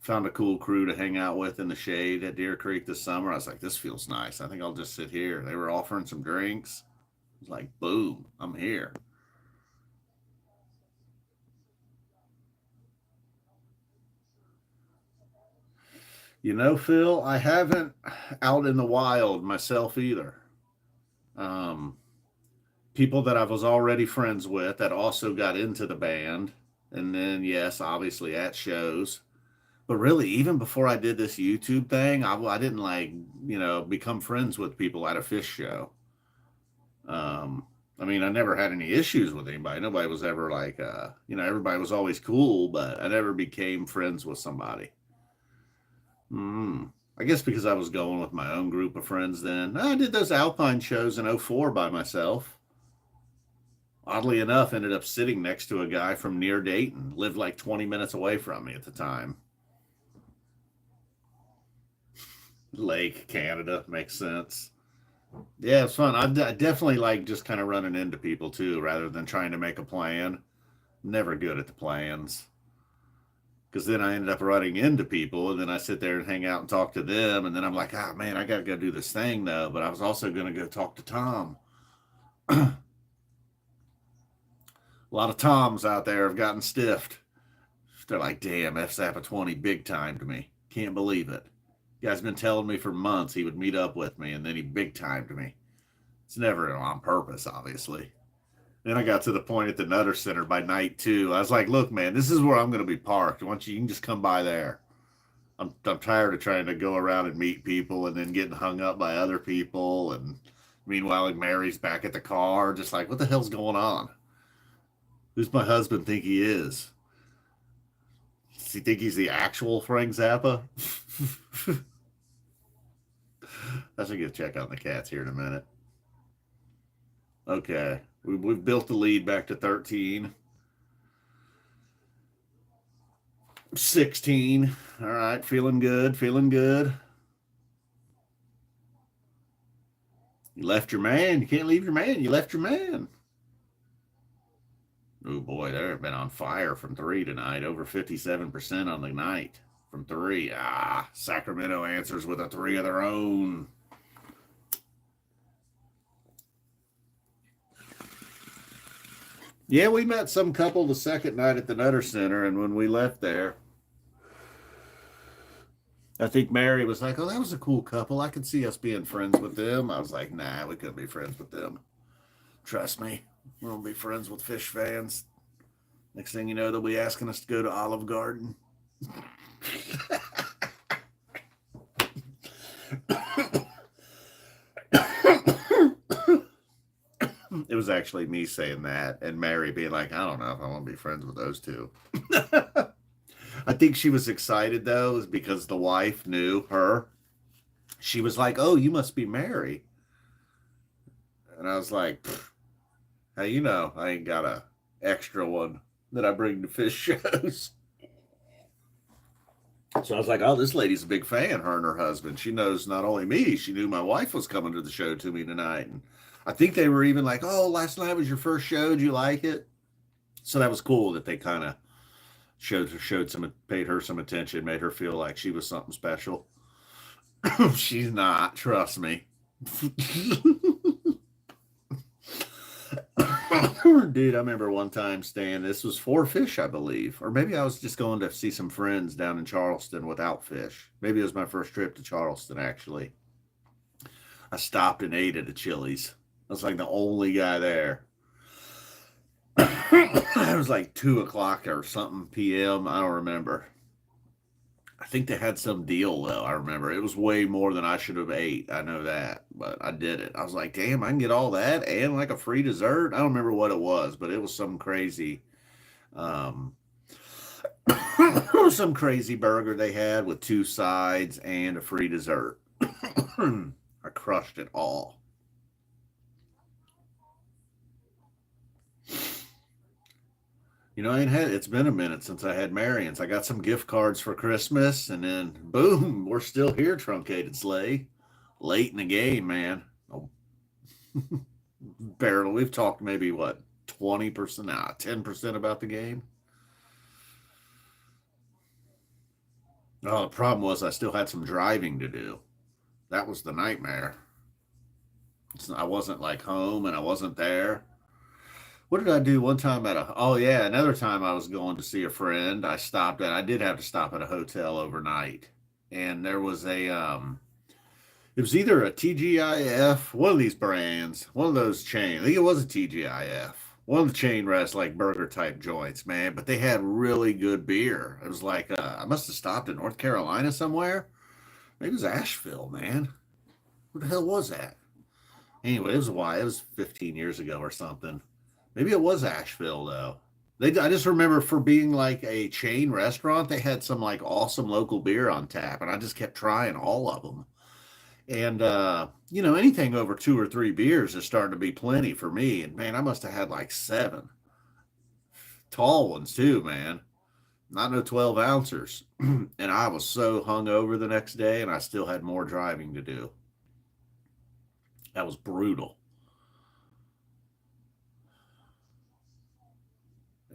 S1: Found a cool crew to hang out with in the shade at Deer Creek this summer. I was like, this feels nice. I think I'll just sit here. They were offering some drinks. I was like, boom, I'm here. You know, Phil, I haven't out in the wild myself either. Um, People that I was already friends with that also got into the band. And then, yes, obviously at shows. But really, even before I did this YouTube thing, I didn't like, become friends with people at a fish show. I mean, I never had any issues with anybody. Nobody was ever like, everybody was always cool, but I never became friends with somebody. I guess because I was going with my own group of friends then. I did those Alpine shows in '04 by myself. Oddly enough, ended up sitting next to a guy from near Dayton, lived like 20 minutes away from me at the time. Lake, Canada, makes sense. Yeah, it's fun. I definitely like just kind of running into people too, rather than trying to make a plan. Never good at the plans. Because then I ended up running into people, and then I sit there and hang out and talk to them, and then I'm like, ah, man, I got to go do this thing though. But I was also going to go talk to Tom. A lot of Toms out there have gotten stiffed. They're like, damn, F Zappa 20 big time to me. Can't believe it. You guys been telling me for months he would meet up with me, and then he big timed me. It's never on purpose, obviously. Then I got to the point at the Nutter Center by night two. I was like, look, man, this is where I'm going to be parked. Once you can just come by there. I'm tired of trying to go around and meet people and then getting hung up by other people. And Meanwhile, like Mary's back at the car, just like, what the hell's going on? Who's my husband think he is? Does he think he's the actual Frank Zappa? I should get a check on the cats here in a minute. Okay. We've built the lead back to 13. 16. All right. Feeling good. Feeling good. You left your man. You can't leave your man. You left your man. Oh boy, they've been on fire from three tonight. Over 57% on the night from three. Sacramento answers with a three of their own. Yeah, we met some couple the second night at the Nutter Center, and when we left there, I think Mary was like, "Oh, that was a cool couple. I could see us being friends with them." I was like, "Nah, we couldn't be friends with them. Trust me, we won't be friends with fish fans." Next thing you know, they'll be asking us to go to Olive Garden. It was actually me saying that, and Mary being like, "I don't know if I want to be friends with those two." I think she was excited though, is because the wife knew her. She was like, "Oh, you must be Mary," and I was like, "Hey, you know, I ain't got a extra one that I bring to fish shows." So I was like, "Oh, this lady's a big fan. Her and her husband. She knows not only me, she knew my wife was coming to the show to me tonight." And I think they were even like, "Oh, last night was your first show. Did you like it?" So that was cool that they kind of showed some, paid her some attention, made her feel like she was something special. She's not, trust me. Dude, I remember one time staying, this was for fish, I believe. Or maybe I was just going to see some friends down in Charleston without fish. Maybe it was my first trip to Charleston, actually. I stopped and ate at a Chili's. I was like the only guy there. It was like 2 o'clock or something p.m. I don't remember. I think they had some deal though. I remember it was way more than I should have ate. I know that, but I did it. I was like, damn, I can get all that and like a free dessert. I don't remember what it was, but it was some crazy, um, some crazy burger they had with two sides and a free dessert. I crushed it all. You know, I ain't had. It's been a minute since I had Marion's. I got some gift cards for Christmas, and then boom, we're still here, truncated sleigh. Late in the game, man. Oh, barely. We've talked maybe what 20%, 10% about the game. Oh, the problem was I still had some driving to do. That was the nightmare. I wasn't like home, and I wasn't there. What did I do one time at a? Oh yeah, another time I was going to see a friend. I stopped at. I did have to stop at a hotel overnight, and there was a. It was either a TGIF, one of these brands, one of those chain. I think it was a TGIF, one of the chain rest like burger type joints, man. But they had really good beer. It was like I must have stopped in North Carolina somewhere. Maybe it was Asheville, man. What the hell was that? Anyway, it was a while. It was 15 years ago or something. Maybe it was Asheville though. I just remember for being like a chain restaurant, they had some like awesome local beer on tap, and I just kept trying all of them. And anything over two or three beers is starting to be plenty for me. And man, I must have had like seven tall ones too, man. Not no 12 ounces. And I was so hungover the next day, and I still had more driving to do. That was brutal.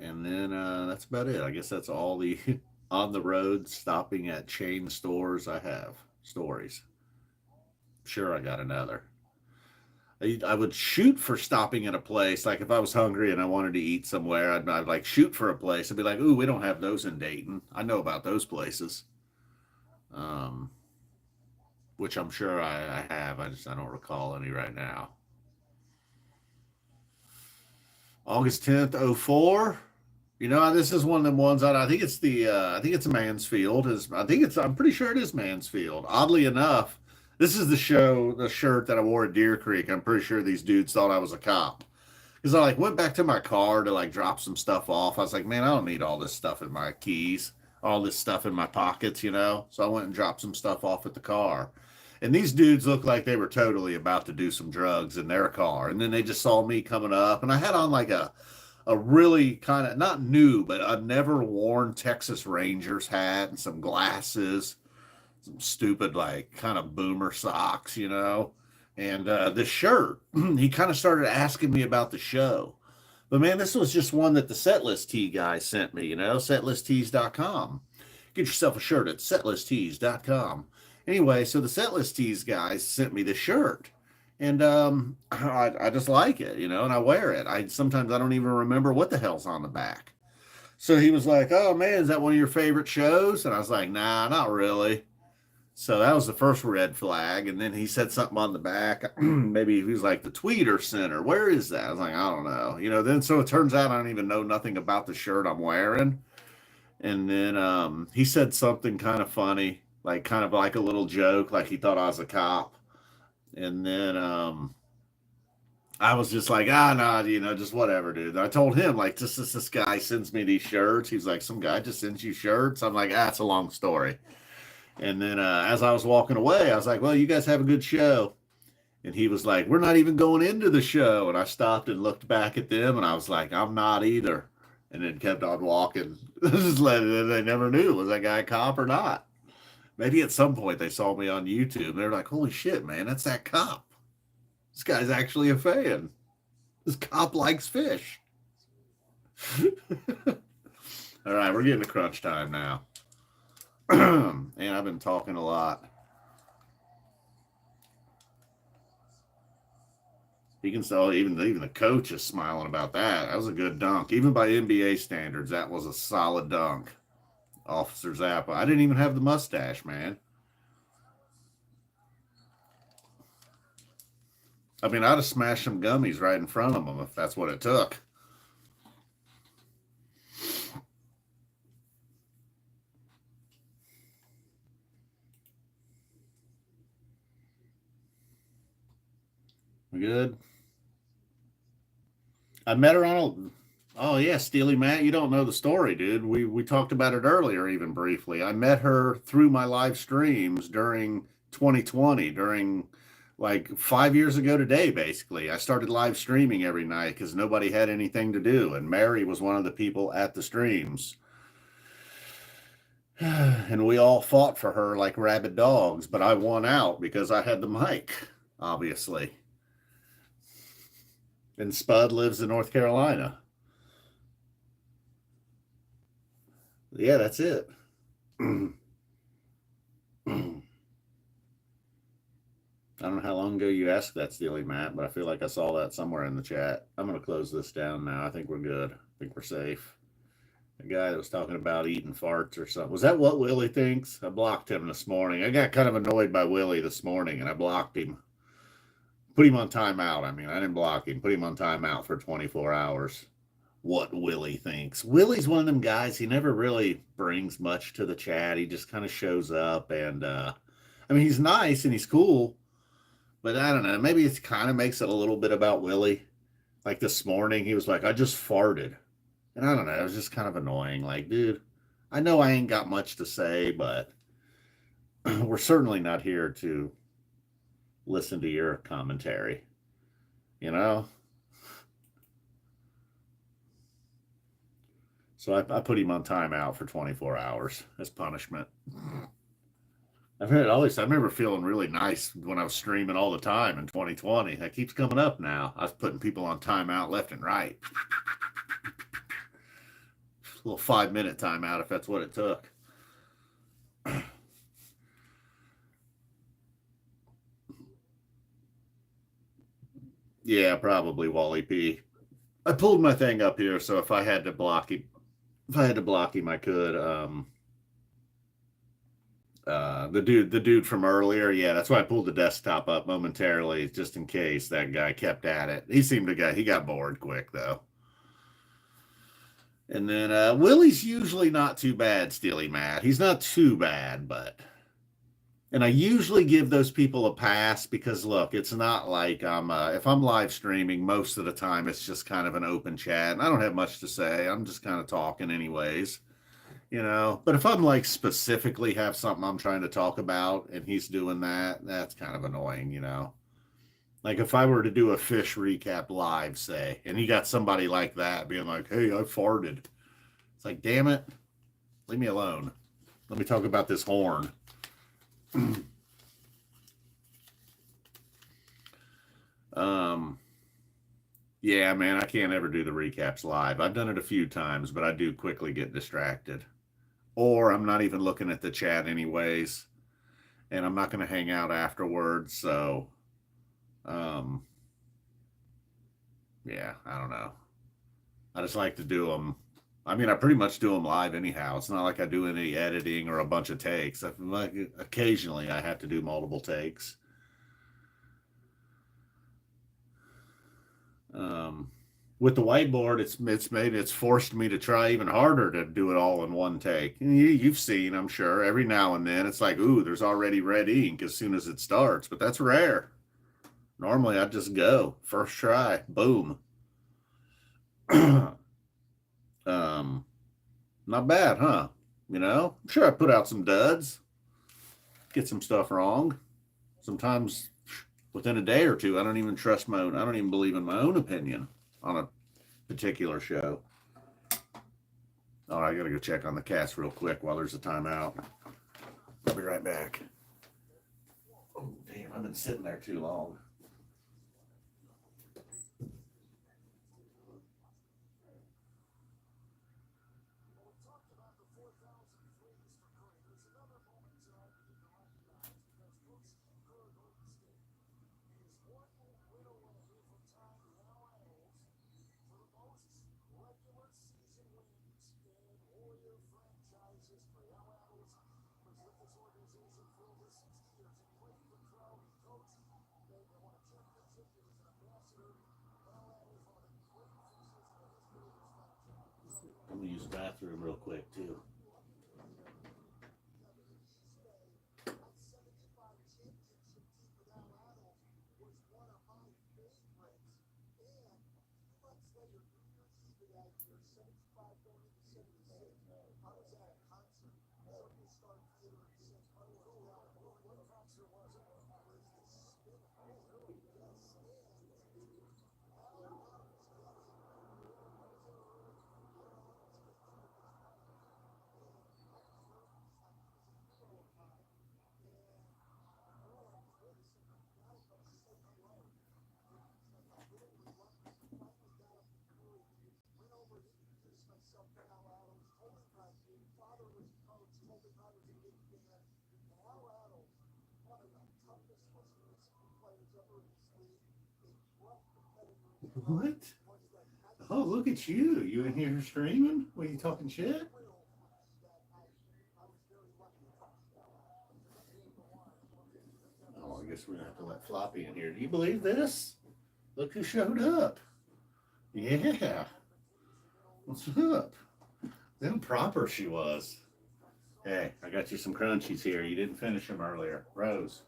S1: And then that's about it. I guess that's all the on the road stopping at chain stores I have stories. Sure, I got another. I would shoot for stopping at a place. Like if I was hungry and I wanted to eat somewhere, I'd like shoot for a place. I'd be like, "Ooh, we don't have those in Dayton. I know about those places." Um, which I'm sure I have. I don't recall any right now. August 10th, 04. This is one of them ones I think it's Mansfield. I'm pretty sure it is Mansfield. Oddly enough, This is the shirt that I wore at Deer Creek. I'm pretty sure these dudes thought I was a cop. Because I like went back to my car to like drop some stuff off. I was like, man, I don't need all this stuff in my keys, all this stuff in my pockets, you know? So I went and dropped some stuff off at the car. And these dudes looked like they were totally about to do some drugs in their car. And then they just saw me coming up, and I had on like a really kind of not new, but a never worn Texas Rangers hat and some glasses, some stupid like kind of boomer socks, you know. And this shirt, he kind of started asking me about the show. But man, this was just one that the Setlist Tee guy sent me, you know, setlisttees.com. Get yourself a shirt at setlisttees.com. Anyway, so the Setlist Tees guys sent me this shirt. And I just like it, you know, and I wear it. Sometimes I don't even remember what the hell's on the back. So he was like, "Oh man, is that one of your favorite shows?" And I was like, "Nah, not really." So that was the first red flag. And then he said something on the back. Maybe he was like, the Tweeter Center. Where is that? I was like, I don't know. You know, then so it turns out I don't even know nothing about the shirt I'm wearing. And then he said something kind of funny, like kind of like a little joke, like he thought I was a cop. And then I was just like, nah, you know, just whatever, dude. And I told him, like, just this guy sends me these shirts. He's like, some guy just sends you shirts. I'm like, it's a long story. And then as I was walking away, I was like, well, you guys have a good show. And he was like, we're not even going into the show. And I stopped and looked back at them, and I was like, I'm not either. And then kept on walking. Just they never knew, was that guy a cop or not? Maybe at some point they saw me on YouTube. They're like, holy shit, man, that's that cop. This guy's actually a fan. This cop likes fish. All right, we're getting to crunch time now. And I've been talking a lot. You can tell even the coach is smiling about that. That was a good dunk. Even by NBA standards, that was a solid dunk. Officer Zappa. I didn't even have the mustache, man. I mean, I'd have smashed some gummies right in front of them if that's what it took. We good? I met her on a. Oh yeah, Steely Matt, you don't know the story, dude. We talked about it earlier, even briefly. I met her through my live streams during 2020, during like 5 years ago today, basically. I started live streaming every night because nobody had anything to do, and Mary was one of the people at the streams. And we all fought for her like rabid dogs, but I won out because I had the mic, obviously. And Spud lives in North Carolina. Yeah, that's it. I don't know how long ago you asked that, Steely Matt, but I feel like I saw that somewhere in the chat. I'm going to close this down now. I think we're good. I think we're safe. The guy that was talking about eating farts or something. Was that what Willie thinks? I blocked him this morning. I got kind of annoyed by Willie this morning, and I blocked him. Put him on timeout. I mean, I didn't block him. Put him on timeout for 24 hours. What Willie thinks. Willie's one of them guys. He never really brings much to the chat. He just kind of shows up, and I mean, he's nice and he's cool, but I don't know. Maybe it kind of makes it a little bit about Willie. Like this morning, he was like, "I just farted," and I don't know. It was just kind of annoying. Like, dude, I know I ain't got much to say, but we're certainly not here to listen to your commentary. You know. So I put him on timeout for 24 hours as punishment. I remember feeling really nice when I was streaming all the time in 2020. That keeps coming up now. I was putting people on timeout left and right. A little 5-minute timeout if that's what it took. Yeah, probably Wally P. I pulled my thing up here, so if I had to block him, I could. The dude from earlier, yeah, that's why I pulled the desktop up momentarily, just in case that guy kept at it. He got bored quick though. And then Willie's usually not too bad, Steely Matt. He's not too bad, but And I usually give those people a pass because look, it's not like if I'm live streaming, most of the time it's just kind of an open chat and I don't have much to say. I'm just kind of talking anyways, you know. But if I'm like specifically have something I'm trying to talk about and he's doing that, that's kind of annoying, you know. Like if I were to do a fish recap live, say, and you got somebody like that being like, "Hey, I farted." It's like, "Damn it. Leave me alone. Let me talk about this horn." um Yeah, man, I can't ever do the recaps live. I've done it a few times, but I do quickly get distracted. Or I'm not even looking at the chat anyways, and I'm not going to hang out afterwards. So, um, yeah, I don't know. I just like to do them. I mean, I pretty much do them live anyhow. It's not like I do any editing or a bunch of takes. Like occasionally, I have to do multiple takes. Um, with the whiteboard, it's forced me to try even harder to do it all in one take. And you've seen, I'm sure, every now and then it's like, ooh, there's already red ink as soon as it starts, but that's rare. Normally, I just go first try, boom. um, Not bad, huh? You know, I'm sure I put out some duds, get some stuff wrong. Sometimes within a day or two, I don't even trust my own. I don't even believe in my own opinion on a particular show. Oh, I gotta go check on the cats real quick while there's a timeout. I'll be right back. Oh, damn, I've been sitting there too long. I'm gonna use the bathroom real quick too. What? Oh, look at you. You in here streaming? What are you talking shit? Oh, I guess we're gonna have to let Floppy in here. Do you believe this? Look who showed up. Yeah. What's up? Then proper she was. Hey, I got you some crunchies here. You didn't finish them earlier. Rose,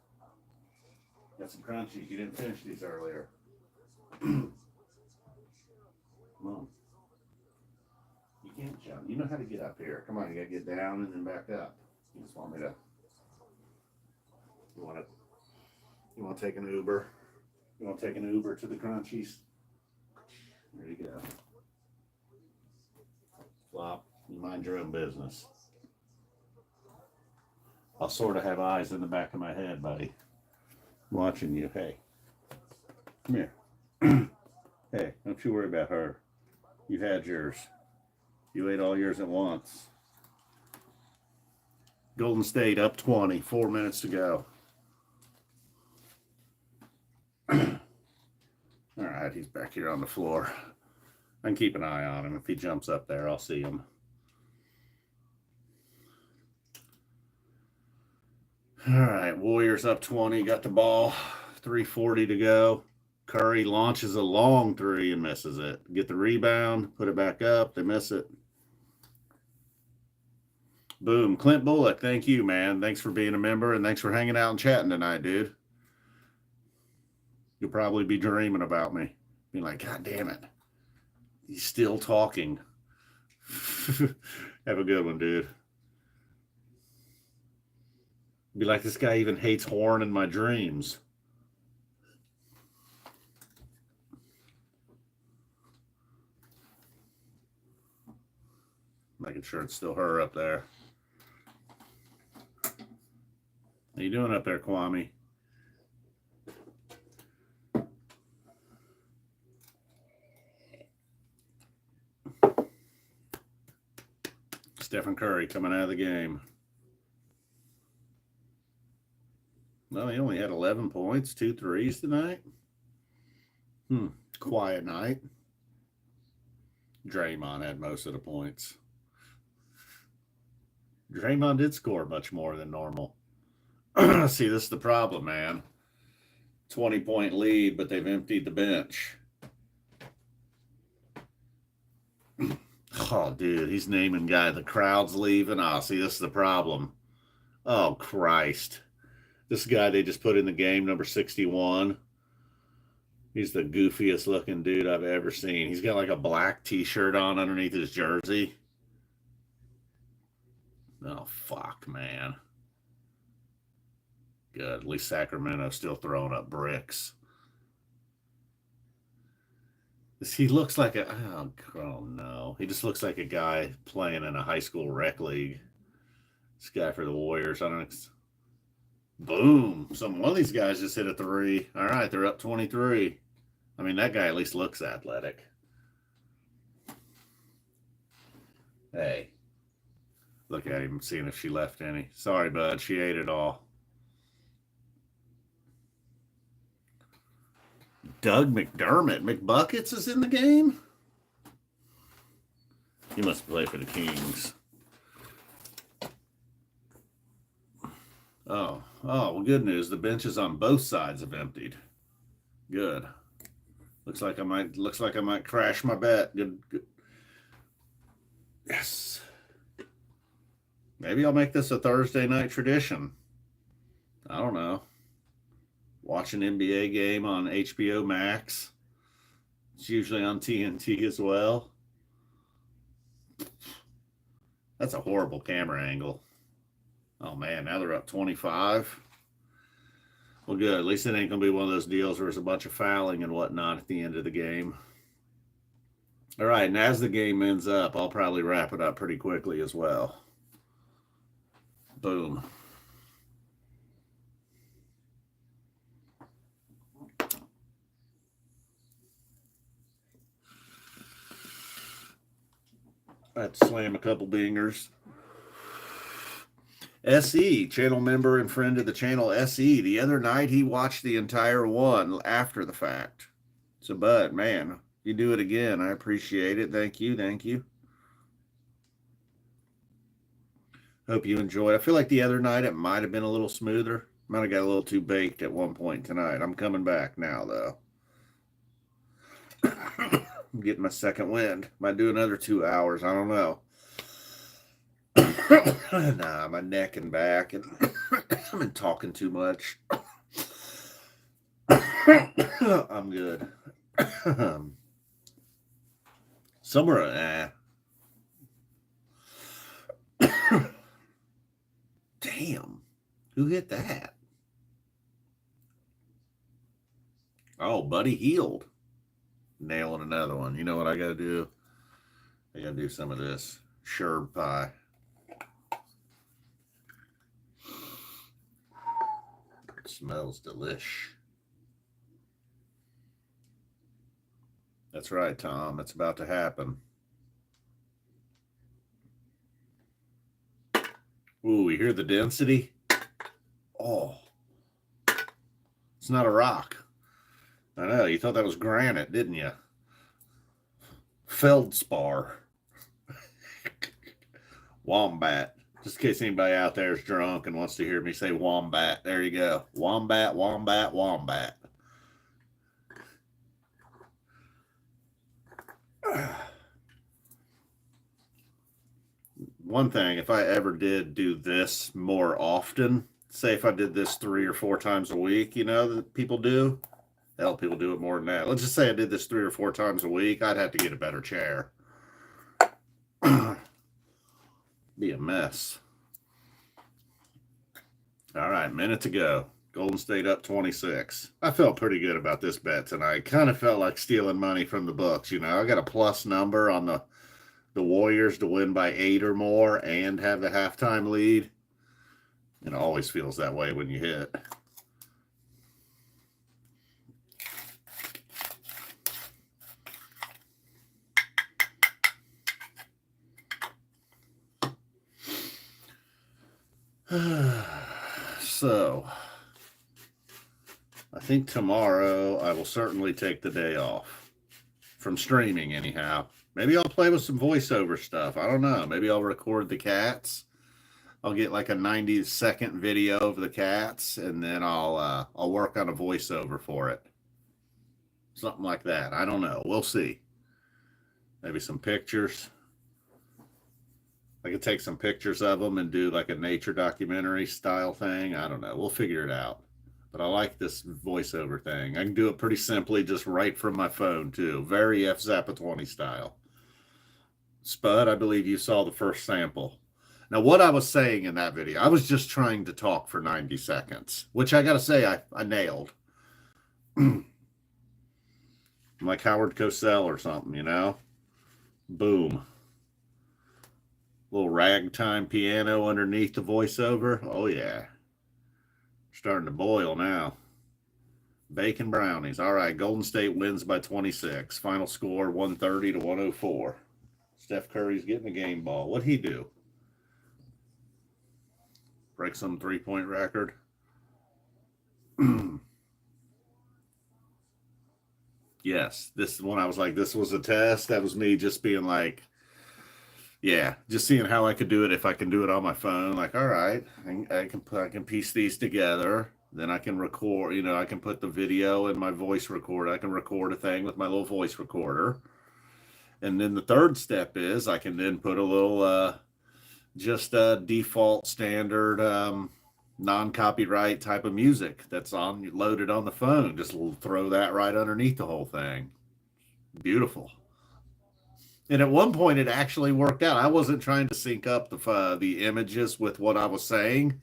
S1: got some crunchies. You didn't finish these earlier. Come on. You can't jump. You know how to get up here. Come on, you gotta get down and then back up. You just want me to. You want to? You want to take an Uber? You want to take an Uber to the crunchies? There you go. Flop. You mind your own business. I'll sort of have eyes in the back of my head, buddy. Watching you. Hey, come here. Hey, don't you worry about her. You had yours. You ate all yours at once. Golden State up 20, 4 minutes to go. All right, he's back here on the floor. I can keep an eye on him. If he jumps up there, I'll see him. All right, Warriors up 20, got the ball, 3:40 to go. Curry launches a long three and misses it. Get the rebound, put it back up, they miss it. Boom. Clint Bullock, thank you, man. Thanks for being a member, and thanks for hanging out and chatting tonight, dude. You'll probably be dreaming about me. Being like, God damn it. He's still talking. Have a good one, dude. Be like, this guy even hates Horn in my dreams. Making sure it's still her up there. How you doing up there, Kwame? Stephen Curry coming out of the game. Well, he only had 11 points, 2 threes tonight. Quiet night. Draymond had most of the points. Draymond did score much more than normal. See, this is the problem, man. 20-point lead, but they've emptied the bench. Oh, dude, he's naming guy. The crowd's leaving. Oh, see, this is the problem. Oh, Christ. This guy they just put in the game, number 61. He's the goofiest looking dude I've ever seen. He's got like a black t-shirt on underneath his jersey. Oh, fuck, man. Good. At least Sacramento's still throwing up bricks. He looks like a... Oh, no. He just looks like a guy playing in a high school rec league. This guy for the Warriors. I don't know. Boom. One of these guys just hit a 3. All right, they're up 23. I mean, that guy at least looks athletic. Hey. Look at him, seeing if she left any. Sorry, bud. She ate it all. Doug McDermott. McBuckets is in the game? He must play for the Kings. Oh, well, good news. The benches on both sides have emptied. Good. Looks like I might crash my bet. Good. Yes. Maybe I'll make this a Thursday night tradition. I don't know. Watch an NBA game on HBO Max. It's usually on TNT as well. That's a horrible camera angle. Oh, man, now they're up 25. Well, good. At least it ain't going to be one of those deals where there's a bunch of fouling and whatnot at the end of the game. All right, and as the game ends up, I'll probably wrap it up pretty quickly as well. Boom. I had to slam a couple bingers. SE, channel member and friend of the channel, SE. The other night, he watched the entire one after the fact. So, Bud, man, you do it again. I appreciate it. Thank you. Thank you. Hope you enjoyed. I feel like the other night it might have been a little smoother. Might have got a little too baked at one point tonight. I'm coming back now, though. I'm getting my second wind. Might do another 2 hours. I don't know. Nah, my neck and back, and I've been talking too much. I'm good. Somewhere, Damn. Who hit that? Oh, Buddy Healed. Nailing another one. You know what I got to do? I got to do some of this sherb pie. It smells delish. That's right, Tom. It's about to happen. Ooh, you hear the density? Oh. It's not a rock. I know. You thought that was granite, didn't you? Feldspar. Wombat. Just in case anybody out there is drunk and wants to hear me say wombat. There you go. Wombat, wombat, wombat. one thing, if I ever did do this more often, say if I did this 3 or 4 times a week, that people do. Hell, people do it more than that. Let's just say I did this 3 or 4 times a week. I'd have to get a better chair. Be a mess. All right, minute to go. Golden State up 26. I felt pretty good about this bet tonight. Kind of felt like stealing money from the books. I got a plus number on the Warriors to win by 8 or more and have the halftime lead. It always feels that way when you hit. So, I think tomorrow I will certainly take the day off from streaming anyhow. Maybe I'll play with some voiceover stuff. I don't know. Maybe I'll record the cats. I'll get like a 90-second video of the cats, and then I'll work on a voiceover for it. Something like that. I don't know. We'll see. Maybe some pictures. I could take some pictures of them and do like a nature documentary style thing. I don't know. We'll figure it out. But I like this voiceover thing. I can do it pretty simply, just right from my phone too. Very F Zappa 20 style. Spud, I believe you saw the first sample. Now, what I was saying in that video, I was just trying to talk for 90 seconds, which I got to say I nailed. I'm like Howard Cosell or something, Boom. Little ragtime piano underneath the voiceover. Oh, yeah. Starting to boil now. Bacon brownies. All right, Golden State wins by 26. Final score, 130 to 104. Steph Curry's getting a game ball. What'd he do? Break some three-point record? Yes, this is when I was like, this was a test. That was me just being like, yeah, just seeing how I could do it if I can do it on my phone. Like, all right, I can piece these together. Then I can record, I can put the video in my voice recorder. I can record a thing with my little voice recorder. And then the third step is I can then put a little just a default standard non-copyright type of music that's loaded on the phone. Just throw that right underneath the whole thing. Beautiful. And at one point, it actually worked out. I wasn't trying to sync up the images with what I was saying.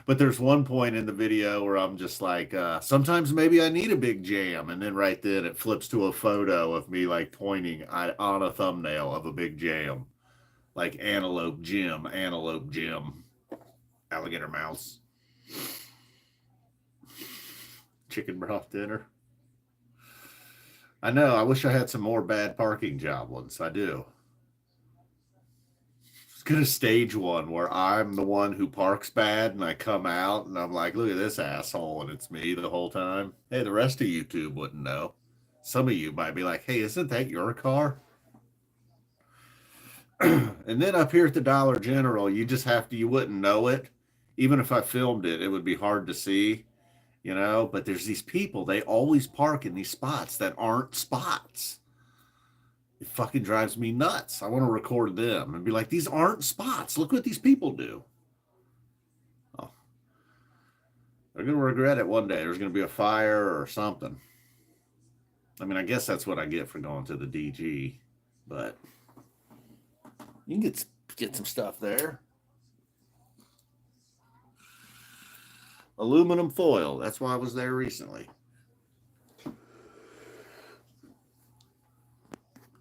S1: But there's one point in the video where I'm just like, sometimes maybe I need a big jam. And then right then it flips to a photo of me like pointing on a thumbnail of a big jam. Like Antelope Jim, Alligator Mouse. Chicken broth dinner. I know. I wish I had some more bad parking job ones. I do. It's gonna stage one where I'm the one who parks bad, and I come out and I'm like, "Look at this asshole," and it's me the whole time. Hey, the rest of YouTube wouldn't know. Some of you might be like, "Hey, isn't that your car?" And then up here at the Dollar General, you wouldn't know it. Even if I filmed it, it would be hard to see. But there's these people, they always park in these spots that aren't spots. It fucking drives me nuts. I want to record them and be like, these aren't spots. Look what these people do. Oh. They're going to regret it one day. There's going to be a fire or something. I mean, I guess that's what I get for going to the DG. But you can get some stuff there. Aluminum foil. That's why I was there recently.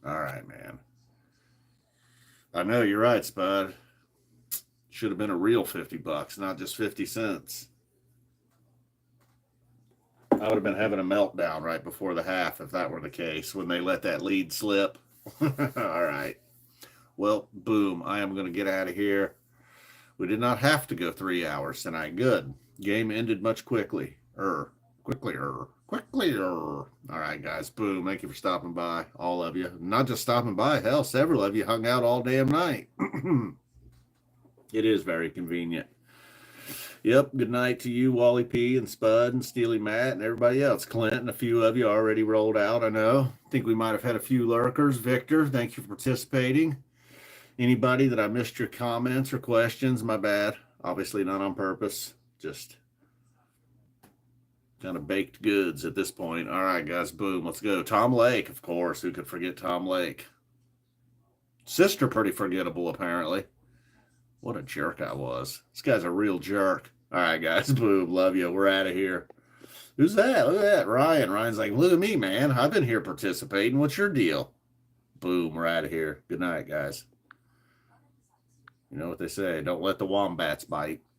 S1: All right, man. I know you're right, Spud. Should have been a real $50, not just 50 cents. I would have been having a meltdown right before the half if that were the case, when they let that lead slip. All right. Well, boom. I am going to get out of here. We did not have to go 3 hours tonight. Good. Game ended much quickly. Quickly. All right, guys. Boom. Thank you for stopping by. All of you. Not just stopping by. Hell, several of you hung out all damn night. It is very convenient. Yep. Good night to you, Wally P. and Spud and Steely Matt and everybody else. Clint and a few of you already rolled out, I know. I think we might have had a few lurkers. Victor, thank you for participating. Anybody that I missed your comments or questions, my bad. Obviously not on purpose. Just kind of baked goods at this point. All right, guys, boom, let's go. Tom Lake, of course. Who could forget Tom Lake? Sister, pretty forgettable, apparently. What a jerk I was. This guy's a real jerk. All right, guys, boom, love you. We're out of here. Who's that? Look at that, Ryan. Ryan's like, look at me, man. I've been here participating. What's your deal? Boom, we're out of here. Good night, guys. You know what they say, don't let the wombats bite.